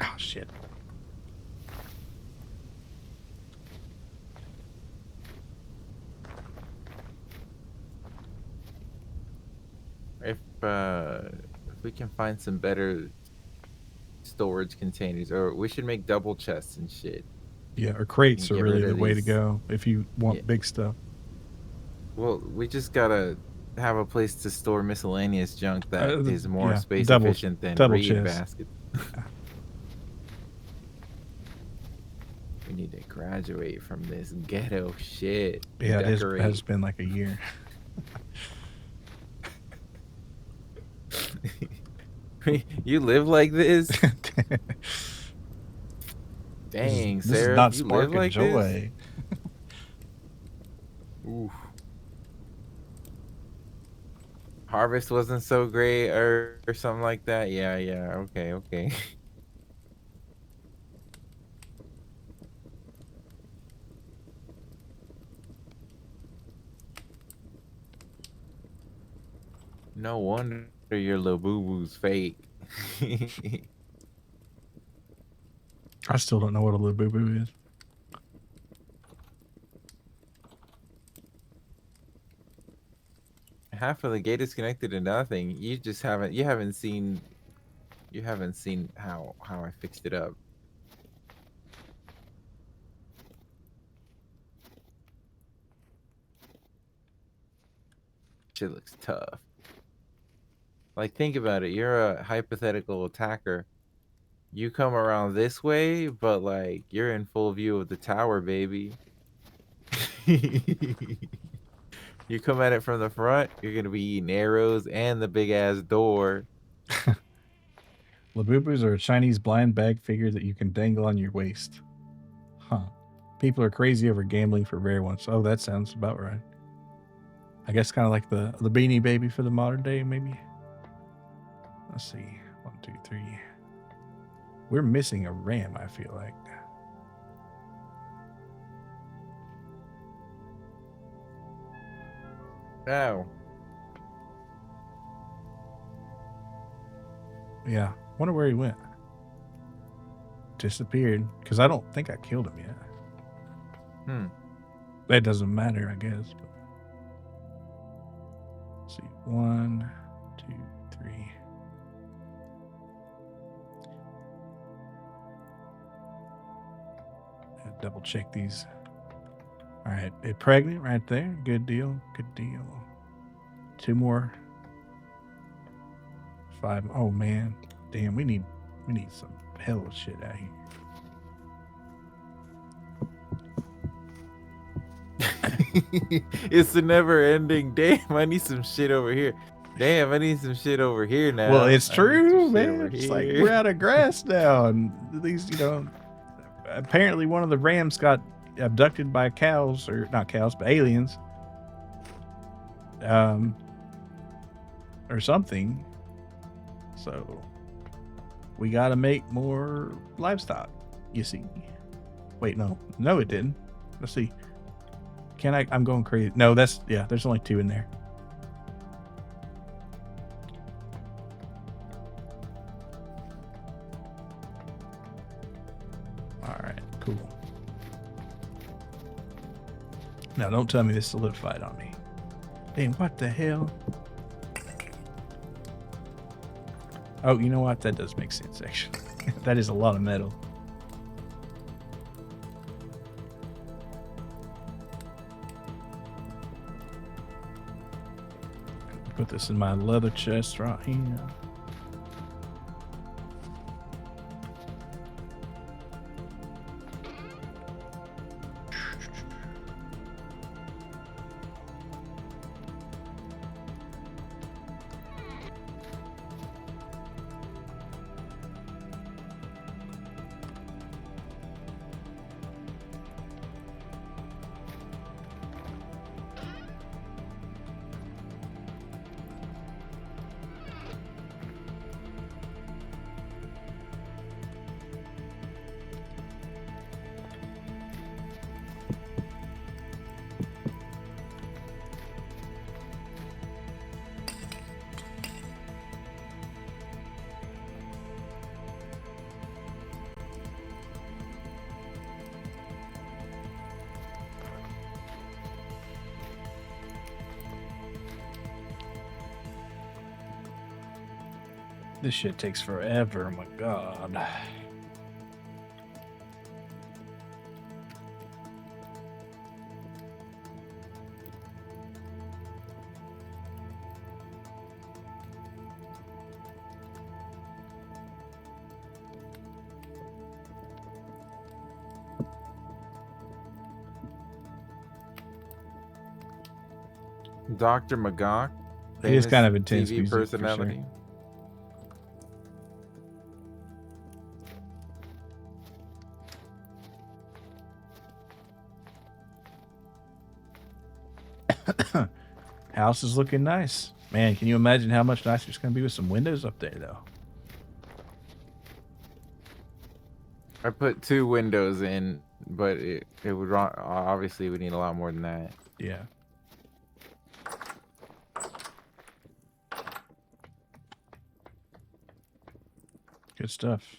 Oh shit. If we can find some better storage containers, or we should make double chests and shit. Yeah, or crates And are get really rid the of way to these. go if you want Yeah. big stuff. Well, we just gotta have a place to store miscellaneous junk that is more Yeah, space double efficient than double reed chest. baskets. We need to graduate from this ghetto shit. Yeah, it Decorate. has been like a year. You live like this? This is Dang, this is Sarah, not you live sparking like this? joy. Oof. Harvest wasn't so great or something like that. Yeah, okay. No wonder your little boo-boo's fake. I still don't know what a little boo boo is. Half of the gate is connected to nothing. You haven't seen how I fixed it up. Shit looks tough. Like, think about it. You're a hypothetical attacker. You come around this way, but like you're in full view of the tower, baby. You come at it from the front, you're gonna be eating arrows and the big ass door. Labubus are a Chinese blind bag figure that you can dangle on your waist. Huh. People are crazy over gambling for rare ones. Oh, that sounds about right. I guess kind of like the Beanie Baby for the modern day, maybe. Let's see. 1, 2, 3. We're missing a ram, I feel like. Ow. Yeah. Wonder where he went. Disappeared. Because I don't think I killed him yet. That doesn't matter, I guess. But... Let's see. 1, 2, 3. Double check these. All right. Pregnant right there. Good deal. Good deal. 2 more. 5. Oh, man. Damn, we need some hell of shit out here. It's a never ending. Damn, I need some shit over here. Damn, I need some shit over here now. Well, it's I need true, some shit man. over It's like here. we're out of grass now, and these, apparently one of the rams got abducted by cows, or not cows, but aliens, or something. So we got to make more livestock. You see? Wait, no, it didn't. Let's see. Can I? I'm going crazy. No, there's only 2 in there. All right, cool. Now, don't tell me this solidified on me. Damn, what the hell? Oh, you know what? That does make sense, actually. That is a lot of metal. Put this in my leather chest right here. This shit takes forever, oh my god. Dr. Magok. He is famous kind of intense TV music, for personality. sure. House is looking nice. Man, can you imagine how much nicer it's going to be with some windows up there, though? I put 2 windows in, but it would obviously we need a lot more than that. Yeah. Good stuff.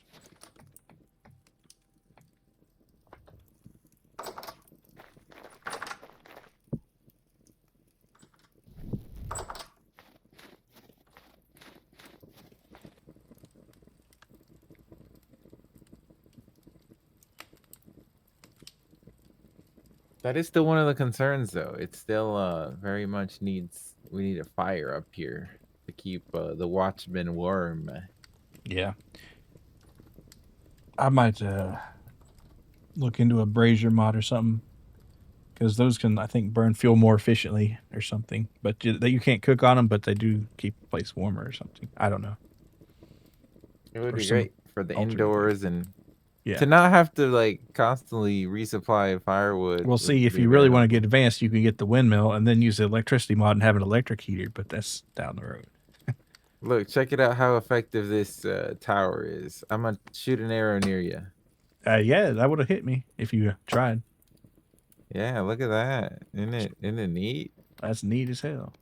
That is still one of the concerns, though. It still very much we need a fire up here to keep the watchmen warm. Yeah. I might look into a brazier mod or something, because those can, I think, burn fuel more efficiently or something. But you can't cook on them, but they do keep the place warmer or something. I don't know. It would Or be some great for the alternate indoors and Yeah. to not have to like constantly resupply firewood. We'll see, would if be you very really want to helpful. get advanced, you can get the windmill and then use the electricity mod and have an electric heater, but that's down the road. Look, check it out how effective this tower is. I'm gonna shoot an arrow near you. Yeah, that would have hit me if you tried. Yeah, look at that. Isn't it neat? That's neat as hell.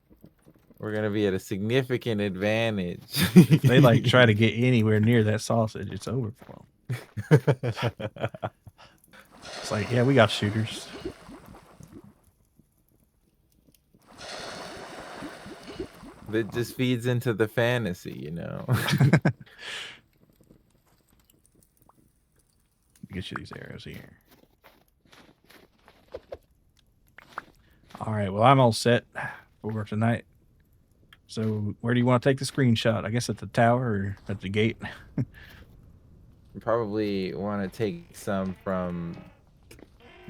We're gonna be at a significant advantage. If they like try to get anywhere near that sausage, it's over for them. It's like, yeah, we got shooters. That just feeds into the fantasy, you know. Get you these arrows here. All right, well, I'm all set for tonight. So, where do you want to take the screenshot? I guess at the tower or at the gate? Probably want to take some from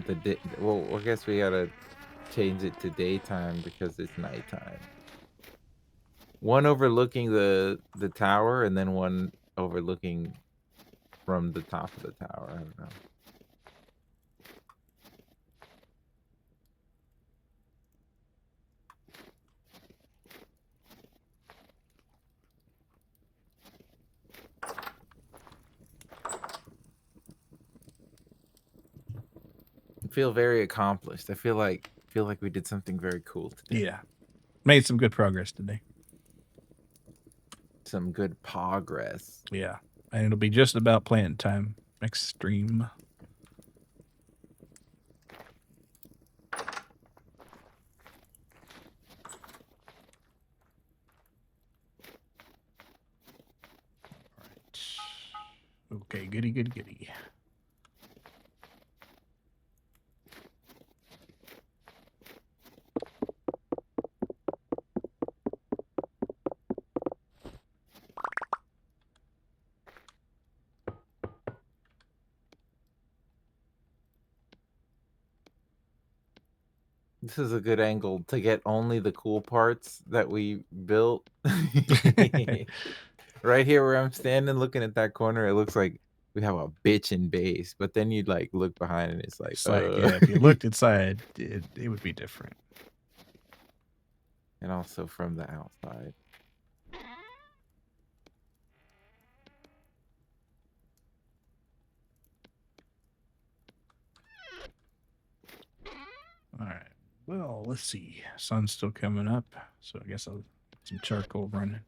the well, I guess we gotta change it to daytime because it's nighttime. One overlooking the tower, and then one overlooking from the top of the tower. I don't know. I feel very accomplished. I feel like we did something very cool today. Yeah. Made some good progress today. Some good progress. Yeah. And it'll be just about playing time next stream. Okay, goody, goody, goody. This is a good angle to get only the cool parts that we built. Right here where I'm standing looking at that corner, it looks like we have a bitchin' base, but then you'd like look behind and it's like, Yeah, if you looked inside, it would be different. And also from the outside. All right. Well, let's see. Sun's still coming up, so I guess I'll some charcoal running.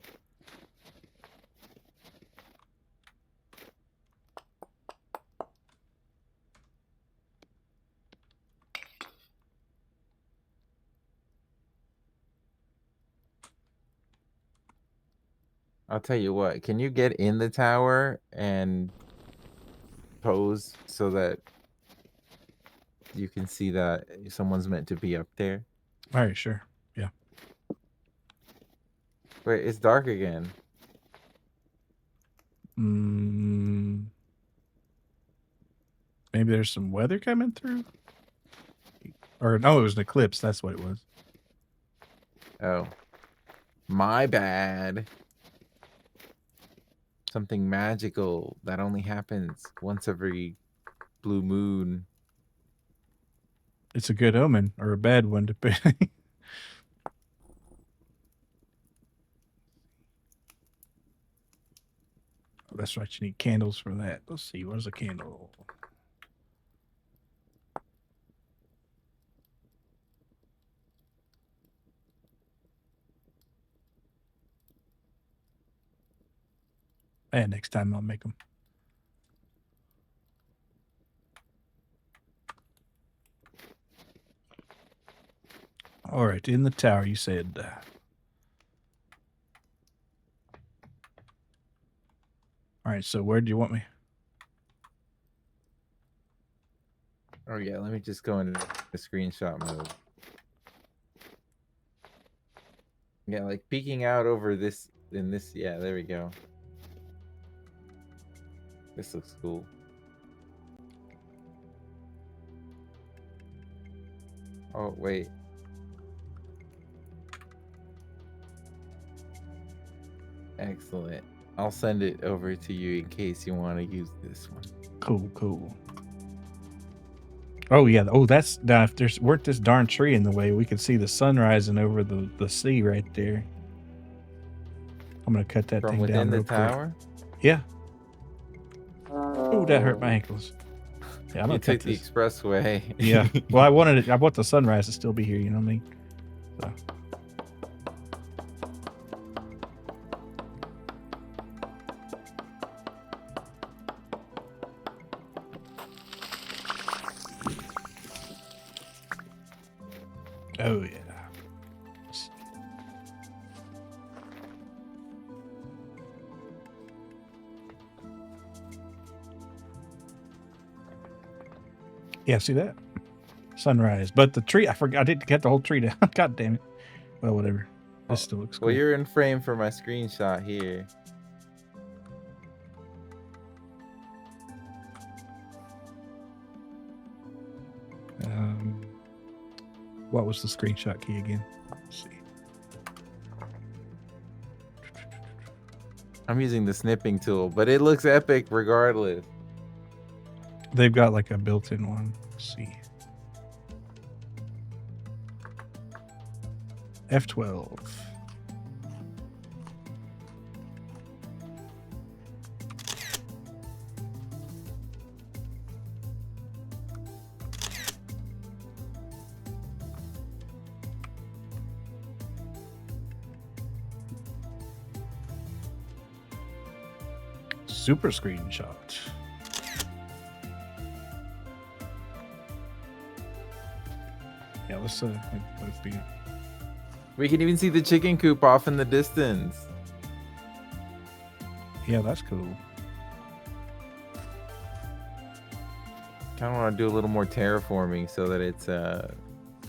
I'll tell you what, can you get in the tower and pose so that you can see that someone's meant to be up there? All right, sure. Yeah. Wait, it's dark again. Maybe there's some weather coming through? Or no, it was an eclipse. That's what it was. Oh. My bad. Something magical that only happens once every blue moon. It's a good omen or a bad one, depending. Oh, that's right. You need candles for that. Let's see. What is a candle? And next time I'll make them. All right, in the tower, you said. All right, so where do you want me? Oh yeah, let me just go into the screenshot mode. Yeah, like peeking out over this in this. Yeah, there we go. This looks cool. Oh wait. Excellent. I'll send it over to you in case you want to use this one. Cool. Oh yeah. Oh, that's now. If there's weren't this darn tree in the way, we could see the sun rising over the sea right there. I'm gonna cut that From thing within down the real quick. tower? Yeah. Oh, that hurt my ankles. Yeah, I'm You gonna cut took the this. expressway. Yeah. Well, I want the sunrise to still be here. You know what I mean? So. Oh yeah. Yeah, see that? Sunrise. But the tree, I forgot, I didn't get the whole tree down. God damn it. Well, whatever. This still looks cool. Well, you're in frame for my screenshot here. What was the screenshot key again? Let's see. I'm using the snipping tool, but it looks epic regardless. They've got like a built-in one. Let's see. F12. Super screenshot. Yeah, let's both be. We can even see the chicken coop off in the distance. Yeah, that's cool. Kind of want to do a little more terraforming so that it's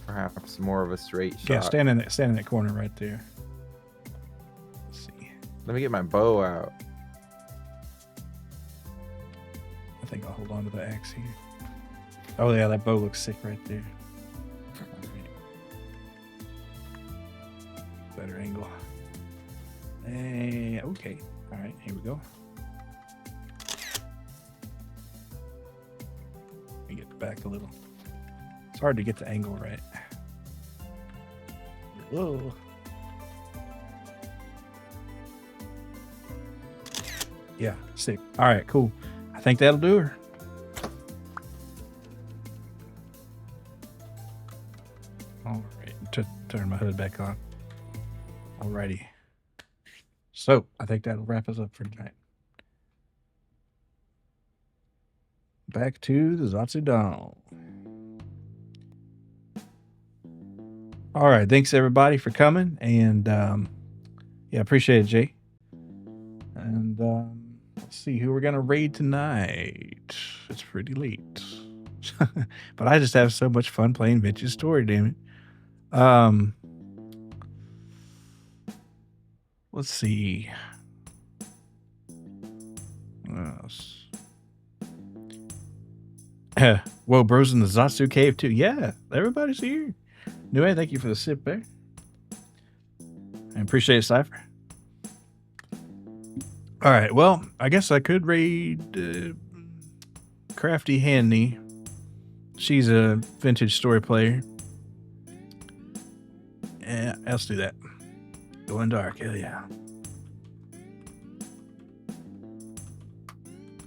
perhaps more of a straight shot. Yeah, stand in that corner right there. Let's see. Let me get my bow out. I think I'll hold on to the axe here. Oh yeah, that bow looks sick right there. Better angle. Okay. All right, here we go. Let me get back a little. It's hard to get the angle right. Whoa. Yeah, sick. All right, cool. I think that'll do her. All right, turn my hood back on. Alrighty. So, I think that'll wrap us up for tonight. Back to the Zatsudan. All right, thanks everybody for coming, and yeah, appreciate it, Jay. And let's see who we're gonna raid tonight. It's pretty late, but I just have so much fun playing Vince's story. Damn it. Let's see. What else? Whoa, bros in the Zatsu cave too. Yeah, everybody's here. Anyway, thank you for the sip there. I appreciate it, Cypher. All right, well, I guess I could raid Crafty Handy. She's a vintage story player. Yeah, let's do that. Going dark, hell yeah.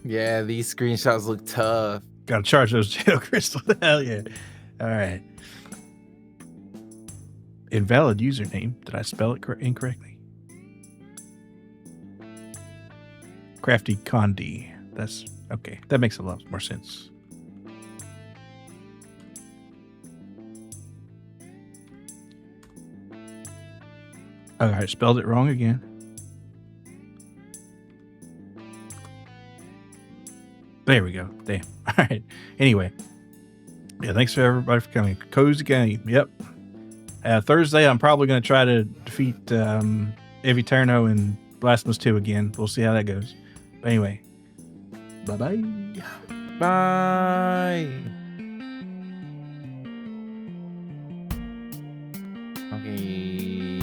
Yeah, these screenshots look tough. Gotta charge those jail crystals. Hell yeah. All right. Invalid username. Did I spell it incorrectly? Crafty Condi. That's okay. That makes a lot more sense. All right, spelled it wrong again. There we go. Damn. All right. Anyway. Yeah, thanks for everybody for coming. Cozy game. Yep. Thursday, I'm probably going to try to defeat Eviterno and Blasphemous 2 again. We'll see how that goes. But anyway. Bye-bye. Bye. Okay.